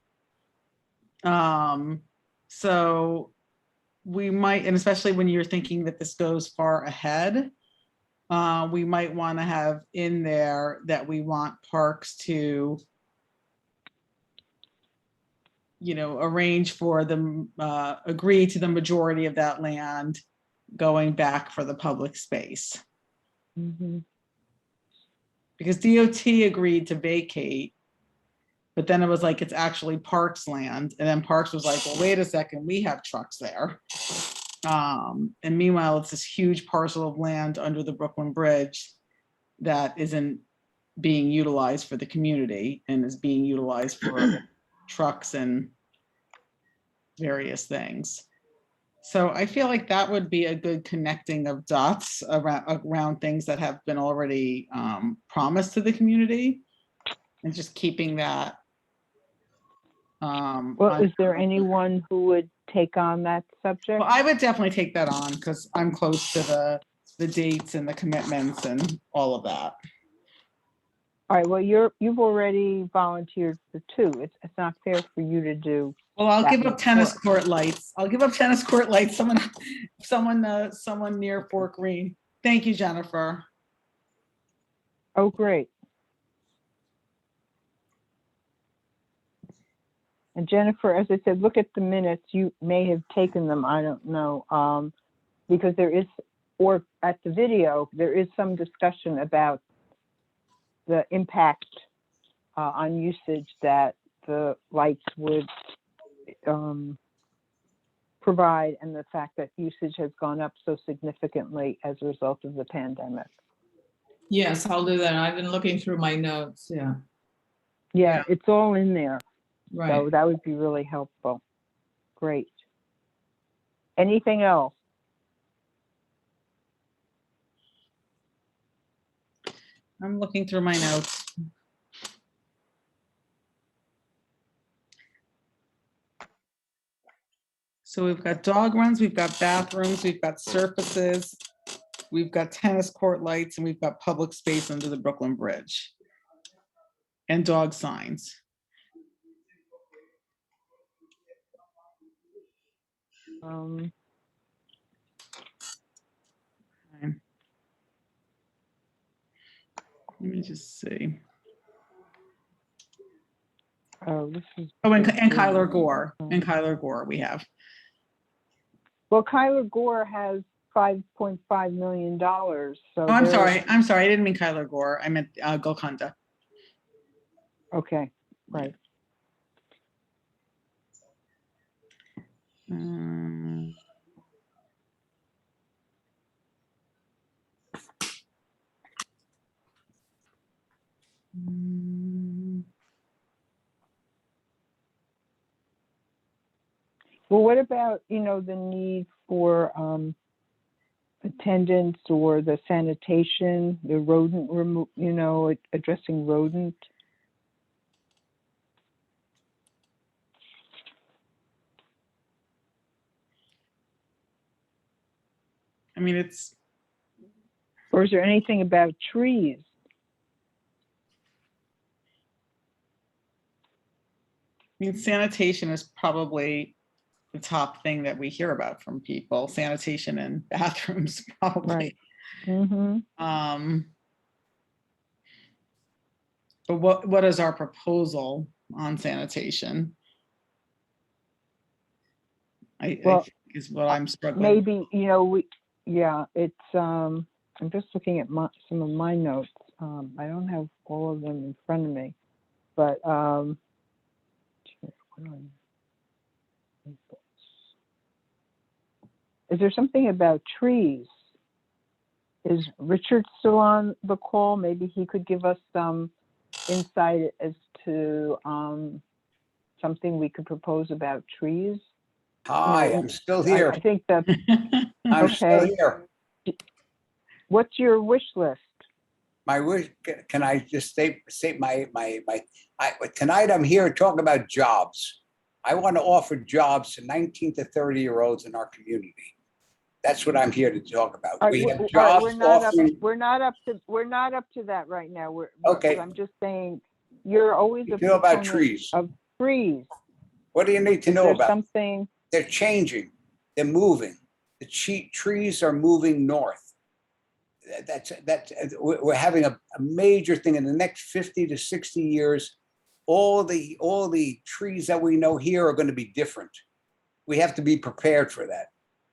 So we might, and especially when you're thinking that this goes far ahead, we might want to have in there that we want Parks to, you know, arrange for them, agree to the majority of that land going back for the public space. Because DOT agreed to vacate, but then it was like, it's actually Parks land. And then Parks was like, well, wait a second, we have trucks there. And meanwhile, it's this huge parcel of land under the Brooklyn Bridge that isn't being utilized for the community and is being utilized for trucks and various things. So I feel like that would be a good connecting of dots around things that have been already promised to the community, and just keeping that. Well, is there anyone who would take on that subject? Well, I would definitely take that on because I'm close to the dates and the commitments and all of that. All right, well, you've already volunteered for 2. It's not fair for you to do. Well, I'll that give up much tennis work. court lights. I'll give up tennis court lights. Someone near Fort Greene. Thank you, Jennifer. Oh, great. And Jennifer, as I said, look at the minutes. You may have taken them. I don't know. Because there is, or at the video, there is some discussion about the impact on usage that the lights would provide, and the fact that usage has gone up so significantly as a result of the pandemic. Yes, I'll do that. I've been looking through my notes. Yeah, Yeah, it's all in there. right. So that would be really helpful. Great. Anything else? I'm looking through my notes. So we've got dog runs, we've got bathrooms, we've got surfaces, we've got tennis court lights, and we've got public space under the Brooklyn Bridge. And dog signs. Let me just see. Oh, this is. Oh, and Kyler Gore. And Kyler Gore we have. Well, Kyler Gore has $5.5 million. So Oh, I'm sorry. I didn't mean Kyler Gore. I meant Golconda. Okay, right. Well, what about, the need for attendance or the sanitation, the rodent addressing rodent? I mean, it's. Or is there anything about trees? I mean, sanitation is probably the top thing that we hear about from people. Sanitation and bathrooms, probably. Right. But what is our proposal on sanitation? I think is what I'm struggling. Maybe, it's, I'm just looking at some of my notes. I don't have all of them in front of me, but is there something about trees? Is Richard still on the call? Maybe he could give us some insight as to something we could propose about trees. Hi, No, I'm still here. I think that, I'm still okay. here. What's your wish list? My wish, can I just state tonight I'm here to talk about jobs. I want to offer jobs to 19 to 30-year-olds in our community. That's what I'm here to talk about. We have jobs offering. We're not up to that right now. Okay. I'm just saying, you're always You a know about proponent trees. of trees. What do you need to Is know there about? something? They're changing. They're moving. The trees are moving north. We're having a major thing in the next 50 to 60 years. All the trees that we know here are going to be different. We have to be prepared for that.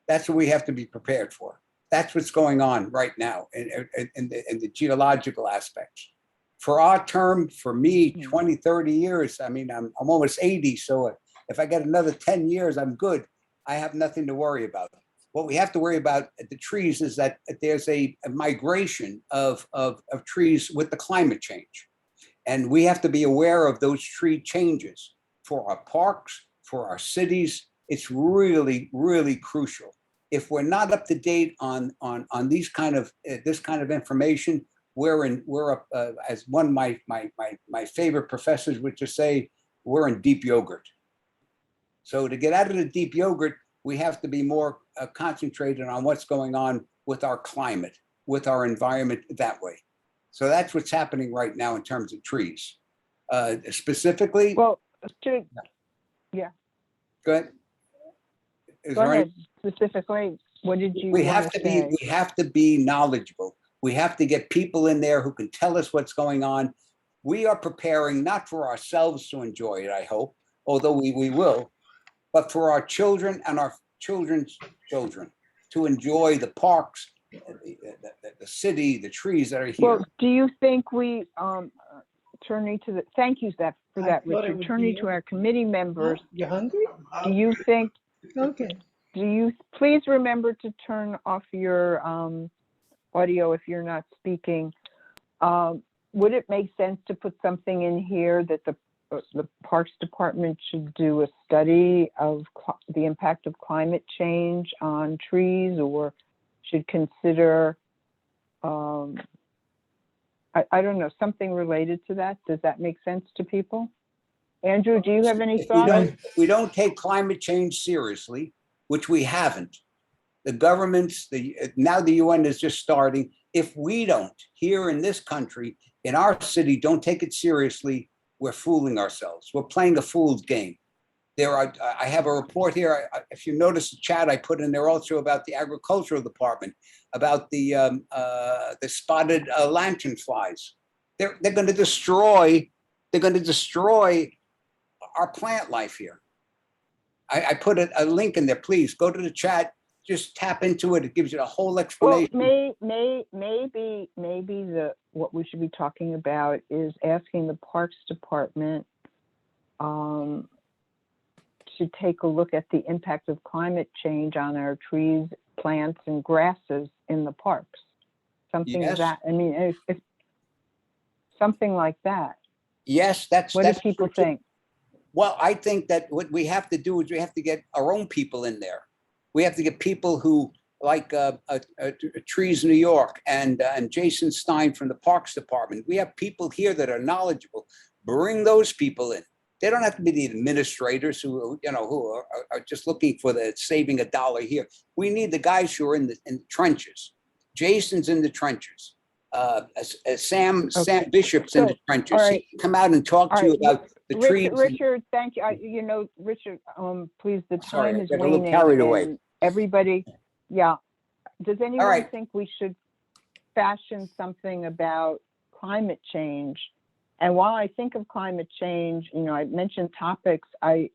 That's what we have to be prepared for. That's what's going on right now in the geological aspects. For our term, for me, 20, 30 years, I mean, I'm almost 80. So if I get another 10 years, I'm good. I have nothing to worry about. What we have to worry about at the trees is that there's a migration of trees with the climate change. And we have to be aware of those tree changes for our parks, for our cities. It's really, really crucial. If we're not up to date on these this kind of information, as one of my favorite professors would just say, we're in deep yogurt. So to get out of the deep yogurt, we have to be more concentrated on what's going on with our climate, with our environment that way. So that's what's happening right now in terms of trees. Specifically. Well, yeah. Go ahead. Go ahead. Specifically, what did you We want have to to say? be. We have to be knowledgeable. We have to get people in there who can tell us what's going on. We are preparing not for ourselves to enjoy it, I hope, although we will, but for our children and our children's children to enjoy the parks, the city, the trees that are here. Well, do you think we, turning to the, thank you for that, Richard. Turning to our committee members. You hungry? Do you think, Okay. please remember to turn off your audio if you're not speaking. Would it make sense to put something in here that the Parks Department should do a study of the impact of climate change on trees, or should consider, I don't know, something related to that? Does that make sense to people? Andrew, do you have any thoughts? We don't take climate change seriously, which we haven't. The governments, now the UN is just starting. If we don't, here in this country, in our city, don't take it seriously, we're fooling ourselves. We're playing a fool's game. I have a report here. If you notice the chat, I put in there also about the agricultural department, about the spotted lanternflies. They're going to destroy. They're going to destroy our plant life here. I put a link in there. Please go to the chat. Just tap into it. It gives you the whole explanation. Well, maybe what we should be talking about is asking the Parks Department to take a look at the impact of climate change on our trees, plants, and grasses in the parks. Something Yes. that, I mean, if something like that. Yes, What do people think? Well, I think that what we have to do is we have to get our own people in there. We have to get people who, like Trees New York and Jason Stein from the Parks Department. We have people here that are knowledgeable. Bring those people in. They don't have to be the administrators who are just looking for saving a dollar here. We need the guys who are in the trenches. Jason's in the trenches. Sam Bishop's in the trenches. All right. He can come out and talk to you about the trees. Richard, thank you. Richard, please, the Sorry, time I is got a little waning. carried away. And everybody, yeah. Does anyone right. think we should fashion something about climate change? And while I think of climate change, I mentioned topics, I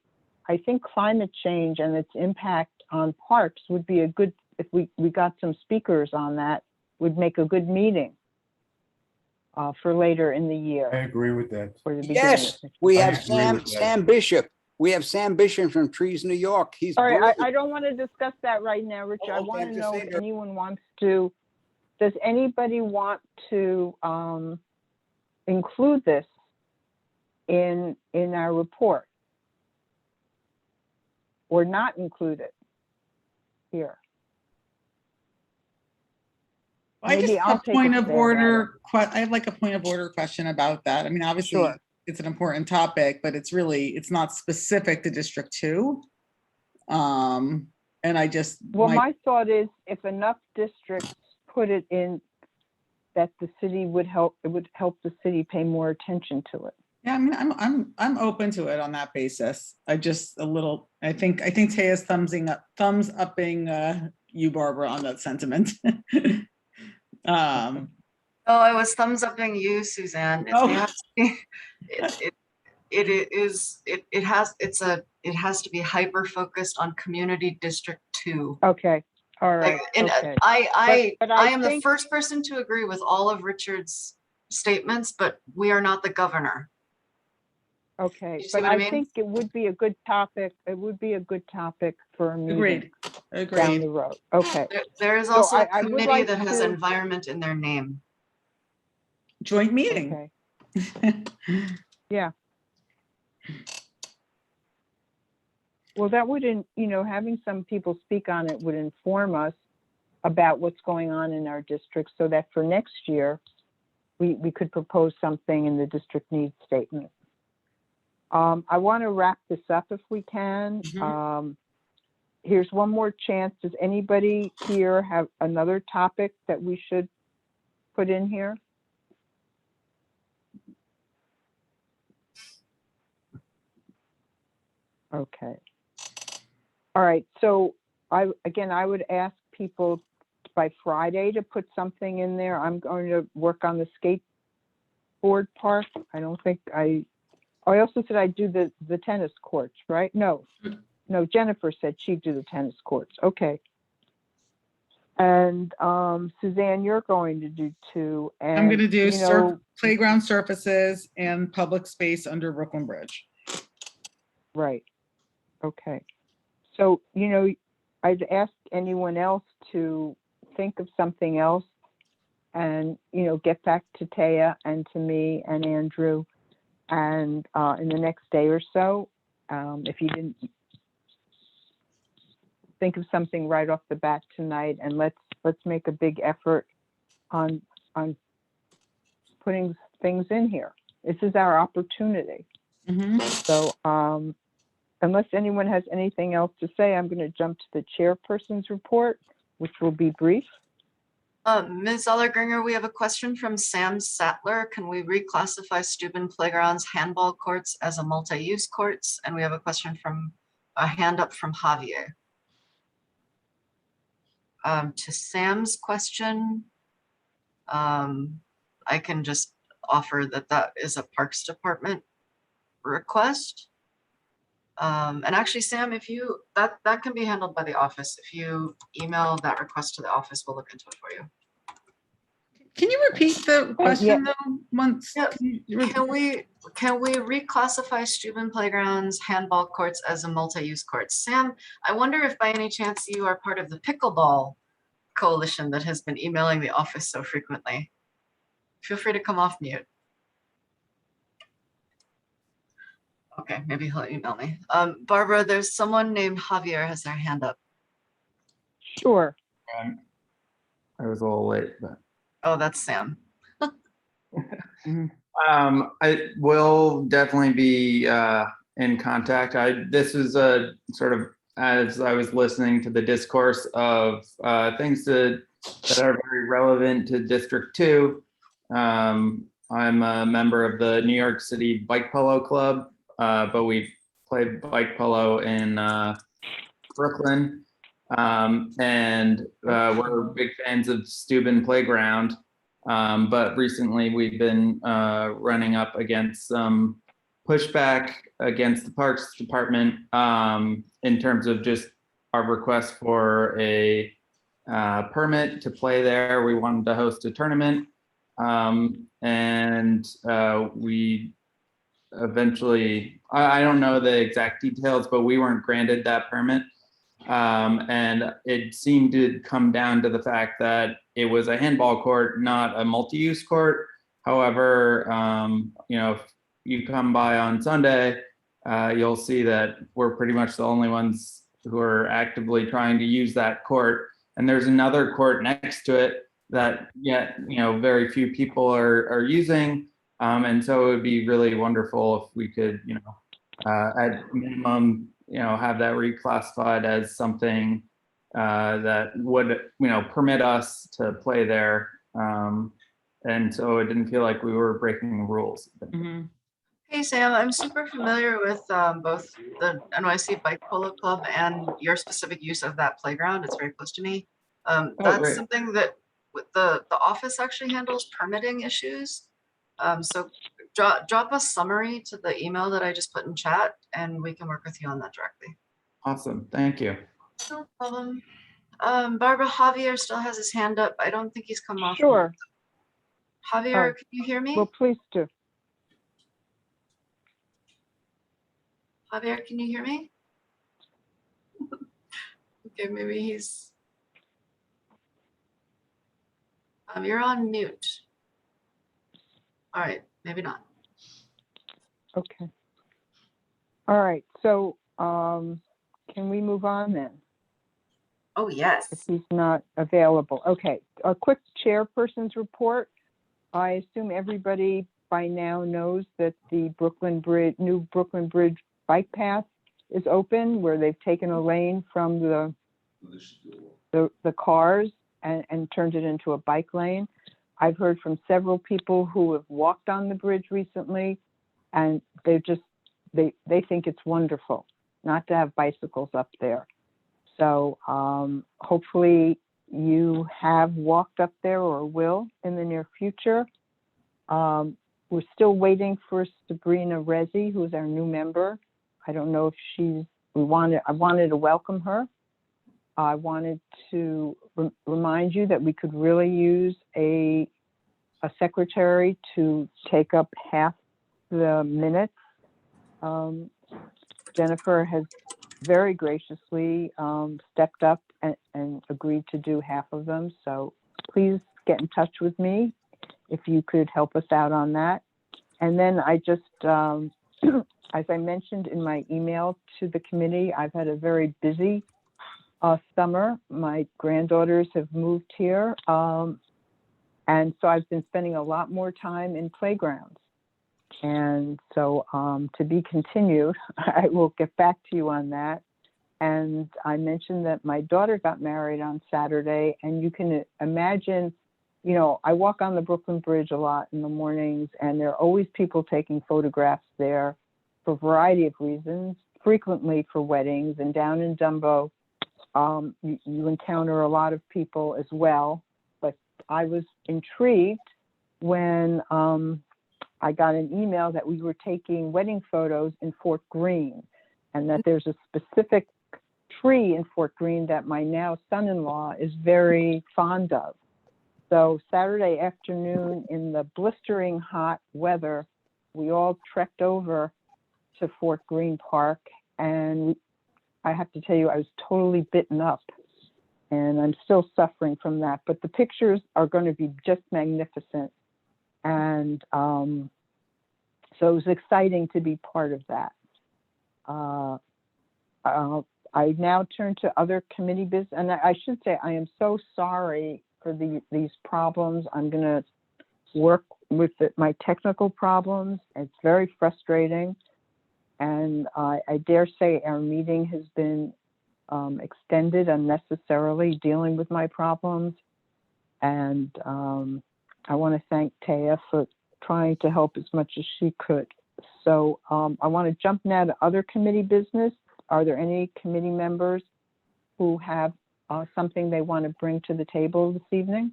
think climate change and its impact on parks would be a good, if we got some speakers on that, would make a good meeting for later in the year. I agree with that. Yes, we have Sam Bishop. We have Sam Bishop from Trees, New York. He's All right, brilliant. I don't want to discuss that right now, Rich. I okay, want I'm to just know saying if there- anyone wants to, does anybody want to include this in our report? Or not include it here? I just Maybe have I'll a take a point of stab at order. I have like a point of order question about that. I mean, obviously, Sure. it's an important topic, but it's not specific to District 2. And I just. Well, my thought is if enough districts put it in, that the city would help, it would help the city pay more attention to it. Yeah, I mean, I'm open to it on that basis. I just a little, I think Taya's thumbs upping you, Barbara, on that sentiment. Oh, I was thumbs upping you, Suzanne. Oh. It has to be hyper focused on Community District 2. Okay, all right, Like, and okay. I But am the think- first person to agree with all of Richard's statements, but we are not the governor. Okay, You see but what I I mean? think it would be a good topic, it would be a good topic for a meeting Agreed. down Agreed. the road. Okay. There is So also a I would committee like that has to- environment in their name. Joint meeting. Okay. Yeah. Well, that wouldn't, having some people speak on it would inform us about what's going on in our district so that for next year, we could propose something in the district needs statement. I want to wrap this up if we can. Here's one more chance. Does anybody here have another topic that we should put in here? Okay. All right, so I would ask people by Friday to put something in there. I'm going to work on the skateboard park. I don't think I also said I'd do the tennis courts, right? No, Jennifer said she'd do the tennis courts. Okay. And Suzanne, you're going to do 2. And I'm going to do playground surfaces and public space under Brooklyn Bridge. Right. Okay. So, I'd ask anyone else to think of something else and, get back to Taya and to me and Andrew and in the next day or so. If you didn't think of something right off the bat tonight, and let's make a big effort on putting things in here. This is our opportunity. So, unless anyone has anything else to say, I'm going to jump to the chairperson's report, which will be brief. Ms. Allergringer, we have a question from Sam Sattler. Can we reclassify Steuben Playgrounds handball courts as a multi-use courts? And we have a question from a hand up from Javier. To Sam's question, I can just offer that is a Parks Department request. And actually, Sam, if you, that can be handled by the office. If you email that request to the office, we'll look into it for you. Can you repeat the question though? Once. Yeah. Can we reclassify Steuben Playgrounds handball courts as a multi-use court? Sam, I wonder if by any chance you are part of the pickleball coalition that has been emailing the office so frequently. Feel free to come off mute. Okay, maybe he'll email me. Barbara, there's someone named Javier has their hand up. Sure. I was a little late, but. Oh, that's Sam. I will definitely be in contact. This is a sort of, as I was listening to the discourse of things that are very relevant to District 2. I'm a member of the New York City Bike Polo Club, but we play bike polo in Brooklyn. And we're big fans of Steuben Playground. But recently we've been running up against some pushback against the Parks Department in terms of just our request for a permit to play there. We wanted to host a tournament, and we eventually, I don't know the exact details, but we weren't granted that permit. And it seemed to come down to the fact that it was a handball court, not a multi-use court. However, you know, if you come by on Sunday, you'll see that we're pretty much the only ones who are actively trying to use that court. And there's another court next to it that yet, you know, very few people are using. And so it would be really wonderful if we could, you know, at minimum, you know, have that reclassified as something that would, you know, permit us to play there. And so it didn't feel like we were breaking the rules. Hey, Sam, I'm super familiar with both the NYC Bike Polo Club and your specific use of that playground. It's very close to me. That's great. something that with the office actually handles permitting issues. So drop a summary to the email that I just put in chat and we can work with you on that directly. Awesome, thank you. No problem. Barbara, Javier still has his hand up. I don't think he's come off. Sure. Javier, can you hear me? Well, please do. Javier, can you hear me? Okay, maybe he's. You're on mute. All right, maybe not. Okay. All right, so can we move on then? Oh, yes. If he's not available. Okay, a quick chairperson's report. I assume everybody by now knows that the new Brooklyn Bridge bike path is open, where they've taken a lane from the cars and turned it into a bike lane. I've heard from several people who have walked on the bridge recently, and they think it's wonderful not to have bicycles up there. So hopefully you have walked up there or will in the near future. We're still waiting for Sabrina Rezi, who's our new member. I don't know if I wanted to welcome her. I wanted to remind you that we could really use a secretary to take up half the minutes. Jennifer has very graciously stepped up and agreed to do half of them. So please get in touch with me if you could help us out on that. And then I just, as I mentioned in my email to the committee, I've had a very busy summer. My granddaughters have moved here. And so I've been spending a lot more time in playgrounds. And so to be continued, I will get back to you on that. And I mentioned that my daughter got married on Saturday, and you can imagine, you know, I walk on the Brooklyn Bridge a lot in the mornings, and there are always people taking photographs there for a variety of reasons, frequently for weddings. And down in Dumbo, you encounter a lot of people as well. But I was intrigued when I got an email that we were taking wedding photos in Fort Greene, and that there's a specific tree in Fort Greene that my now son-in-law is very fond of. So Saturday afternoon, in the blistering hot weather, we all trekked over to Fort Greene Park, and I have to tell you, I was totally bitten up, and I'm still suffering from that. But the pictures are going to be just magnificent. And so it was exciting to be part of that. I now turn to other committee business, and I should say I am so sorry for these problems. I'm going to work with my technical problems. It's very frustrating, and I dare say our meeting has been extended unnecessarily, dealing with my problems. And I want to thank Taya for trying to help as much as she could. So I want to jump now to other committee business. Are there any committee members who have something they want to bring to the table this evening?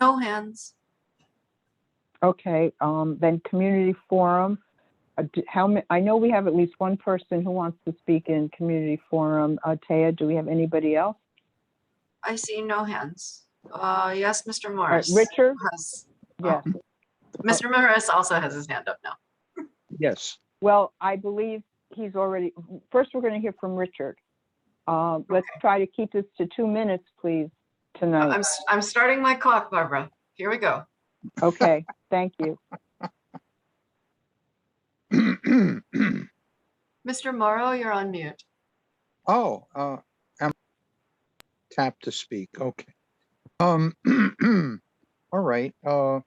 No hands. Okay, then community forum. I know we have at least one person who wants to speak in community forum. Taya, do we have anybody else? I see no hands. Yes, Mr. Morris. Richard? Has, Yes. Mr. Morris also has his hand up now. Yes. Well, I believe he's already, first we're going to hear from Richard. Let's try to keep this to 2 minutes, please, tonight. I'm starting my clock, Barbara. Here we go. Okay, thank you. Mr. Morrow, you're on mute. Oh, I'm tap to speak. Okay. All right. Oh,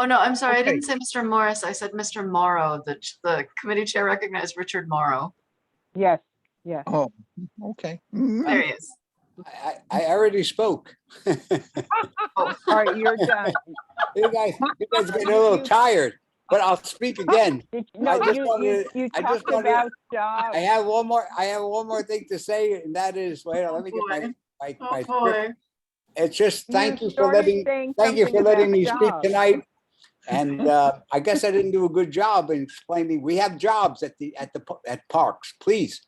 no, I'm sorry. I Okay. didn't say Mr. Morris. I said Mr. Morrow. The committee chair recognized Richard Morrow. Yes, yes. Oh, okay. There he is. I already spoke. All right, you're done. You guys getting a little tired, but I'll speak again. No, I just you wanted- I just talked wanted- about jobs. I have one more thing to say, and that is, wait, let me get my Oh, script. boy. It's just thank you for started letting saying me something speak about jobs. tonight. And I guess I didn't do a good job in explaining. We have jobs at parks. Please,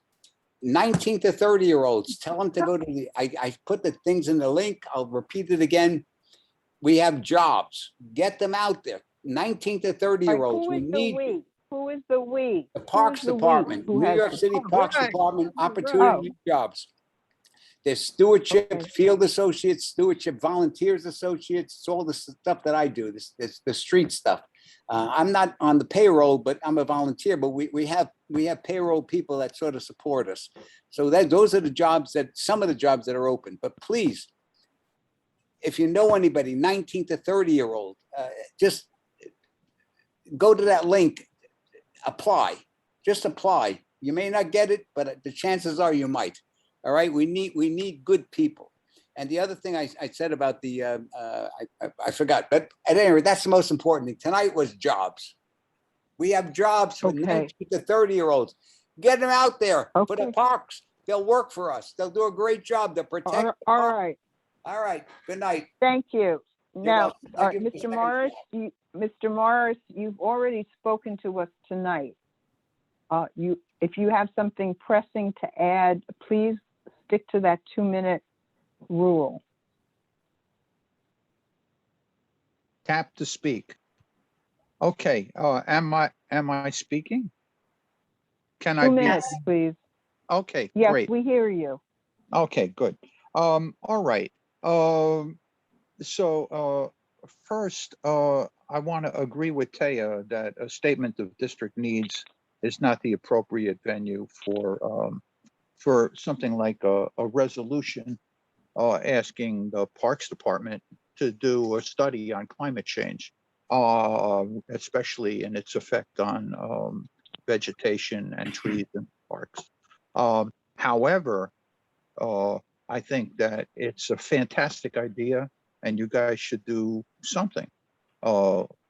19 to 30-year-olds, tell them to go to the. I put the things in the link. I'll repeat it again. We have jobs. Get them out there. 19 to 30-year-olds. Who We is the need we? Who is the we? the Parks Department, New York City Parks Department, opportunity jobs. There's stewardship, field associates, stewardship, volunteers associates. It's all the stuff that I do. This the street stuff. I'm not on the payroll, but I'm a volunteer. But we have payroll people that sort of support us. So those are the jobs some of the jobs that are open. But please, if you know anybody, 19 to 30-year-old, just go to that link. Apply. Just apply. You may not get it, but the chances are you might. All right, we need good people. And the other thing I said about the I forgot, but at any rate, that's the most important thing. Tonight was jobs. We have jobs for 19 to 30-year-olds. Get them out there for the parks. They'll work for us. They'll do a great job. They'll protect. All right. All right. Good night. Thank you. Now, welcome. Thank you for the Mr. second Morris, Mr. Morris, you've already spoken to us tonight. If you have something pressing to add, please stick to that 2-minute rule. Tap to speak. Okay. Am I speaking? Can I 2 be? minutes, please. Okay. Yes, Great. we hear you. Okay. Good. All right. So first, I want to agree with Taya that a statement of district needs is not the appropriate venue for something like a resolution asking the Parks Department to do a study on climate change, especially in its effect on vegetation and trees in parks. However, I think that it's a fantastic idea, and you guys should do something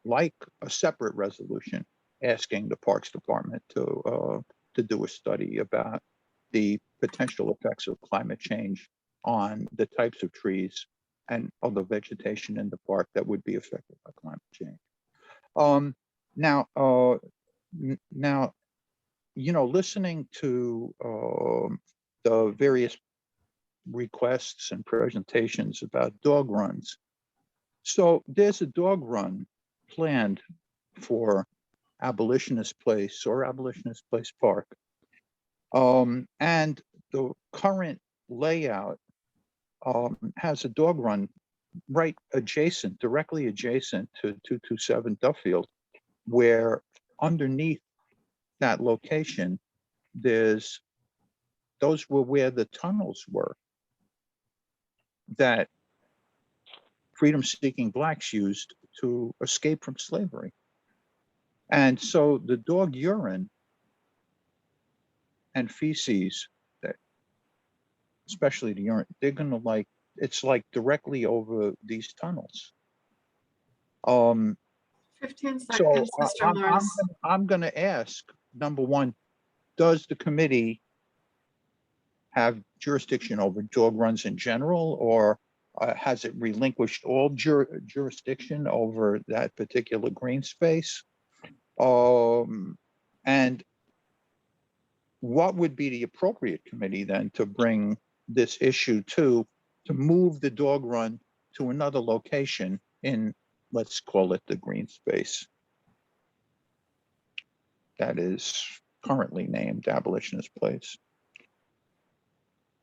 like a separate resolution asking the Parks Department to do a study about the potential effects of climate change on the types of trees and other vegetation in the park that would be affected by climate change. Now, listening to the various requests and presentations about dog runs. So there's a dog run planned for Abolitionist Place or Abolitionist Place Park. And the current layout has a dog run right adjacent, directly adjacent to 227 Duffield, where underneath that location, those were where the tunnels were that freedom-seeking blacks used to escape from slavery. And so the dog urine and feces, especially the urine, they're gonna it's like directly over these tunnels. 15 seconds, Mr. Morris. I'm gonna ask, number one, does the committee have jurisdiction over dog runs in general, or has it relinquished all jurisdiction over that particular green space? And what would be the appropriate committee then to bring this issue to move the dog run to another location in, let's call it the green space? that is currently named Abolitionist Place.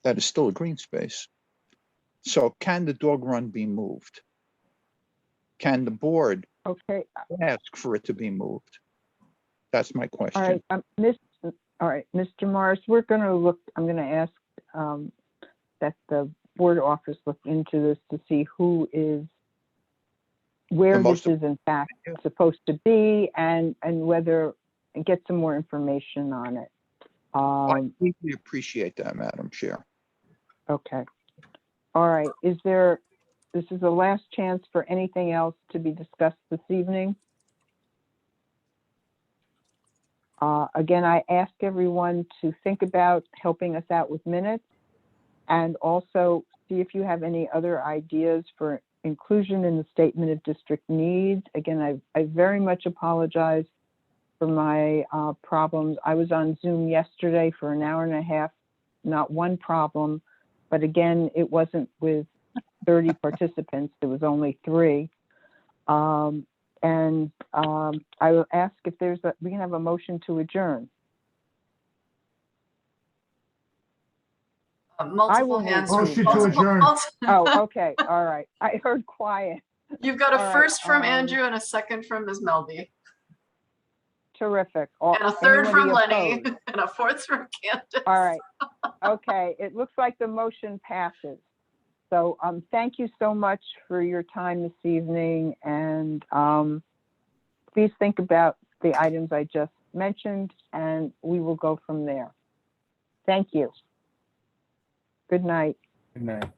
That is still a green space. So can the dog run be moved? Can the board ask for it to be moved? That's my question. All right, Mr. Morris, we're going to look, I'm going to ask that the board office look into this to see where this is in fact supposed to be and whether, and get some more information on it. I deeply appreciate that, Madam Chair. Okay. All right. This is the last chance for anything else to be discussed this evening. Again, I ask everyone to think about helping us out with minutes and also see if you have any other ideas for inclusion in the statement of district needs. Again, I very much apologize for my problems. I was on Zoom yesterday for an hour and a half, not one problem, but again, it wasn't with 30 participants, there was only 3. I will ask if we can have a motion to adjourn. Multiple hands. Motion to adjourn. Oh, okay, all right. I heard quiet. You've got a All right, first from Andrew and a second from Ms. Melby. Terrific. And a third from Anybody Lenny opposed? and a fourth from Candace. All right. Okay, it looks like the motion passes. So thank you so much for your time this evening, and please think about the items I just mentioned, and we will go from there. Thank you. Good night. Good night.